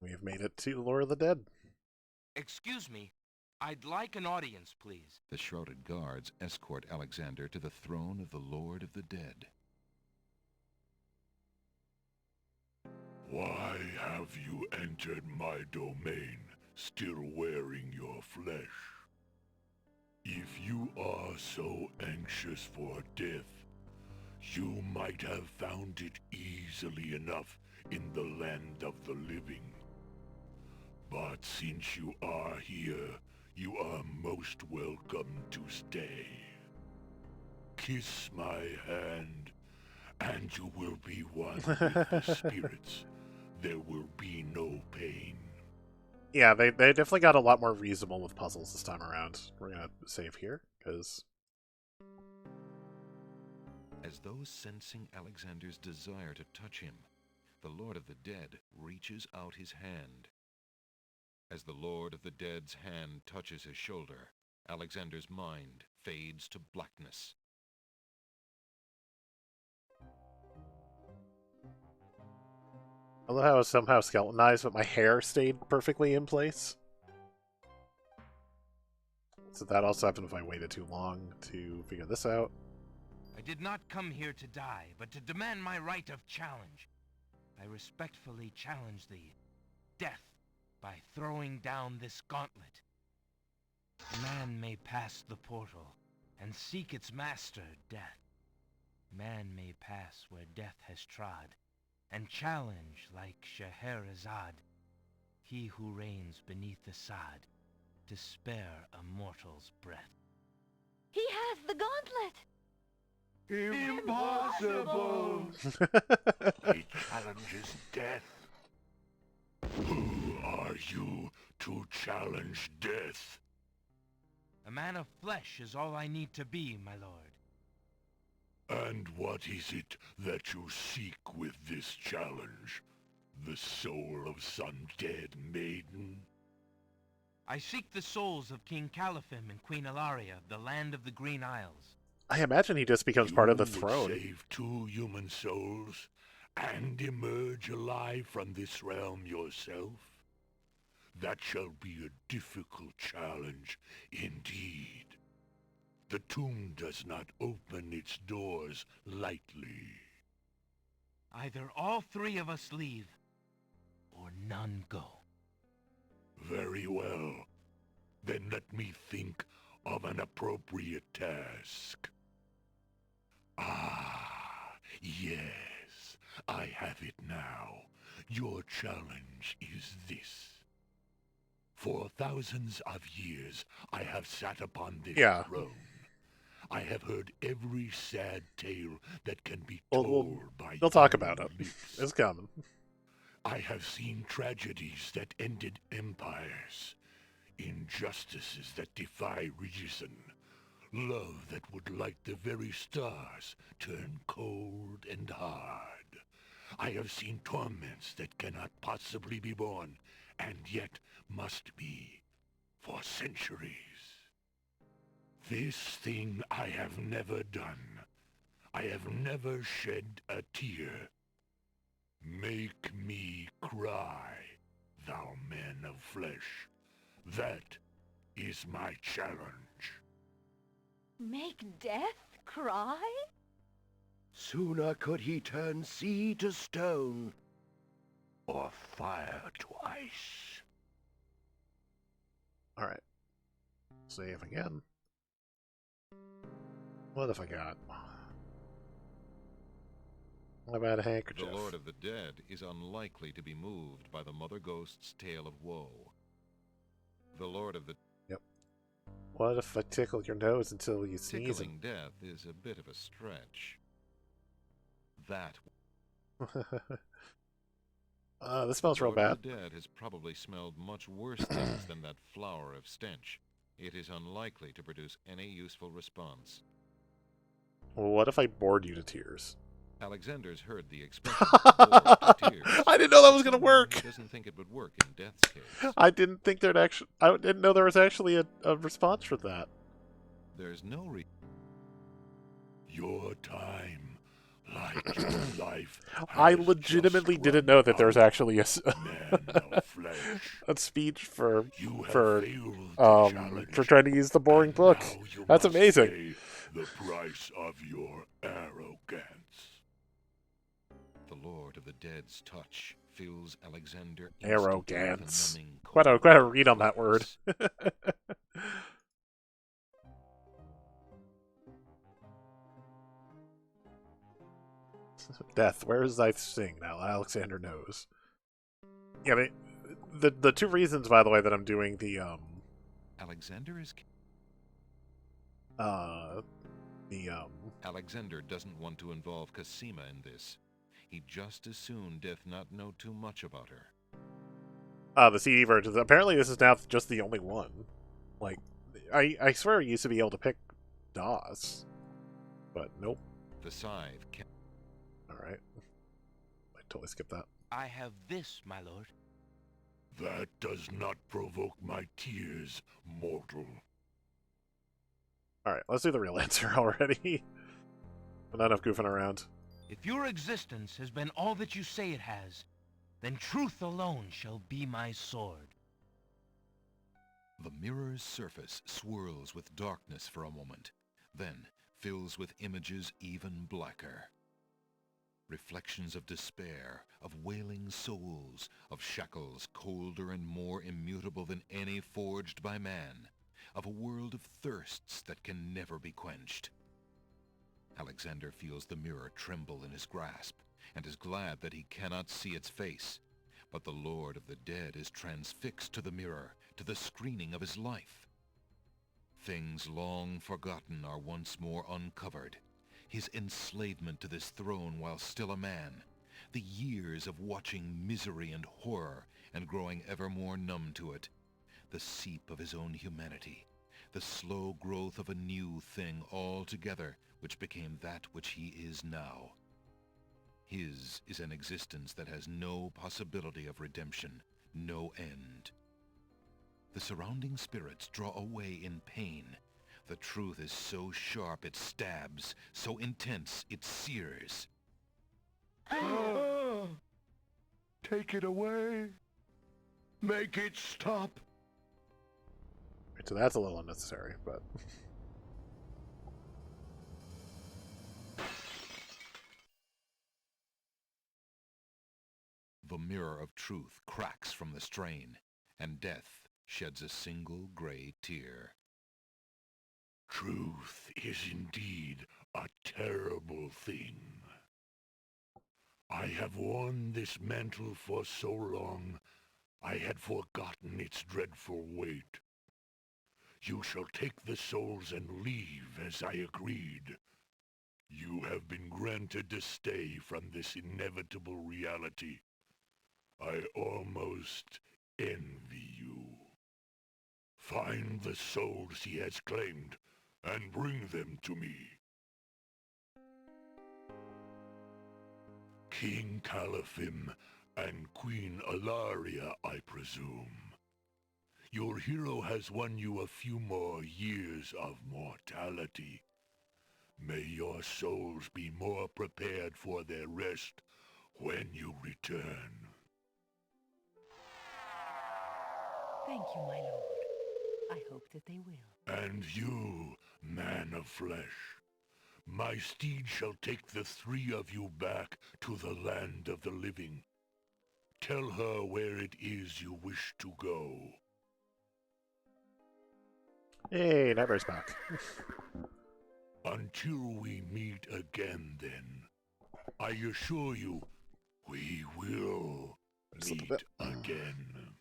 S1: We have made it to Lord of the Dead.
S4: Excuse me. I'd like an audience, please.
S2: The shrouded guards escort Alexander to the throne of the Lord of the Dead.
S3: Why have you entered my domain, still wearing your flesh? If you are so anxious for death, you might have found it easily enough in the land of the living. But since you are here, you are most welcome to stay. Kiss my hand, and you will be one with the spirits. There will be no pain.
S1: Yeah, they definitely got a lot more reasonable with puzzles this time around. We're gonna save here, because...
S2: As though sensing Alexander's desire to touch him, the Lord of the Dead reaches out his hand. As the Lord of the Dead's hand touches his shoulder, Alexander's mind fades to blackness.
S1: I love how it was somehow skeletonized, but my hair stayed perfectly in place. So that also happened if I waited too long to figure this out.
S4: I did not come here to die, but to demand my right of challenge. I respectfully challenge thee, death, by throwing down this gauntlet. Man may pass the portal and seek its master, death. Man may pass where death has trod, and challenge like Scheherazade, he who reigns beneath the sod, to spare a mortal's breath.
S5: He has the gauntlet!
S3: Impossible! He challenges death. Who are you to challenge death?
S4: A man of flesh is all I need to be, my lord.
S3: And what is it that you seek with this challenge? The soul of some dead maiden?
S4: I seek the souls of King Califim and Queen Ilaria of the land of the Green Isles.
S1: I imagine he just becomes part of the
S3: You
S1: throne.
S3: would save 2 human souls and emerge alive from this realm yourself? That shall be a difficult challenge indeed. The tomb does not open its doors lightly.
S4: Either all 3 of us leave, or none go.
S3: Very well. Then let me think of an appropriate task. Ah, yes. I have it now. Your challenge is this. For thousands of years I have sat upon this
S1: Yeah.
S3: throne. I have heard every sad tale that can be
S1: We'll
S3: told by
S1: talk
S3: human
S1: about it.
S3: lips.
S1: It's coming.
S3: I have seen tragedies that ended empires, injustices that defy reason, love that would light the very stars turn cold and hard. I have seen torments that cannot possibly be borne, and yet must be for centuries. This thing I have never done. I have never shed a tear. Make me cry, thou man of flesh. That is my challenge.
S5: Make death cry?
S6: Sooner could he turn sea to stone,
S3: Or fire to ice.
S1: Alright. Save again. What have I got? What about a handkerchief?
S2: The Lord of the Dead is unlikely to be moved by the Mother Ghost's tale of woe. The Lord of the...
S1: Yep. What if I tickle your nose until you sneeze?
S2: Tickling death is a bit of a stretch. That...
S1: this smells real
S2: The
S1: bad.
S2: Lord of the Dead has probably smelled much worse things than that flower of stench. It is unlikely to produce any useful response.
S1: Well, what if I bored you to tears?
S2: Alexander's heard the expression bored to tears.
S1: I didn't know that was going to work.
S2: He doesn't think it would work in Death's case.
S1: I didn't think there'd actually... I didn't know there was actually a response for that.
S2: There's no
S3: Your time, like your life,
S1: I
S3: has
S1: legitimately
S3: just
S1: didn't
S3: run
S1: know that there was
S3: out.
S1: actually
S3: Man of flesh.
S1: a speech for
S3: You have
S1: for
S3: failed the challenge,
S1: for trying to use the boring
S3: and
S1: book.
S3: now you
S1: That's
S3: must
S1: amazing.
S3: pay the price of your arrogance.
S2: The Lord of the Dead's touch fills Alexander instantly
S1: Arrogance.
S2: with a numbing
S1: Quite a
S2: cold
S1: read on that word.
S2: coldness.
S1: Death, where is thy sting now? Alexander knows. Yeah, I mean, the two reasons, by the way, that I'm doing the
S2: Alexander is... Alexander doesn't want to involve Cosima in this. He'd just as soon Death not know too much about her.
S1: The CD versions. Apparently, this is now just the only one. Like, I swear I used to be able to pick DOS, but nope.
S2: The scythe can...
S1: Alright. I totally skipped that.
S4: I have this, my lord.
S3: That does not provoke my tears, mortal.
S1: Alright, let's do the real answer already. Not enough goofing around.
S4: If your existence has been all that you say it has, then truth alone shall be my sword.
S2: The mirror's surface swirls with darkness for a moment, then fills with images even blacker. Reflections of despair, of wailing souls, of shackles colder and more immutable than any forged by man, of a world of thirsts that can never be quenched. Alexander feels the mirror tremble in his grasp, and is glad that he cannot see its face. But the Lord of the Dead is transfixed to the mirror, to the screening of his life. Things long forgotten are once more uncovered. His enslavement to this throne while still a man, the years of watching misery and horror and growing ever more numb to it, the seep of his own humanity, the slow growth of a new thing altogether which became that which he is now. His is an existence that has no possibility of redemption, no end. The surrounding spirits draw away in pain. The truth is so sharp it stabs, so intense it sears.
S3: Take it away. Make it stop.
S1: So that's a little unnecessary, but...
S2: The mirror of truth cracks from the strain, and death sheds a single gray tear.
S3: Truth is indeed a terrible thing. I have worn this mantle for so long I had forgotten its dreadful weight. You shall take the souls and leave as I agreed. You have been granted a stay from this inevitable reality. I almost envy you. Find the souls he has claimed and bring them to me. King Caliphim and Queen Alaria, I presume. Your hero has won you a few more years of mortality. May your souls be more prepared for their rest when you return.
S11: Thank you, my lord. I hope that they will.
S3: And you, man of flesh, my steed shall take the three of you back to the land of the living. Tell her where it is you wish to go.
S1: Hey, Nightmare's back.
S3: Until we meet again, then, I assure you, we will meet again.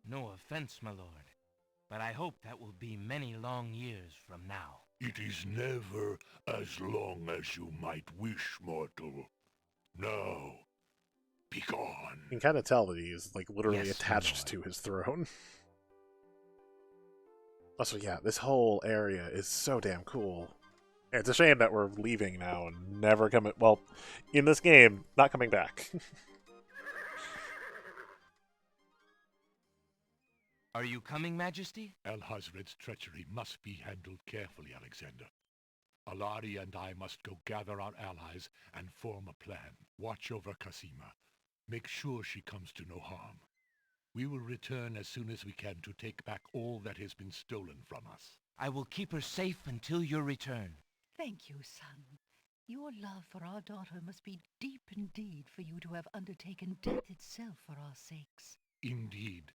S4: No offense, my lord, but I hope that will be many long years from now.
S3: It is never as long as you might wish, mortal. Now, be gone.
S1: You can kind of tell that he's like literally
S4: Yes,
S1: attached to his throne. Also, yeah, this whole area is so damn cool. It's a shame that we're leaving now and never coming. Well, in this game, not coming back.
S4: Are you coming, Majesty?
S3: Al-Hazred's treachery must be handled carefully, Alexander. Alari and I must go gather our allies and form a plan. Watch over Casima. Make sure she comes to no harm. We will return as soon as we can to take back all that has been stolen from us.
S4: I will keep her safe until your return.
S11: Thank you, son. Your love for our daughter must be deep indeed for you to have undertaken death itself for our sakes.
S3: Indeed.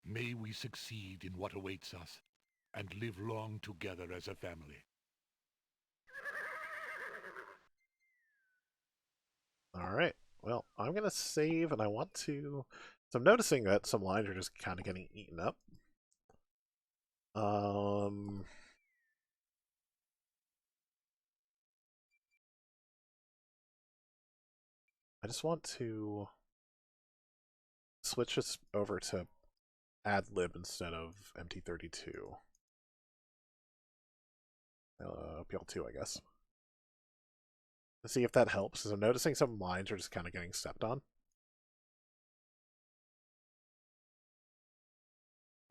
S3: May we succeed in what awaits us, and live long together as a family.
S1: Alright, well, I'm going to save, and I want to... So I'm noticing that some lines are just kind of getting eaten up. I just want to switch this over to ad-lib instead of MT32. PL2, I guess. To see if that helps, because I'm noticing some lines are just kind of getting stepped on.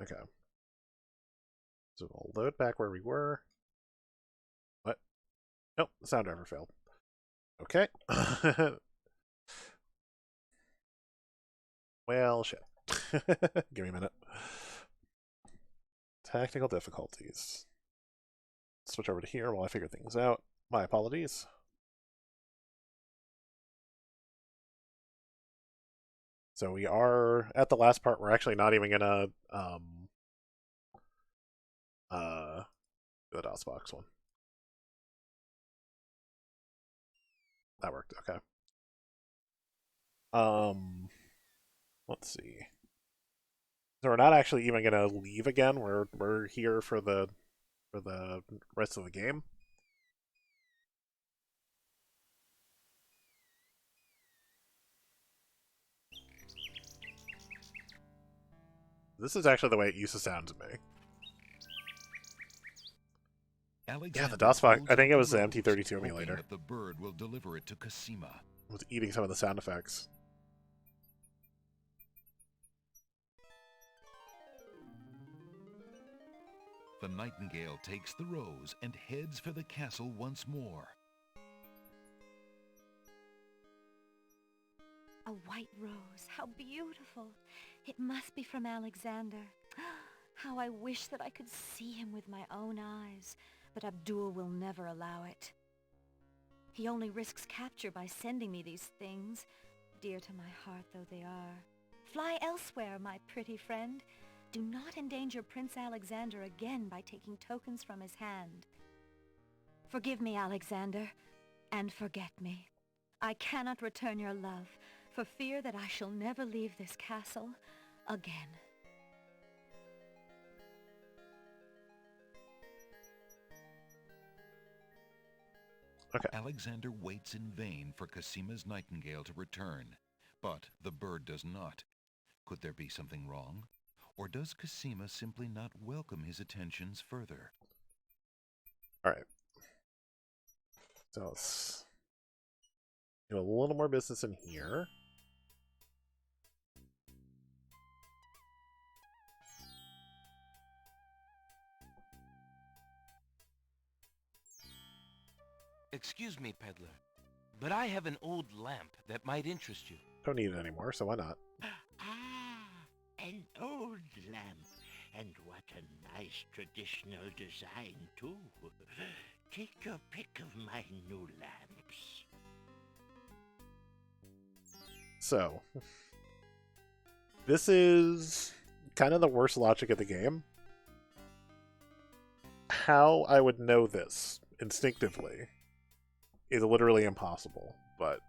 S1: Okay. So we'll load back where we were. What? Nope, the sound driver failed. Okay. Well, shit. Give me a minute. Technical difficulties. Switch over to here while I figure things out. My apologies. So we are at the last part. We're actually not even gonna do the DOSBox one. That worked. Okay. Let's see. So we're not actually even gonna leave again. We're here for the rest of the game. This is actually the way it used to sound to me. Yeah, the DOSBox. I think it was the MT32 emulator.
S2: The bird will deliver it to Casima.
S1: It was eating some of the sound effects.
S2: The nightingale takes the rose and heads for the castle once more.
S5: A white rose. How beautiful. It must be from Alexander. How I wish that I could see him with my own eyes, but Abdul will never allow it. He only risks capture by sending me these things, dear to my heart though they are. Fly elsewhere, my pretty friend. Do not endanger Prince Alexander again by taking tokens from his hand. Forgive me, Alexander, and forget me. I cannot return your love, for fear that I shall never leave this castle again.
S1: Okay.
S2: Alexander waits in vain for Casima's nightingale to return, but the bird does not. Could there be something wrong? Or does Casima simply not welcome his attentions further?
S1: Alright. So let's do a little more business in here.
S4: Excuse me, peddler, but I have an old lamp that might interest you.
S1: Don't need it anymore, so why not?
S13: Ah, an old lamp. And what a nice traditional design, too. Take your pick of my new lamps.
S1: So, this is kind of the worst logic of the game. How I would know this instinctively is literally impossible, but...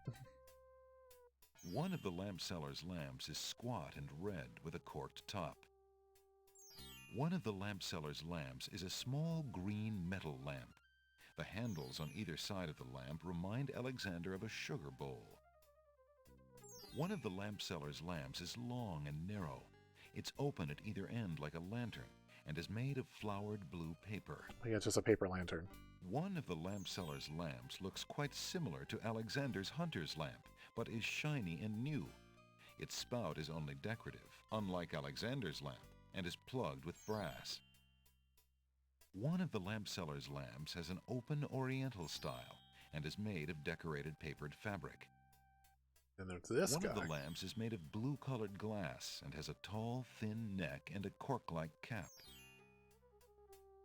S2: One of the lamp seller's lamps is squat and red with a corked top. One of the lamp seller's lamps is a small green metal lamp. The handles on either side of the lamp remind Alexander of a sugar bowl. One of the lamp seller's lamps is long and narrow. It's open at either end like a lantern and is made of flowered blue paper.
S1: Yeah, it's just a paper lantern.
S2: One of the lamp seller's lamps looks quite similar to Alexander's hunter's lamp, but is shiny and new. Its spout is only decorative, unlike Alexander's lamp, and is plugged with brass. One of the lamp seller's lamps has an open oriental style and is made of decorated papered fabric.
S1: And there's this
S2: One
S1: guy.
S2: of the lamps is made of blue-colored glass and has a tall, thin neck and a cork-like cap.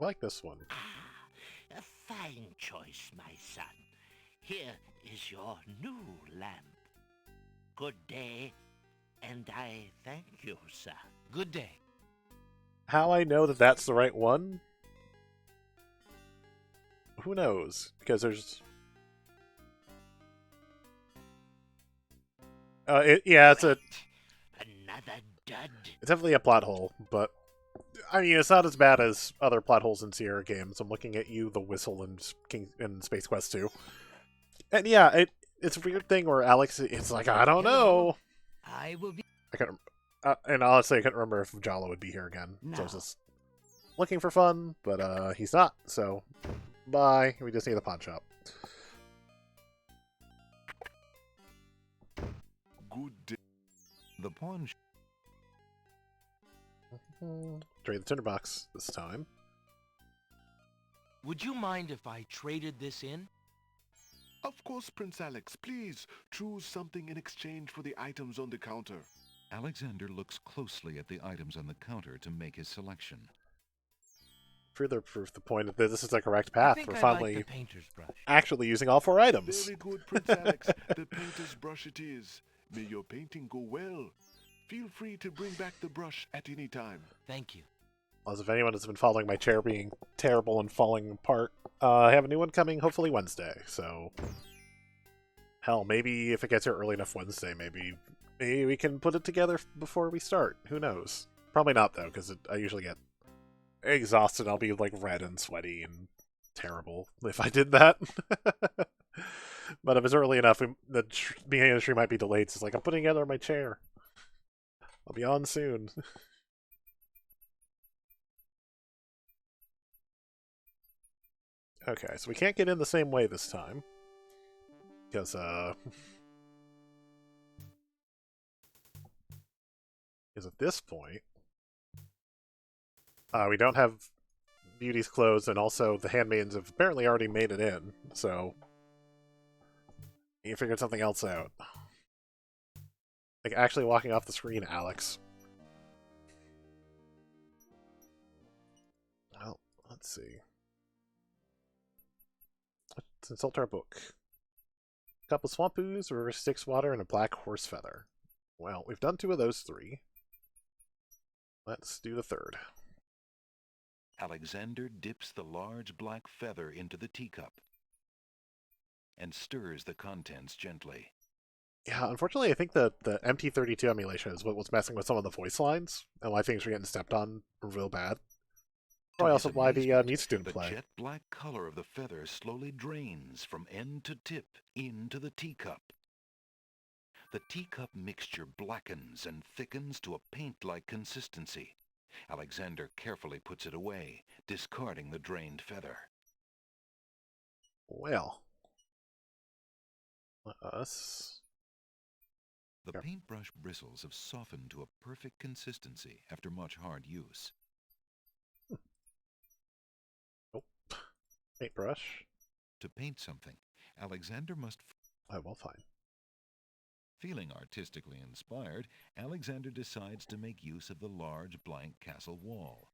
S1: I like this one.
S13: Ah, a fine choice, my son. Here is your new lamp. Good day, and I thank you, sir.
S4: Good day.
S1: How I know that that's the right one? Who knows? Because there's... yeah, it's a...
S13: Another dud.
S1: It's definitely a plot hole, but... I mean, it's not as bad as other plot holes in Sierra games. I'm looking at you, the Whistle, and Space Quest 2. And yeah, it's a weird thing where Alex, it's like, I don't know.
S11: I will be...
S1: I couldn't... and honestly, I couldn't remember if Jala would be here again.
S11: No.
S1: So I was just looking for fun, but he's not. So, bye. We just need the pawn shop.
S3: Good day.
S2: The pawn shop.
S1: Trade the tinderbox this time.
S4: Would you mind if I traded this in?
S3: Of course, Prince Alex. Please choose something in exchange for the items on the counter.
S2: Alexander looks closely at the items on the counter to make his selection.
S1: Further proof the point that this is the correct
S4: I
S1: path.
S4: think
S1: We're
S4: I
S1: finally
S4: like the painter's brush.
S1: actually using all 4 items.
S3: Very good, Prince Alex. The painter's brush it is. May your painting go well. Feel free to bring back the brush at any time.
S4: Thank you.
S1: As if anyone has been following my chair being terrible and falling apart, I have a new one coming hopefully Wednesday, so... Hell, maybe if it gets here early enough Wednesday, maybe we can put it together before we start. Who knows? Probably not, though, because I usually get exhausted. I'll be, like, red and sweaty and terrible if I did that. But if it's early enough, the beginning of the stream might be delayed, so it's like, I'm putting together my chair. I'll be on soon. Okay, so we can't get in the same way this time. Because, Because at this point, we don't have Beauty's clothes, and also the handmaidens have apparently already made it in, so... You figured something else out. Like, actually walking off the screen, Alex. Well, let's see. Let's insult our book. A couple swamp ooze, river Styx water, and a black horse feather. Well, we've done 2 of those 3. Let's do the 3rd.
S2: Alexander dips the large black feather into the teacup and stirs the contents gently.
S1: Yeah, unfortunately, I think the MT32 emulation is what was messing with some of the voice lines, and why things were getting stepped on real bad. Probably also why the music didn't play.
S2: The jet black color of the feather slowly drains from end to tip into the teacup. The teacup mixture blackens and thickens to a paint-like consistency. Alexander carefully puts it away, discarding the drained feather.
S1: Well, let us...
S2: The paintbrush bristles have softened to a perfect consistency after much hard use.
S1: Nope. Paintbrush.
S2: To paint something, Alexander must...
S1: I will find.
S2: Feeling artistically inspired, Alexander decides to make use of the large blank castle wall.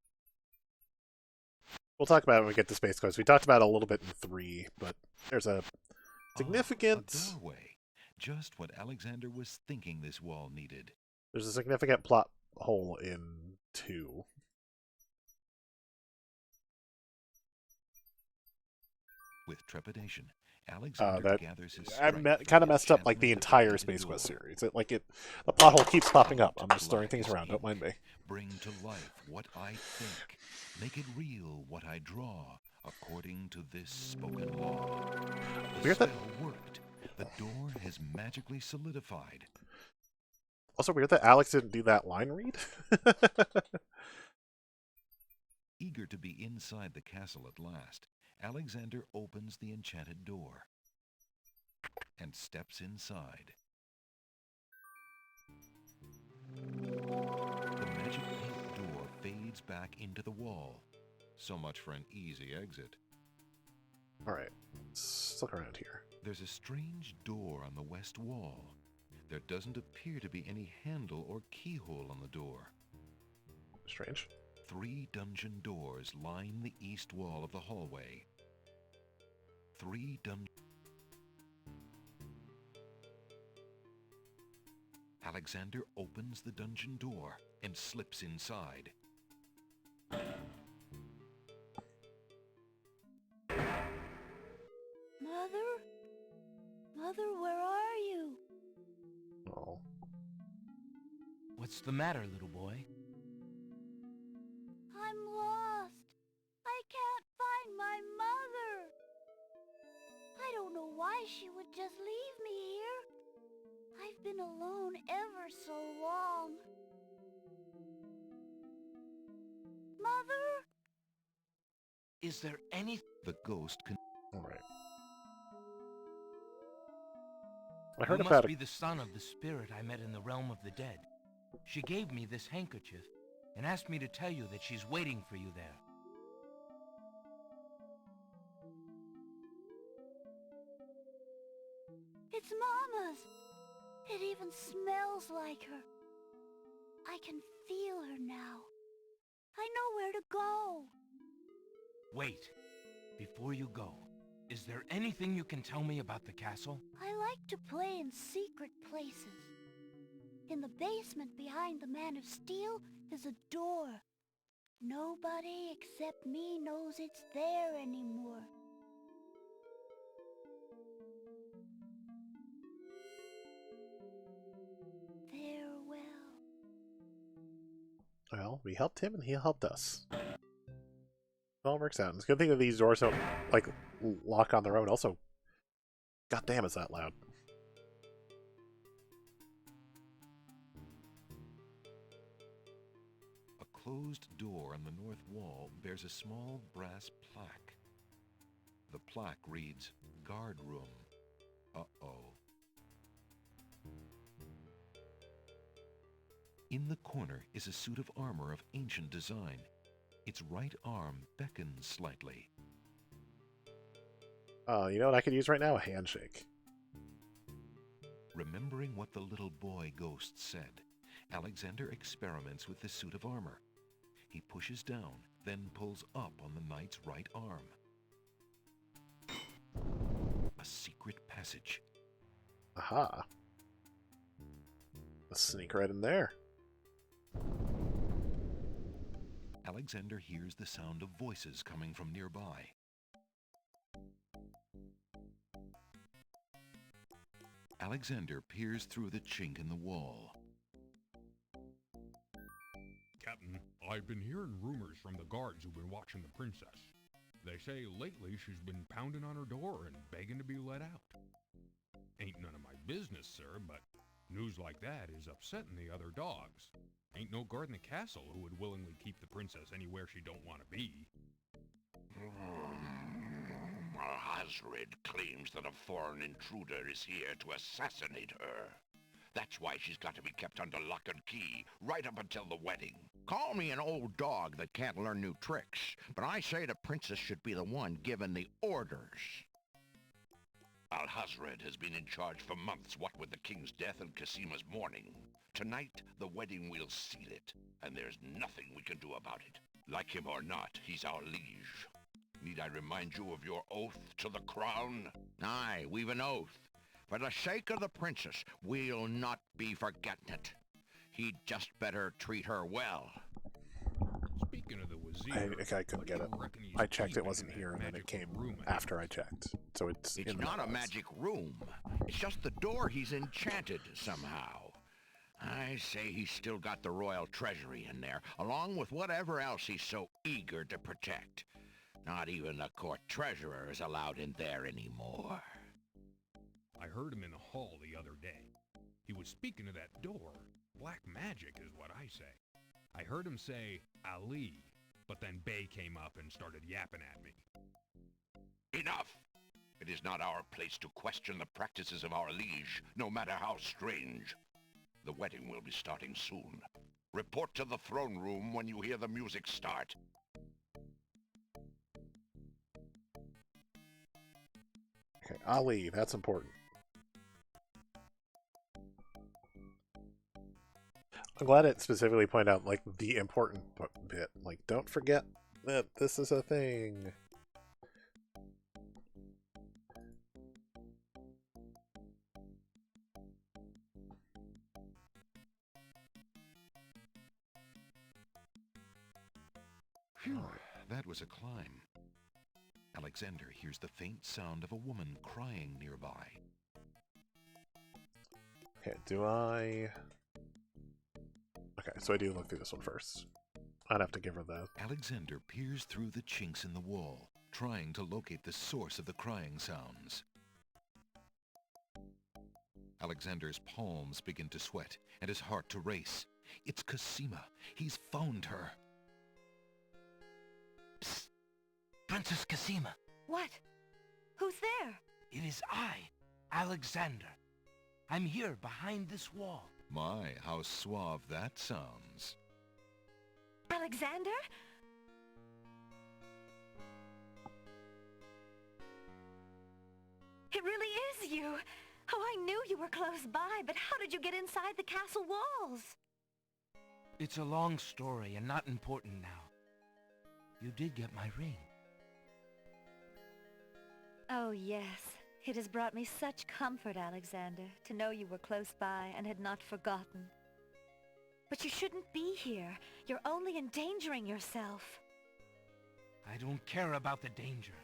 S1: We'll talk about it when we get to Space Coast. We talked about it a little bit in 3, but there's a significant...
S2: A doorway. Just what Alexander was thinking this wall needed.
S1: There's a significant plot hole in 2.
S2: With trepidation, Alexander gathers his strength.
S1: I kind of messed up like the entire Space Quest series. The plot hole keeps popping up. I'm just throwing things around. Don't mind me.
S2: Bring to life what I think. Make it real what I draw, according to this spoken law. The spell worked. The door has magically solidified.
S1: Also weird that Alex didn't do that line read.
S2: Eager to be inside the castle at last, Alexander opens the enchanted door and steps inside. The magic paint door fades back into the wall. So much for an easy exit.
S1: Alright, let's look around here.
S2: There's a strange door on the west wall. There doesn't appear to be any handle or keyhole on the door.
S1: Strange.
S2: 3 dungeon doors line the east wall of the hallway. 3 dungeon... Alexander opens the dungeon door and slips inside.
S5: Mother? Mother, where are you?
S1: Oh.
S4: What's the matter, little boy?
S5: I'm lost. I can't find my mother. I don't know why she would just leave me here. I've been alone ever so long. Mother?
S4: Is there any...
S2: The ghost can...
S1: Alright. I heard
S4: you
S1: about
S4: must be the son of the spirit I met in the realm of the dead. She gave me this handkerchief and asked me to tell you that she's waiting for you there.
S5: It's Mama's. It even smells like her. I can feel her now. I know where to go.
S4: Wait. Before you go, is there anything you can tell me about the castle?
S5: I like to play in secret places. In the basement behind the Man of Steel is a door. Nobody except me knows it's there anymore. Farewell.
S1: Well, we helped him and he helped us. It all works out. It's a good thing that these doors don't, like, lock on their own. Also, goddamn, is that loud.
S2: A closed door on the north wall bears a small brass plaque. The plaque reads, Guard Room. Uh-oh. In the corner is a suit of armor of ancient design. Its right arm beckons slightly.
S1: You know what I could use right now? A handshake.
S2: Remembering what the little boy ghost said, Alexander experiments with the suit of armor. He pushes down, then pulls up on the knight's right arm. A secret passage.
S1: Aha. Let's sneak right in there.
S2: Alexander hears the sound of voices coming from nearby. Alexander peers through the chink in the wall.
S12: Captain, I've been hearing rumors from the guards who've been watching the princess. They say lately she's been pounding on her door and begging to be let out. Ain't none of my business, sir, but news like that is upsetting the other dogs. Ain't no guard in the castle who would willingly keep the princess anywhere she don't want to be.
S10: Hazred claims that a foreign intruder is here to assassinate her. That's why she's got to be kept under lock and key, right up until the wedding.
S8: Call me an old dog that can't learn new tricks, but I say the princess should be the one given the orders.
S10: Alhazred has been in charge for months, what with the king's death and Casima's mourning. Tonight, the wedding will seal it, and there's nothing we can do about it. Like him or not, he's our liege. Need I remind you of your oath to the crown?
S8: Aye, we've an oath. For the sake of the princess, we'll not be forgetting it. He'd just better treat her well.
S12: Speaking of the wazir,
S1: I couldn't get it. I checked, it wasn't here, and then it came after I checked. So it's in the
S8: not a
S1: house.
S8: magic room. It's just the door he's enchanted somehow. I say he's still got the royal treasury in there, along with whatever else he's so eager to protect. Not even the court treasurer is allowed in there anymore.
S12: I heard him in the hall the other day. He was speaking of that door. Black magic is what I say. I heard him say, Ali, but then Bay came up and started yapping at me.
S10: Enough! It is not our place to question the practices of our liege, no matter how strange. The wedding will be starting soon. Report to the throne room when you hear the music start.
S1: Okay, Ali, that's important. I'm glad it specifically pointed out, like, the important bit. Like, don't forget that this is a thing.
S2: Phew, that was a climb. Alexander hears the faint sound of a woman crying nearby.
S1: Okay, do I... Okay, so I do look through this one first. I'd have to give her that.
S2: Alexander peers through the chinks in the wall, trying to locate the source of the crying sounds. Alexander's palms begin to sweat, and his heart to race. It's Casima. He's found her.
S4: Psst! Princess Casima!
S5: What? Who's there?
S4: It is I, Alexander. I'm here behind this wall.
S2: My, how suave that sounds.
S5: Alexander? It really is you! Oh, I knew you were close by, but how did you get inside the castle walls?
S4: It's a long story and not important now. You did get my ring.
S5: Oh, yes. It has brought me such comfort, Alexander, to know you were close by and had not forgotten. But you shouldn't be here. You're only endangering yourself.
S4: I don't care about the danger.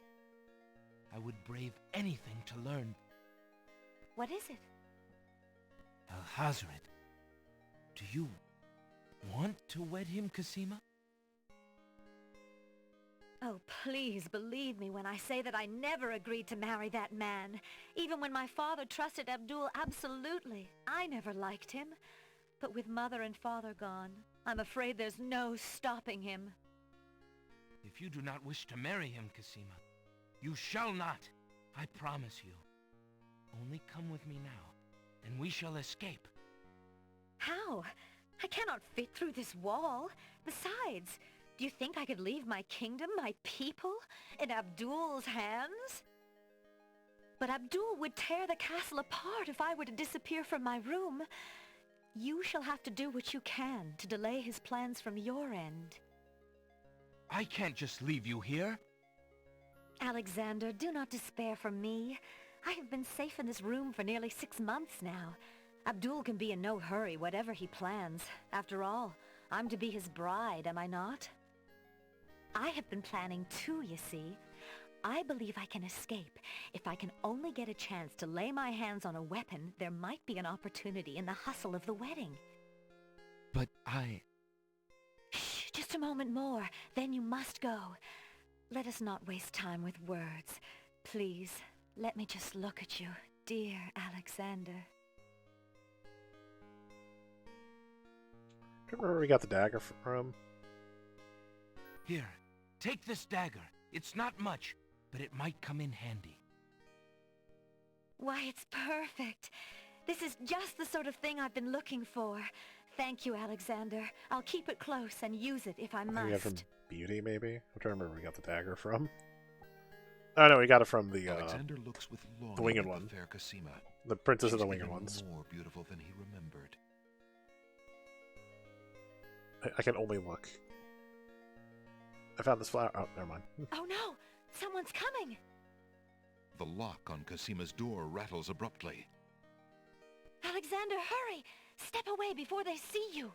S4: I would brave anything to learn.
S5: What is it?
S4: Alhazred, do you want to wed him, Casima?
S5: Oh, please believe me when I say that I never agreed to marry that man. Even when my father trusted Abdul absolutely. I never liked him. But with mother and father gone, I'm afraid there's no stopping him.
S4: If you do not wish to marry him, Casima, you shall not. I promise you. Only come with me now, and we shall escape.
S5: How? I cannot fit through this wall. Besides, do you think I could leave my kingdom, my people, in Abdul's hands? But Abdul would tear the castle apart if I were to disappear from my room. You shall have to do what you can to delay his plans from your end.
S4: I can't just leave you here.
S5: Alexander, do not despair for me. I have been safe in this room for nearly 6 months now. Abdul can be in no hurry, whatever he plans. After all, I'm to be his bride, am I not? I have been planning too, you see. I believe I can escape. If I can only get a chance to lay my hands on a weapon, there might be an opportunity in the hustle of the wedding.
S14: But I...
S5: Shh, just a moment more, then you must go. Let us not waste time with words. Please, let me just look at you, dear Alexander.
S1: Do you remember where we got the dagger from?
S4: Here, take this dagger. It's not much, but it might come in handy.
S5: Why, it's perfect. This is just the sort of thing I've been looking for. Thank you, Alexander. I'll keep it close and use it if I must.
S1: We got from Beauty, maybe? I'm trying to remember where we got the dagger from. Oh no, we got it from the
S2: Alexander looks with
S1: the winged
S2: longing
S1: one.
S2: at the fair Cosima.
S1: The princess of
S2: She's
S1: the winged
S2: even
S1: ones.
S2: more beautiful than he remembered.
S1: I can only look. I found this flower. Oh, never mind.
S5: Oh no! Someone's coming!
S2: The lock on Cosima's door rattles abruptly.
S5: Alexander, hurry! Step away before they see you!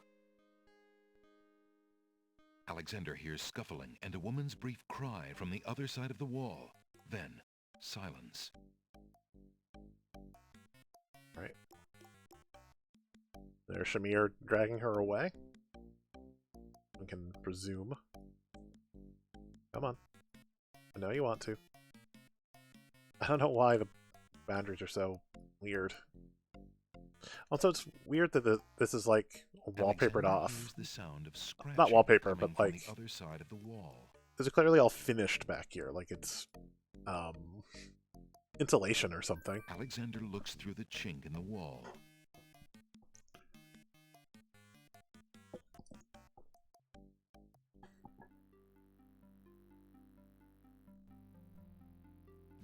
S2: Alexander hears scuffling and a woman's brief cry from the other side of the wall. Then, silence.
S1: Right. There's Shamir dragging her away. We can presume. Come on. I know you want to. I don't know why the boundaries are so weird. Also, it's weird that this is like wallpapered
S2: Alexander
S1: off.
S2: hears the sound of scratching
S1: Not wallpaper,
S2: coming
S1: but
S2: from
S1: like
S2: the other side of the wall.
S1: this is clearly all finished back here, like it's insulation or something.
S2: Alexander looks through the chink in the wall.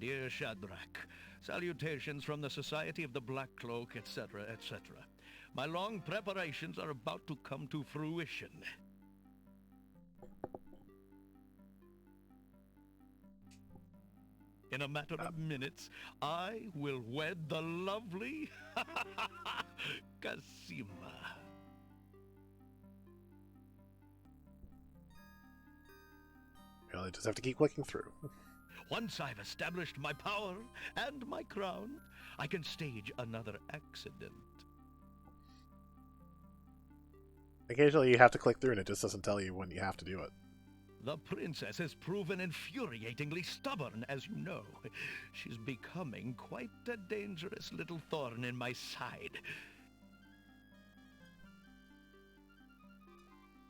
S15: Dear Shadrach, salutations from the Society of the Black Cloak, etc., etc. My long preparations are about to come to fruition. In a matter of minutes, I will wed the lovely Cosima.
S1: You know, they just have to keep clicking through.
S15: Once I've established my power and my crown, I can stage another accident.
S1: Occasionally you have to click through and it just doesn't tell you when you have to do it.
S15: The princess has proven infuriatingly stubborn, as you know. She's becoming quite a dangerous little thorn in my side.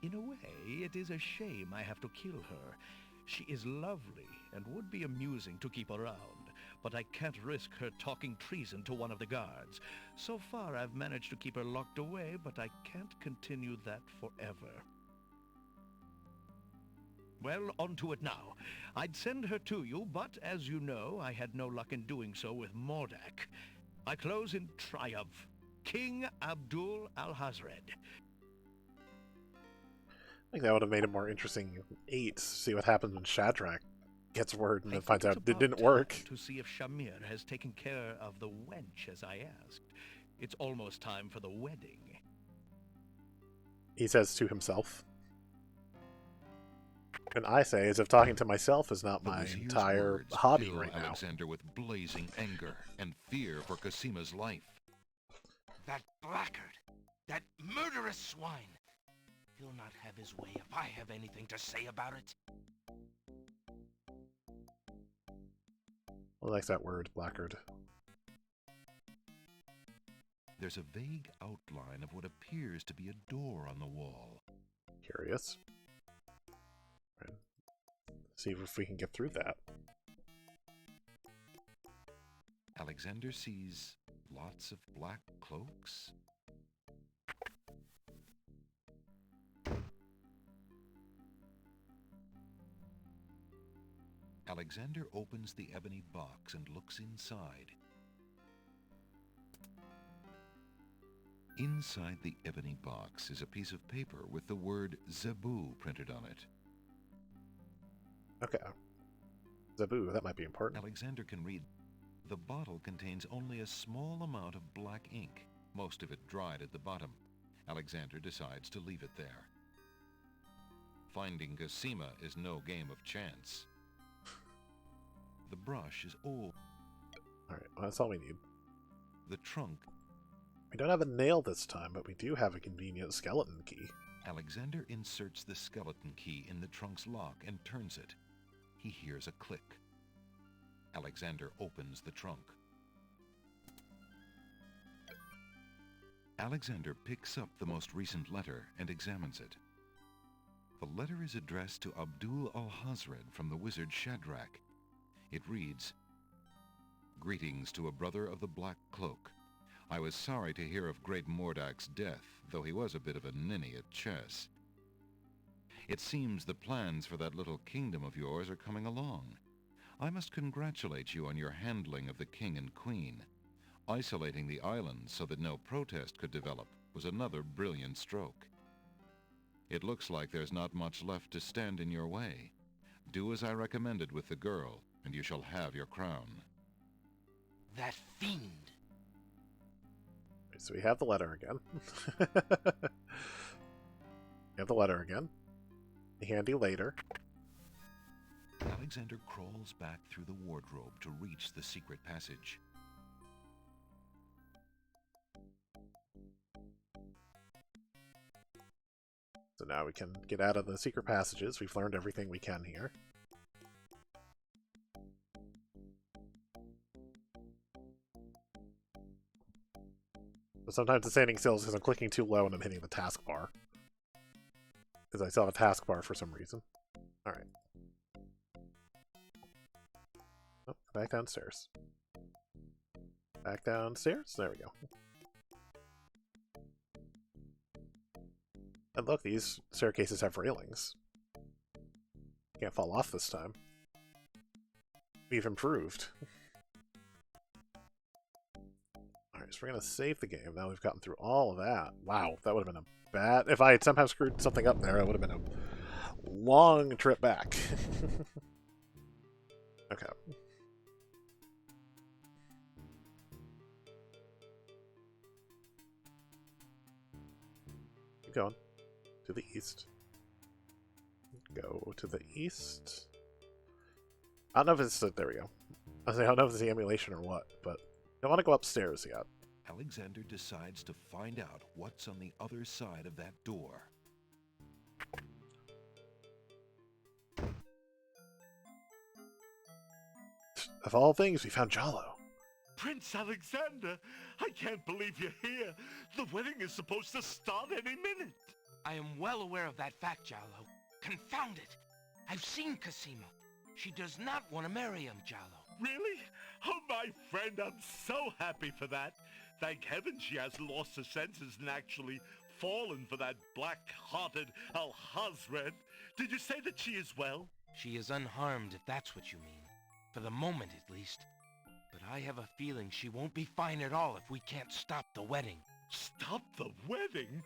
S15: In a way, it is a shame I have to kill her. She is lovely and would be amusing to keep around, but I can't risk her talking treason to one of the guards. So far, I've managed to keep her locked away, but I can't continue that forever. Well, on to it now. I'd send her to you, but as you know, I had no luck in doing so with Mordak. I close in triumph. King Abdul Al-Hazred.
S1: I think that would have made it more interesting. 8, see what happens when Shadrach gets word and then finds out it didn't work.
S15: To see if Shamir has taken care of the wench as I asked. It's almost time for the wedding.
S1: He says to himself. And I say, as if talking to myself is not my entire
S2: words
S1: hobby
S2: fill
S1: right now.
S2: Alexander with blazing anger and fear for Cosima's life.
S4: That blackguard! That murderous swine! He'll not have his way if I have anything to say about it.
S1: Well, likes that word, blackguard.
S2: There's a vague outline of what appears to be a door on the wall.
S1: Curious. Right. See if we can get through that.
S2: Alexander sees lots of black cloaks. Alexander opens the ebony box and looks inside. Inside the ebony box is a piece of paper with the word Zebu printed on it.
S1: Okay. Zebu, that might be important.
S2: Alexander can read. The bottle contains only a small amount of black ink, most of it dried at the bottom. Alexander decides to leave it there. Finding Cosima is no game of chance. brush is old.
S1: Alright, well, that's all we need.
S2: The trunk.
S1: We don't have a nail this time, but we do have a convenient skeleton key.
S2: Alexander inserts the skeleton key in the trunk's lock and turns it. He hears a click. Alexander opens the trunk. Alexander picks up the most recent letter and examines it. The letter is addressed to Abdul al-Hazred from the wizard Shadrach. It reads, "Greetings to a brother of the Black Cloak. I was sorry to hear of great Mordak's death, though he was a bit of a ninny at chess. It seems the plans for that little kingdom of yours are coming along. I must congratulate you on your handling of the king and queen. Isolating the islands so that no protest could develop was another brilliant stroke. It looks like there's not much left to stand in your way. Do as I recommended with the girl, and you shall have your crown."
S4: That fiend!
S1: So we have the letter again. We have the letter again. Handy later.
S2: Alexander crawls back through the wardrobe to reach the secret passage.
S1: So now we can get out of the secret passages. We've learned everything we can here. But sometimes the standing still is because I'm clicking too low and I'm hitting the taskbar. Because I still have a taskbar for some reason. Alright. Oh, back downstairs. Back downstairs? There we go. And look, these staircases have railings. Can't fall off this time. We've improved. Alright, so we're gonna save the game. Now we've gotten through all of that. Wow, that would have been a bad... If I had somehow screwed something up there, it would have been a long trip back. Okay. Keep going. To the east. Go to the east. I don't know if it's... There we go. I don't know if it's the emulation or what, but I don't want to go upstairs yet.
S2: Alexander decides to find out what's on the other side of that door.
S1: Of all things, we found Jalo.
S6: Prince Alexander, I can't believe you're here. The wedding is supposed to start any minute.
S4: I am well aware of that fact, Jalo. Confound it! I've seen Cosima. She does not want to marry him, Jalo.
S6: Really? Oh, my friend, I'm so happy for that. Thank heaven she has lost her senses and actually fallen for that black-hearted Al-Hazred. Did you say that she is well?
S4: She is unharmed, if that's what you mean. For the moment, at least. But I have a feeling she won't be fine at all if we can't stop the wedding.
S6: Stop the wedding?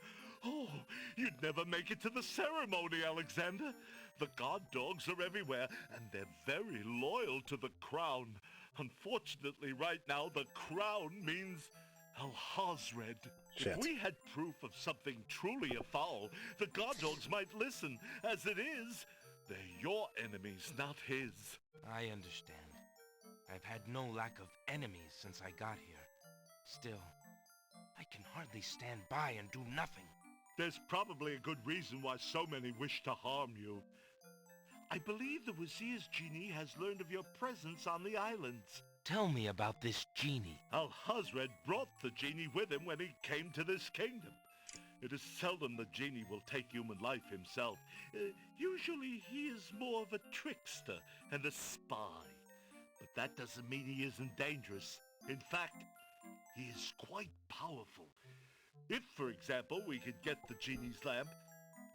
S6: Oh, you'd never make it to the ceremony, Alexander. The guard dogs are everywhere, and they're very loyal to the crown. Unfortunately, right now, the crown means Al-Hazred. If we had proof of something truly afoul, the guard dogs might listen. As it is, they're your enemies, not his.
S4: I understand. I've had no lack of enemies since I got here. Still, I can hardly stand by and do nothing.
S6: There's probably a good reason why so many wish to harm you. I believe the Wazir's genie has learned of your presence on the islands.
S4: Tell me about this genie.
S6: Al-Hazred brought the genie with him when he came to this kingdom. It is seldom the genie will take human life himself. Usually he is more of a trickster and a spy. But that doesn't mean he isn't dangerous. In fact, he is quite powerful. If, for example, we could get the genie's lamp,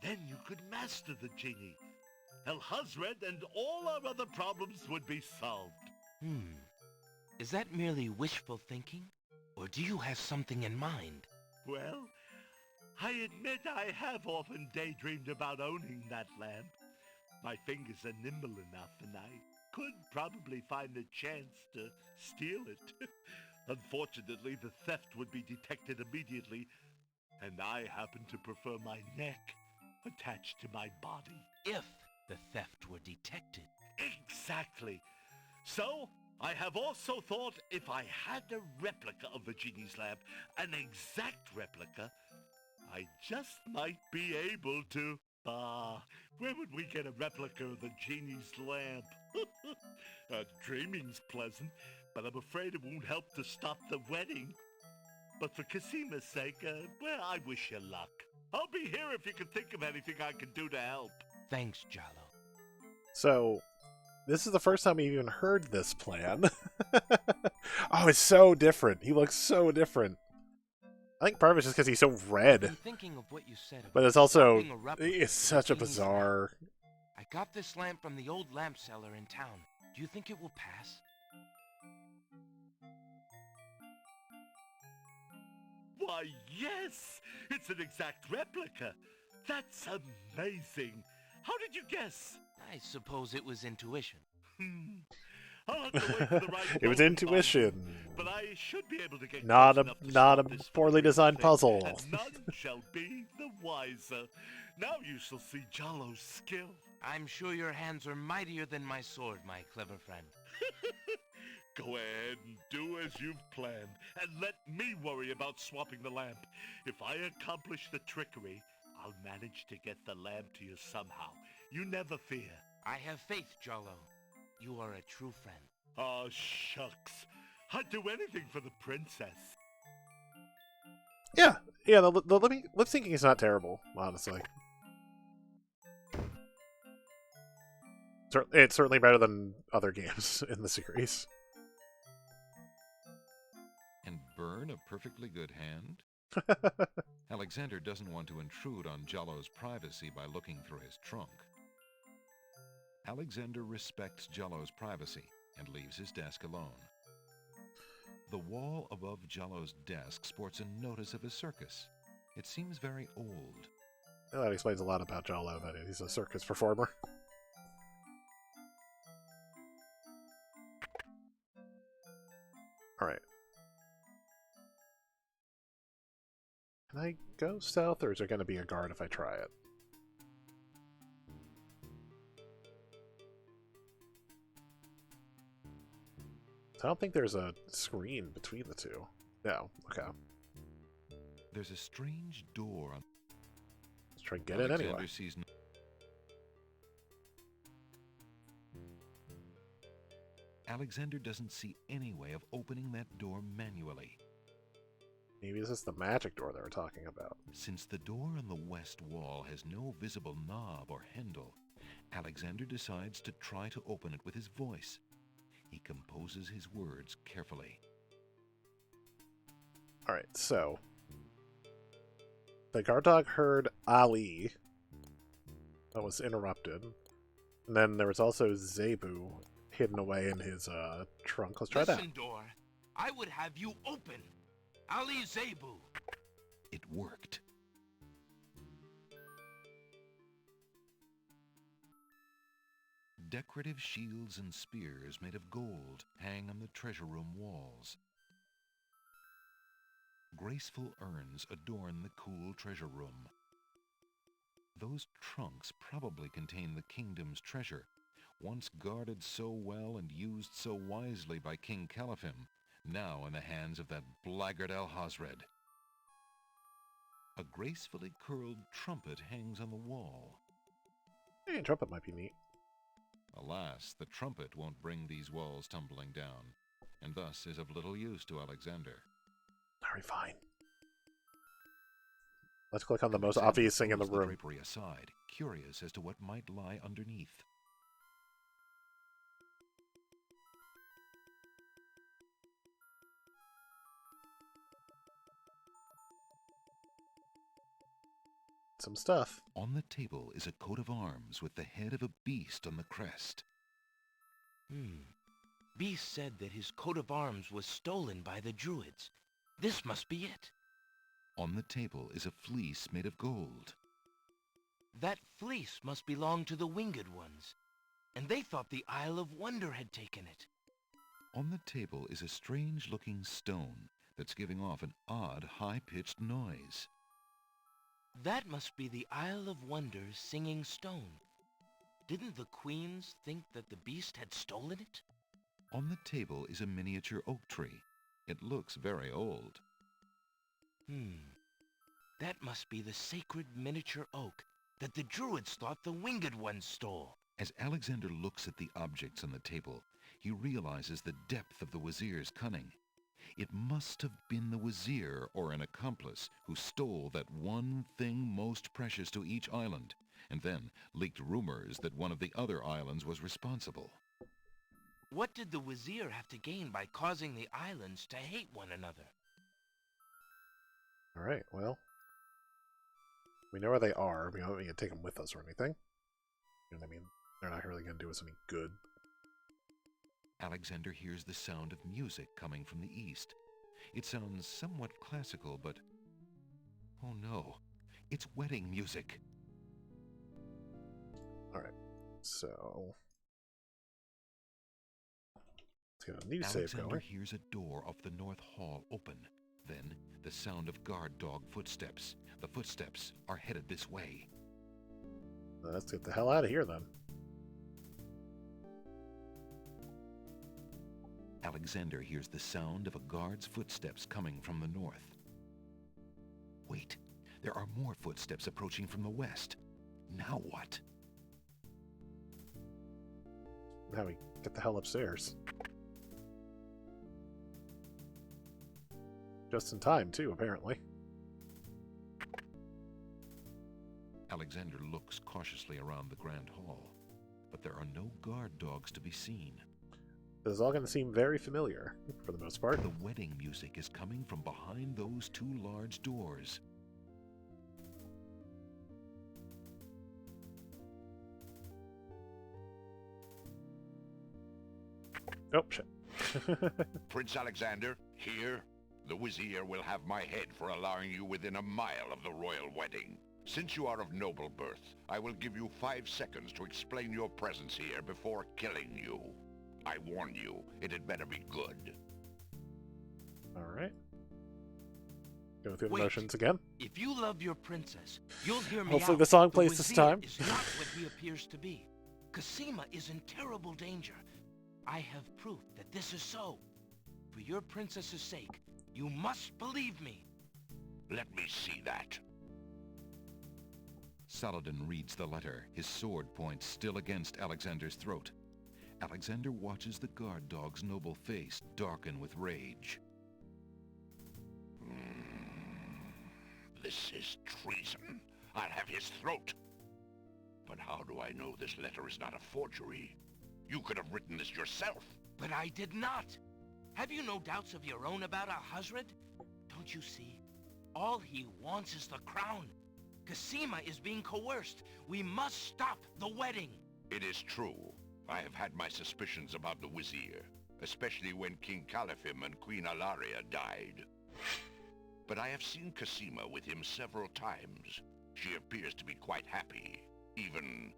S6: then you could master the genie. Al-Hazred and all our other problems would be solved.
S4: Is that merely wishful thinking? Or do you have something in mind?
S6: Well, I admit I have often daydreamed about owning that lamp. My fingers are nimble enough, and I could probably find a chance to steal it. Unfortunately, the theft would be detected immediately, and I happen to prefer my neck attached to my body.
S4: If the theft were detected.
S6: Exactly.
S16: So, I have also thought if I had a replica of the genie's lamp, an exact replica, I just might be able to. Where would we get a replica of the genie's lamp? Dreaming's pleasant, but I'm afraid it won't help to stop the wedding. But for Casima's sake, well, I wish you luck. I'll be here if you can think of anything I can do to help.
S4: Thanks, Jalo.
S1: So, this is the first time we've even heard this plan. Oh, it's so different. He looks so different. I think part of it's just because he's so red.
S4: I'm thinking of what you said.
S1: But it's also,
S4: swapping a replica
S1: it's
S4: for
S1: such a
S4: genie's
S1: bizarre...
S4: lamp. I got this lamp from the old lamp seller in town. Do you think it will pass?
S16: Why, yes! It's an exact replica. That's amazing. How did you guess?
S4: I suppose it was intuition.
S16: I'll have to wait for the right
S1: It was
S16: moment,
S1: intuition.
S16: but I should be able to get
S1: Not
S16: close
S1: a
S16: enough to
S1: not a
S16: stop this
S1: poorly designed
S16: thing,
S1: puzzle.
S16: and none shall be the wiser. Now you shall see Jalo's skill.
S4: I'm sure your hands are mightier than my sword, my clever friend.
S16: Go ahead and do as you've planned, and let me worry about swapping the lamp. If I accomplish the trickery, I'll manage to get the lamp to you somehow. You never fear.
S4: I have faith, Jalo. You are a true friend.
S16: Oh, shucks. I'd do anything for the princess.
S1: Yeah, the lip syncing is not terrible, honestly. It's certainly better than other games in the series.
S2: And burn a perfectly good hand? Alexander doesn't want to intrude on Jalo's privacy by looking through his trunk. Alexander respects Jalo's privacy and leaves his desk alone. The wall above Jalo's desk sports a notice of a circus. It seems very old.
S1: Well, that explains a lot about Jalo, that he's a circus performer. Alright. Can I go south, or is there going to be a guard if I try it? I don't think there's a screen between the two. No, okay.
S2: There's a strange door on...
S1: Let's try and get in anyway.
S2: Sees Alexander doesn't see any way of opening that door manually.
S1: Maybe this is the magic door they were talking about.
S2: Since the door on the west wall has no visible knob or handle, Alexander decides to try to open it with his voice. He composes his words carefully.
S1: Alright, so... the guard dog heard Ali. That was interrupted. And then there was also Zebu hidden away in his trunk. Let's try that.
S4: Listen, door. I would have you open. Ali Zebu.
S2: It worked. Decorative shields and spears made of gold hang on the treasure room walls. Graceful urns adorn the cool treasure room. Those trunks probably contain the kingdom's treasure, once guarded so well and used so wisely by King Caliphim, now in the hands of that blackguard Alhazred. A gracefully curled trumpet hangs on the wall.
S1: Hey, trumpet might be neat.
S2: Alas, the trumpet won't bring these walls tumbling down, and thus is of little use to Alexander.
S1: Alright, fine. Let's click on the most obvious thing in the room.
S2: Drapery aside, curious as to what might lie underneath.
S1: Some stuff.
S2: On the table is a coat of arms with the head of a beast on the crest.
S4: Beast said that his coat of arms was stolen by the druids. This must be it.
S2: On the table is a fleece made of gold.
S4: That fleece must belong to the Winged Ones, and they thought the Isle of Wonder had taken it.
S2: On the table is a strange-looking stone that's giving off an odd, high-pitched noise.
S4: That must be the Isle of Wonder's singing stone. Didn't the queens think that the beast had stolen it?
S2: On the table is a miniature oak tree. It looks very old.
S4: That must be the sacred miniature oak that the druids thought the winged ones stole.
S2: As Alexander looks at the objects on the table, he realizes the depth of the Wazir's cunning. It must have been the Wazir or an accomplice who stole that one thing most precious to each island, and then leaked rumors that one of the other islands was responsible.
S4: What did the Wazir have to gain by causing the islands to hate one another?
S1: Alright, well. We know where they are. We don't need to take them with us or anything. You know what I mean? They're not really going to do us any good.
S2: Alexander hears the sound of music coming from the east. It sounds somewhat classical, but... oh no, it's wedding music.
S1: Alright, so... let's get a new save
S2: Alexander
S1: going.
S2: hears a door of the north hall open. Then, the sound of guard dog footsteps. The footsteps are headed this way.
S1: Let's get the hell out of here, then.
S2: Alexander hears the sound of a guard's footsteps coming from the north. Wait, there are more footsteps approaching from the west. Now what?
S1: Now we get the hell upstairs. Just in time, too, apparently.
S2: Alexander looks cautiously around the grand hall, but there are no guard dogs to be seen.
S1: This is all going to seem very familiar, for the most part.
S2: The wedding music is coming from behind those two large doors.
S1: Oh, shit.
S10: Prince Alexander, here, the Wazir will have my head for allowing you within a mile of the royal wedding. Since you are of noble birth, I will give you 5 seconds to explain your presence here before killing you. I warn you, it had better be good.
S1: Alright. Go through the
S4: Wait.
S1: motions again.
S4: If you love your princess, you'll hear me
S1: Hopefully
S4: out.
S1: the song
S4: The
S1: plays this
S4: Wazir
S1: time.
S4: is not what he appears to be. Cosima is in terrible danger. I have proof that this is so. For your princess's sake, you must believe me.
S10: Let me see that.
S2: Saladin reads the letter, his sword point still against Alexander's throat. Alexander watches the guard dog's noble face darken with rage.
S10: This is treason. I'll have his throat. But how do I know this letter is not a forgery? You could have written this yourself.
S4: But I did not. Have you no doubts of your own about Al-Hazred? Don't you see? All he wants is the crown. Cosima is being coerced. We must stop the wedding.
S10: It is true. I have had my suspicions about the Wazir, especially when King Califim and Queen Alaria died. But I have seen Cosima with him several times. She appears to be quite happy, even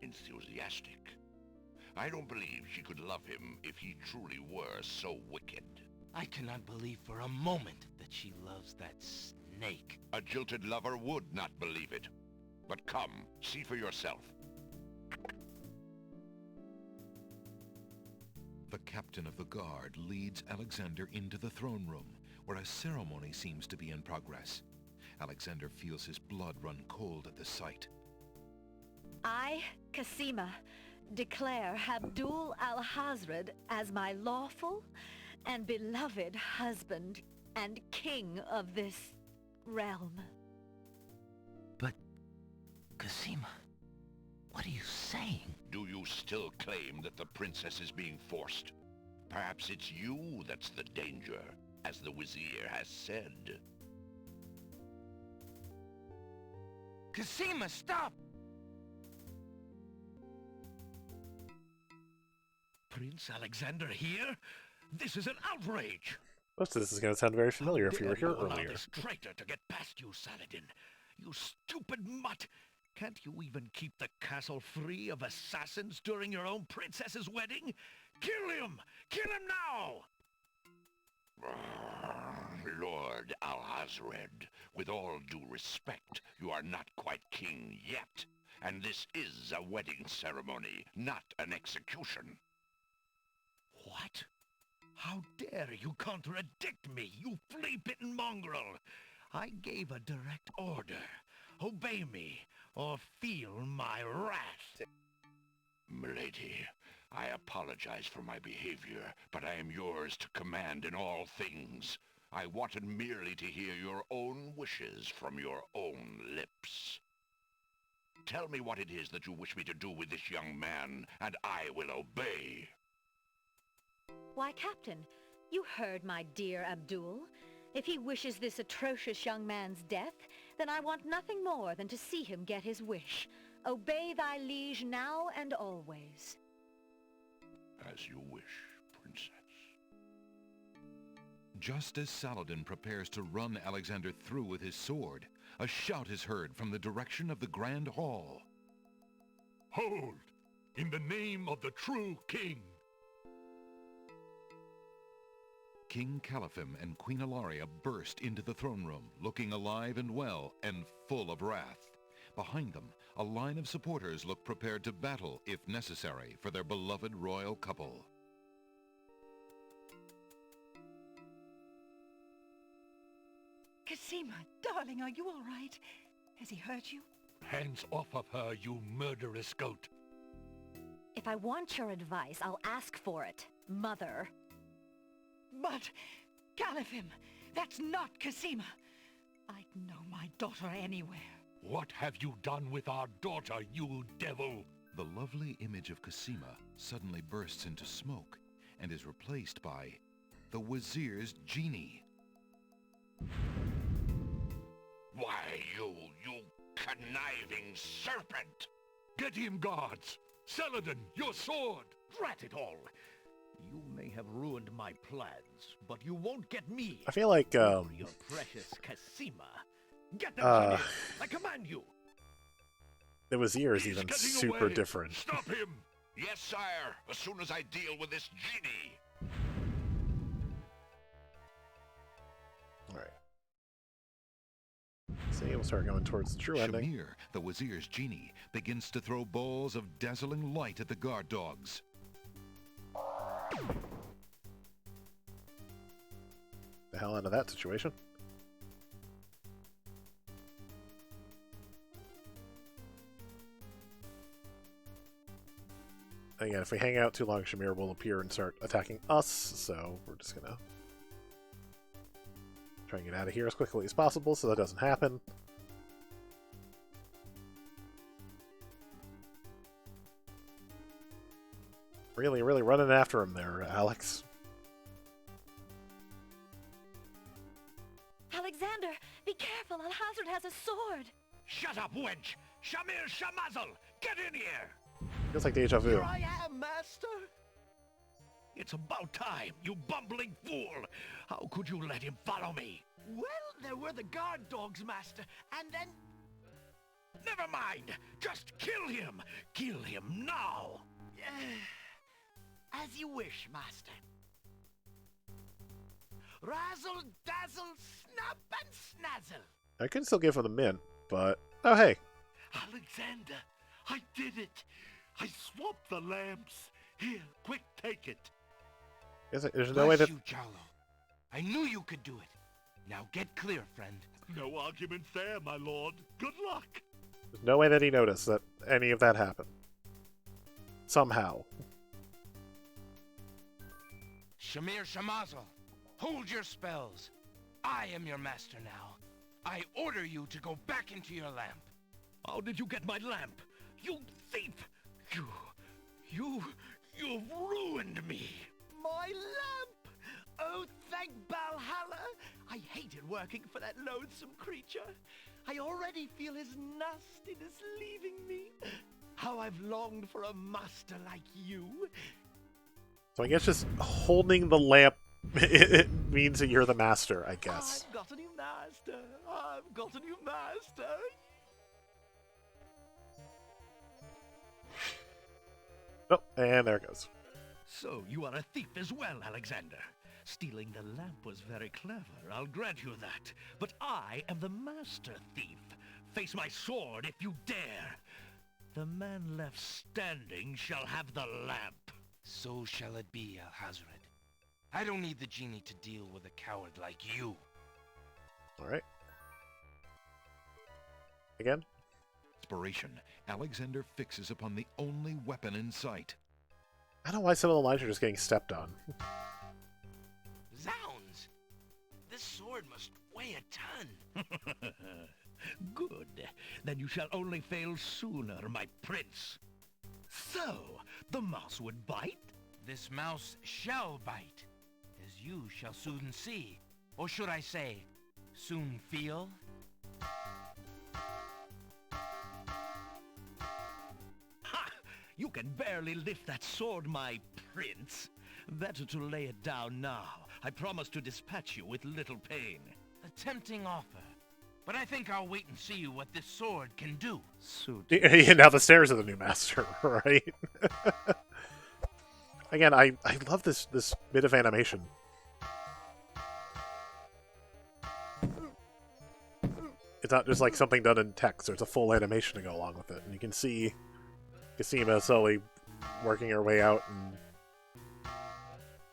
S10: enthusiastic. I don't believe she could love him if he truly were so wicked.
S4: I cannot believe for a moment that she loves that snake.
S10: A jilted lover would not believe it. But come, see for yourself.
S2: The captain of the guard leads Alexander into the throne room, where a ceremony seems to be in progress. Alexander feels his blood run cold at the sight.
S5: I, Cosima, declare Abdul al-Hazred as my lawful and beloved husband and king of this realm.
S4: But, Cosima, what are you saying?
S10: Do you still claim that the princess is being forced? Perhaps it's you that's the danger, as the Wazir has said.
S4: Cosima, stop!
S15: Prince Alexander here? This is an outrage!
S1: Most of this is going to sound very familiar if you were here
S15: Dare you allow
S1: earlier.
S15: this traitor to get past you, Saladin? You stupid mutt! Can't you even keep the castle free of assassins during your own princess's wedding? Kill him! Kill him now!
S10: Lord Al-Hazred, with all due respect, you are not quite king yet. And this is a wedding ceremony, not an execution.
S15: What?
S6: How dare you contradict me, you flea-bitten mongrel! I gave a direct order. Obey me, or feel my wrath.
S10: Milady, I apologize for my behavior, but I am yours to command in all things. I wanted merely to hear your own wishes from your own lips. Tell me what it is that you wish me to do with this young man, and I will obey.
S5: Why, Captain, you heard my dear Abdul. If he wishes this atrocious young man's death, then I want nothing more than to see him get his wish. Obey thy liege now and always.
S10: As you wish, Princess.
S2: Just as Saladin prepares to run Alexander through with his sword, a shout is heard from the direction of the Grand Hall.
S3: Hold! In the name of the true king!
S2: King Caliphim and Queen Ilaria burst into the throne room, looking alive and well and full of wrath. Behind them, a line of supporters look prepared to battle, if necessary, for their beloved royal couple.
S11: Cosima, darling, are you all right? Has he hurt you?
S3: Hands off of her, you murderous goat!
S5: If I want your advice, I'll ask for it, Mother.
S11: But, Caliphim, that's not Cosima. I'd know my daughter anywhere.
S3: What have you done with our daughter, you devil?
S2: The lovely image of Cosima suddenly bursts into smoke and is replaced by the Wazir's genie.
S10: Why, you conniving serpent!
S3: Get him, guards! Saladin, your sword!
S6: Drat it all! You may have ruined my plans, but you won't get me.
S1: I feel like,
S6: Your precious Cosima. Get them here! I command you!
S1: The Wazir is even super
S3: away.
S1: different.
S3: Stop him!
S10: Yes, sire, as soon as I deal with this genie.
S1: Alright. See, we'll start going towards the true ending.
S2: Shamir, the Wazir's genie, begins to throw balls of dazzling light at the guard dogs.
S1: The hell out of that situation. Again, if we hang out too long, Shamir will appear and start attacking us, so we're just gonna try and get out of here as quickly as possible so that doesn't happen. Really running after him there, Alex.
S5: Alexander, be careful, Al-Hazard has a sword.
S6: Shut up, wench! Shamir Shamazel! Get in here!
S1: Feels like deja vu.
S6: Here I am, master! It's about time, you bumbling fool! How could you let him follow me?
S4: Well, there were the guard dogs, master, and then...
S6: Never mind! Just kill him! Kill him now!
S4: As you wish, master. Razzle, dazzle, snap, and snazzle.
S1: I could still give him the mint, but... Oh, hey.
S16: Alexander, I did it. I swapped the lamps. Here, quick, take it.
S1: There's no way that...
S4: you, Jarlo. I knew you could do it. Now get clear, friend.
S16: No arguments there, my lord. Good luck.
S1: There's no way that he noticed that any of that happened. Somehow.
S4: Shamir Shamazel, hold your spells. I am your master now. I order you to go back into your lamp.
S6: How did you get my lamp? You thief! You've ruined me!
S4: My lamp! Oh, thank Valhalla! I hated working for that loathsome creature. I already feel his nastiness leaving me. How I've longed for a master like you.
S1: So I guess just holding the lamp it means that you're the master, I guess.
S4: I've got a new master. I've got a new master.
S1: Oh, and there it goes.
S6: So you are a thief as well, Alexander. Stealing the lamp was very clever, I'll grant you that. But I am the master thief. Face my sword if you dare. The man left standing shall have the lamp.
S4: So shall it be, Al-Hazred. I don't need the genie to deal with a coward like you.
S1: Alright. Again?
S2: Inspiration, Alexander fixes upon the only weapon in sight.
S1: I don't know why some of the lines are just getting stepped on.
S4: Zounds! This sword must weigh a ton.
S15: Good. Then you shall only fail sooner, my prince. So, the mouse would bite?
S4: This mouse shall bite, as you shall soon see. Or should I say, soon feel?
S15: Ha! You can barely lift that sword, my prince. Better to lay it down now. I promise to dispatch you with little pain.
S4: A tempting offer. But I think I'll wait and see what this sword can do.
S1: Now the stairs are the new master, right? Again, I love this bit of animation. It's not just like something done in text. There's a full animation to go along with it. And you can see Casima slowly working her way out and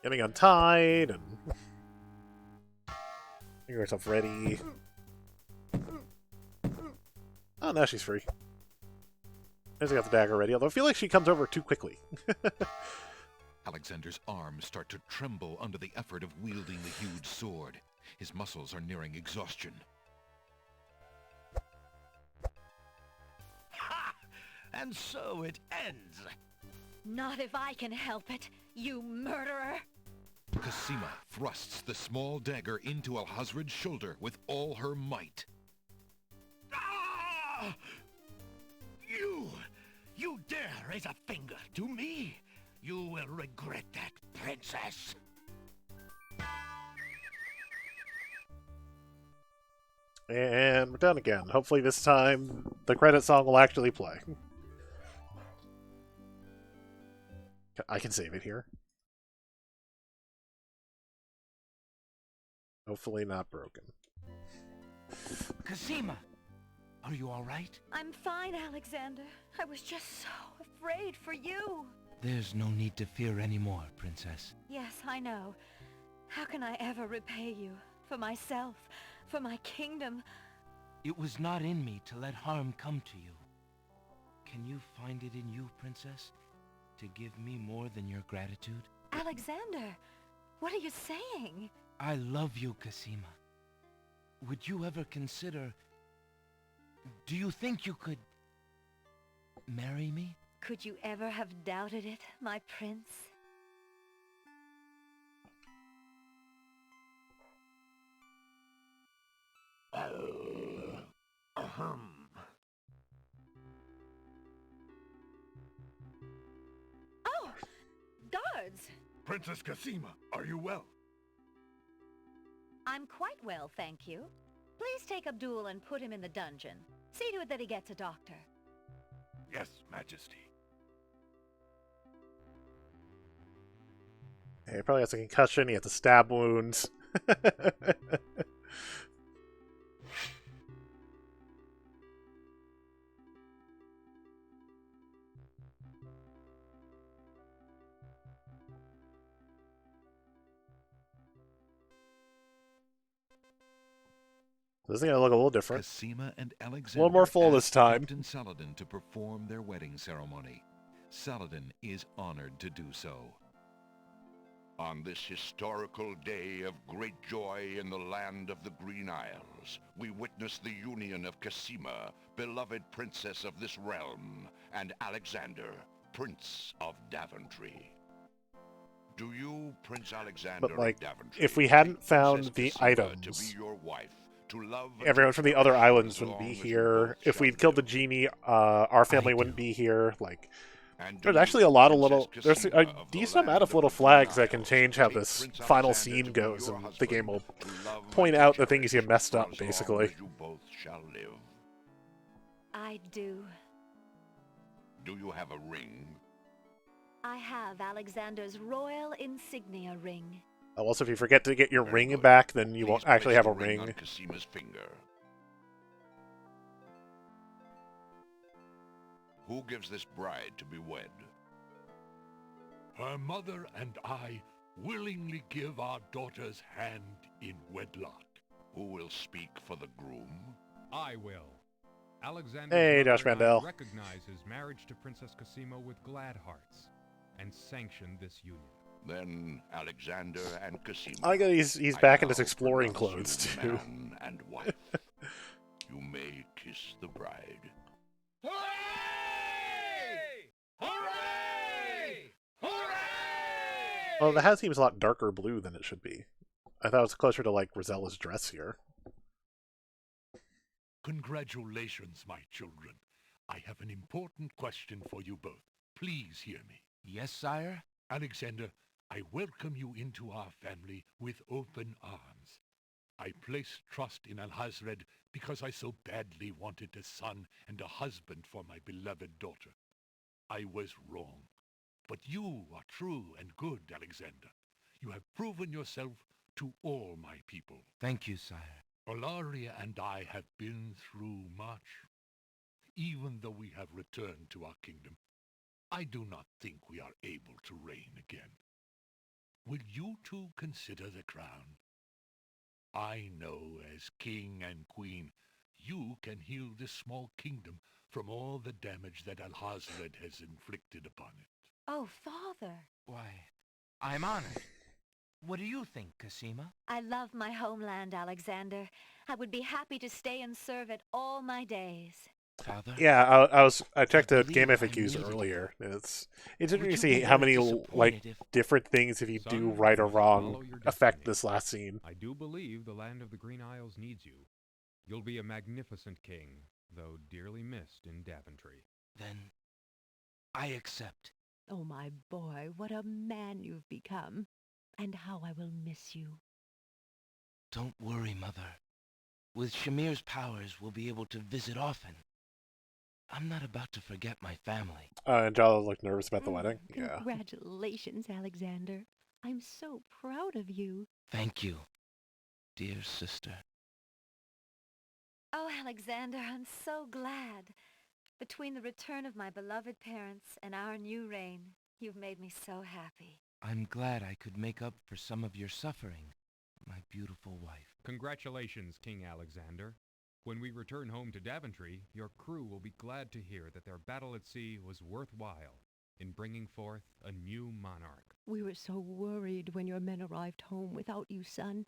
S1: getting untied and getting herself ready. Oh, now she's free. There's got the dagger ready, although I feel like she comes over too quickly.
S2: Alexander's arms start to tremble under the effort of wielding the huge sword. His muscles are nearing exhaustion.
S15: Ha! And so it ends.
S5: Not if I can help it, you murderer!
S2: Casima thrusts the small dagger into Alhazred's shoulder with all her might.
S15: Ah! You dare raise a finger to me? You will regret that, princess.
S1: And we're done again. Hopefully this time the credit song will actually play. I can save it here. Hopefully not broken.
S4: Casima! Are you alright?
S5: I'm fine, Alexander. I was just so afraid for you.
S4: There's no need to fear anymore, Princess.
S5: Yes, I know. How can I ever repay you? For myself, for my kingdom.
S4: It was not in me to let harm come to you. Can you find it in you, Princess, to give me more than your gratitude?
S5: Alexander, what are you saying?
S4: I love you, Casima. Would you ever consider... Do you think you could... marry me?
S5: Could you ever have doubted it, my prince? Oh! Guards!
S6: Princess Casima, are you well?
S5: I'm quite well, thank you. Please take Abdul and put him in the dungeon. See to it that he gets a doctor.
S6: Yes, Majesty.
S1: He probably has a concussion, he has the stab wounds. This is gonna look a little different.
S2: Casima and Alexander
S1: a little more full this time.
S2: Captain Saladin to perform their wedding ceremony. Saladin is honored to do so.
S10: On this historical day of great joy in the land of the Green Isles, we witness the union of Casima, beloved princess of this realm, and Alexander, Prince of Daventry. Do you, Prince Alexander
S1: But, like,
S10: of Daventry,
S1: if we hadn't
S10: take
S1: found
S10: Princess
S1: the
S10: Casima
S1: items,
S10: to be your wife, to love
S1: everyone from the other islands
S10: as
S1: wouldn't be
S10: long as you
S1: here.
S10: both
S1: If
S10: shall
S1: we'd killed the
S10: live?
S1: genie, our family wouldn't be here. Like,
S10: And
S1: there's
S10: do
S1: actually
S10: you,
S1: a lot of
S10: Princess
S1: little... There's
S10: Casima
S1: a
S10: of the
S1: decent amount
S10: land
S1: of little
S10: the Green
S1: flags that can
S10: Isles,
S1: change how
S10: take
S1: this
S10: Prince
S1: final
S10: Alexander
S1: scene
S10: to be
S1: goes,
S10: your
S1: and the game will
S10: husband, to love
S1: point
S10: and
S1: out the
S10: cherish
S1: things you messed
S10: for
S1: up,
S10: as long
S1: basically.
S10: as you both shall live.
S5: I do.
S10: Do you have a ring?
S5: I have Alexander's royal insignia ring.
S1: Also, if you forget to get your
S10: Very
S1: ring
S10: good.
S1: back, then you
S10: Please
S1: won't actually
S10: place
S1: have a
S10: the ring
S1: ring.
S10: on Casima's finger. Who gives this bride to be wed?
S3: Her mother and I willingly give our daughter's hand in wedlock.
S10: Who will speak for the groom?
S12: I will. Alexander's
S1: Hey,
S12: mother
S1: Josh
S12: and I
S1: Mandel.
S12: recognize his marriage to Princess Cosima with glad hearts, and sanction this union.
S10: Then Alexander and Cosima.
S1: I got he's back in his exploring clothes too.
S10: Man and wife. You may kiss the bride.
S6: Hooray! Hooray! Hooray!
S1: Oh, the hat seems a lot darker blue than it should be. I thought it was closer to like Rosella's dress here.
S3: Congratulations, my children. I have an important question for you both. Please hear me.
S4: Yes, sire?
S3: Alexander, I welcome you into our family with open arms. I place trust in Alhazred because I so badly wanted a son and a husband for my beloved daughter. I was wrong. But you are true and good, Alexander. You have proven yourself to all my people.
S4: Thank you, sire.
S3: Olaria and I have been through much. Even though we have returned to our kingdom, I do not think we are able to reign again. Will you two consider the crown? I know as king and queen, you can heal this small kingdom from all the damage that Alhazred has inflicted upon it.
S5: Oh, Father.
S4: Why, I'm honored. What do you think, Cosima?
S5: I love my homeland, Alexander. I would be happy to stay and serve it all my days.
S4: Father?
S1: Yeah, I checked out game FAQs earlier. It's interesting to see how many like different things if you do right or wrong affect this last scene.
S12: I do believe the land of the Green Isles needs you. You'll be a magnificent king, though dearly missed in Daventry.
S4: Then I accept.
S17: Oh, my boy, what a man you've become. And how I will miss you.
S4: Don't worry, Mother. With Shamir's powers, we'll be able to visit often. I'm not about to forget my family.
S1: And Jala looked nervous about the wedding. Yeah.
S17: Congratulations, Alexander. I'm so proud of you.
S4: Thank you, dear sister.
S5: Oh, Alexander, I'm so glad. Between the return of my beloved parents and our new reign, you've made me so happy.
S4: I'm glad I could make up for some of your suffering, my beautiful wife.
S12: Congratulations, King Alexander. When we return home to Daventry, your crew will be glad to hear that their battle at sea was worthwhile in bringing forth a new monarch.
S17: We were so worried when your men arrived home without you, son.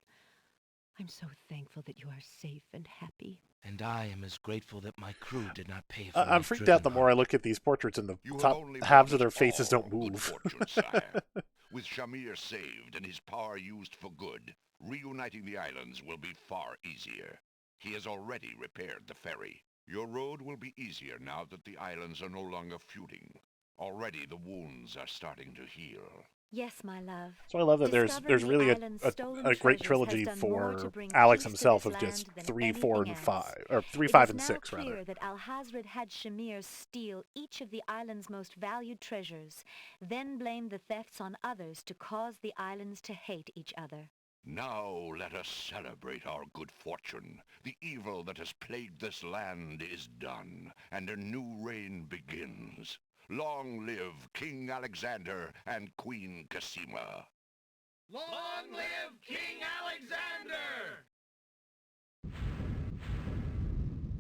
S17: I'm so thankful that you are safe and happy.
S4: And I am as grateful that my crew did not pay for
S1: I'm freaked out the more I look at these portraits and the top halves of their faces don't move.
S10: Fortune, sire. With Shamir saved and his power used for good, reuniting the islands will be far easier. He has already repaired the ferry. Your road will be easier now that the islands are no longer feuding. Already the wounds are starting to heal.
S5: Yes, my love.
S1: So I love that there's really a great trilogy for Alex himself of just 3, 4, and 5, or 3, 5, and 6 rather.
S5: It is now clear that Alhazred had Shamir steal each of the island's most valued treasures, then blame the thefts on others to cause the islands to hate each other.
S10: Now let us celebrate our good fortune. The evil that has plagued this land is done, and a new reign begins. Long live King Alexander and Queen Cosima.
S6: Long live King Alexander!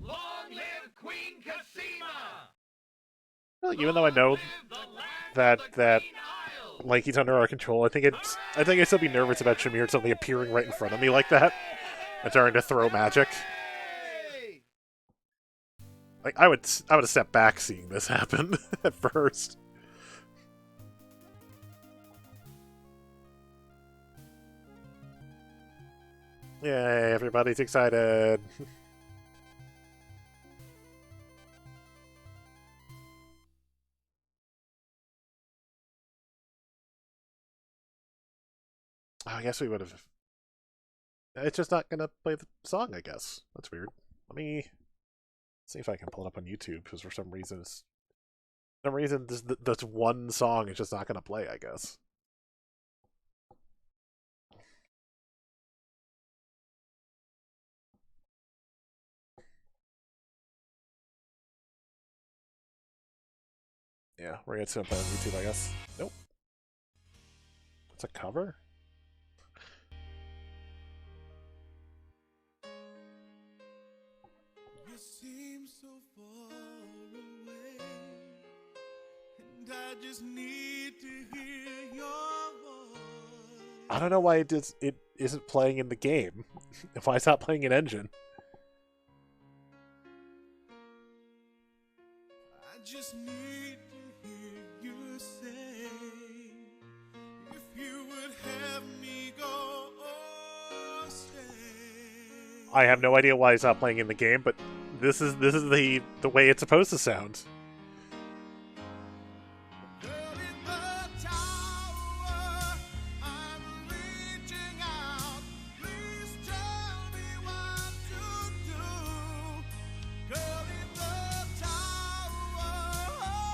S6: Long live Queen Cosima!
S1: Well, even though I know that like he's under our control, I think I'd still be nervous about Shamir suddenly appearing right in front of me like that and starting to throw magic. Like I would have stepped back seeing this happen at first. Yay, everybody's excited. I guess we would have. It's just not gonna play the song, I guess. That's weird. Let me see if I can pull it up on YouTube, because for some reason this one song is just not gonna play, I guess. Yeah, we're gonna set up on YouTube, I guess. Nope. It's a cover?
S18: You seem so far away, and I just need to hear your voice.
S1: I don't know why it isn't playing in the game. Why it's not playing in Engine.
S18: I just need to hear you say, if you would have me go or stay.
S1: I have no idea why it's not playing in the game, but this is the way it's supposed to sound.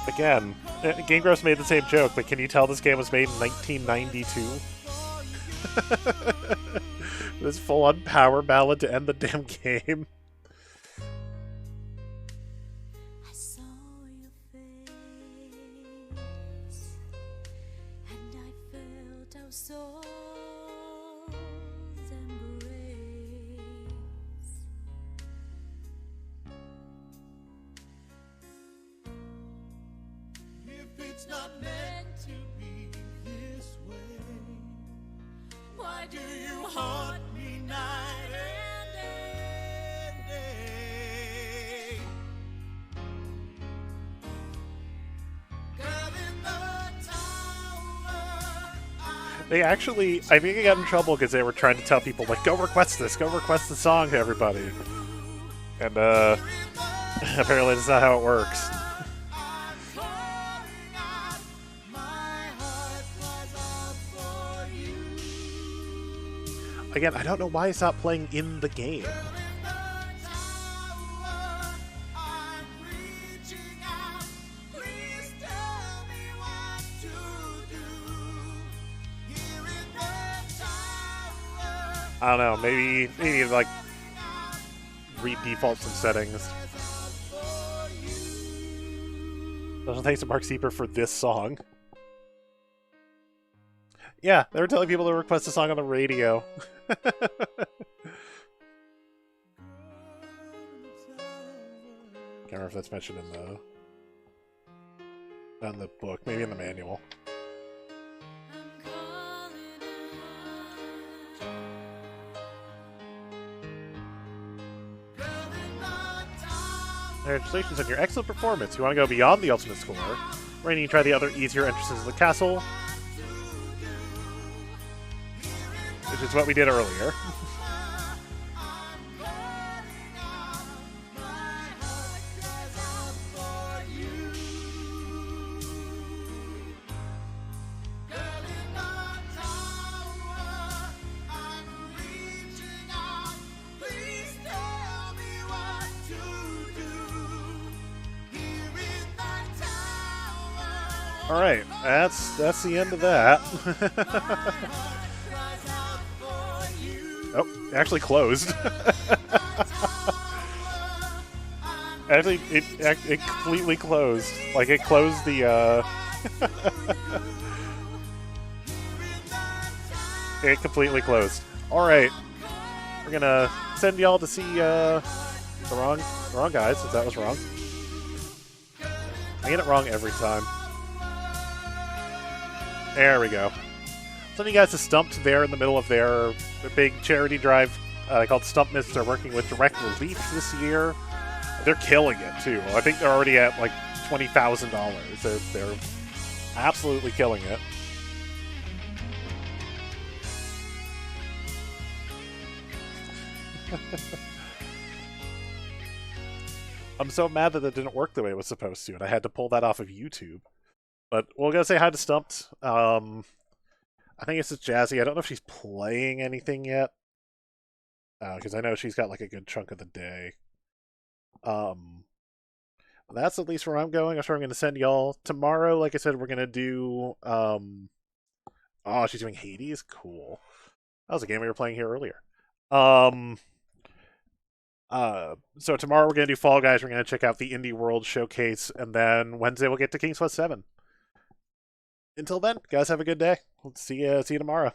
S1: Again, Game Grumps made the same joke, but can you tell this game was made in 1992? This full-on power ballad to end the damn game.
S18: I saw your face, and I felt our souls embrace. If it's not meant to be this way, why do you haunt me night and day? Girl in the tower,
S1: They actually, I think they got in trouble because they were trying to tell people, like, go request this, go request the song to everybody. And, apparently that's not how it works. Again, I don't know why it's not playing in the game. I don't know, maybe like re-default some settings. Special thanks to Mark Sieper for this song. Yeah, they were telling people to request a song on the radio. Can't remember if that's mentioned in the book, maybe in the manual. Congratulations on your excellent performance. You want to go beyond the ultimate score? Or you need to try the other easier entrances of the castle, which is what we did earlier. Alright, that's the end of that. Oh, it actually closed. Actually, it completely closed. Like, it closed the, It completely closed. Alright. We're gonna send y'all to see, the wrong guys, since that was wrong. I get it wrong every time. There we go. Sending you guys to Stumped there in the middle of their big charity drive called Stumpmas. They're working with Direct Relief this year. They're killing it, too. I think they're already at, like, $20,000. They're absolutely killing it. I'm so mad that it didn't work the way it was supposed to, and I had to pull that off of YouTube. But we're going to say hi to Stumped. I think it's just Jazzy. I don't know if she's playing anything yet. Because I know she's got like a good chunk of the day. That's at least where I'm going. That's where I'm going to send y'all. Tomorrow, like I said, we're going to do... oh, she's doing Hades? Cool. That was a game we were playing here earlier. So tomorrow we're going to do Fall Guys. We're going to check out the Indie World Showcase. And then Wednesday we'll get to King's Quest 7. Until then, guys, have a good day. See you tomorrow.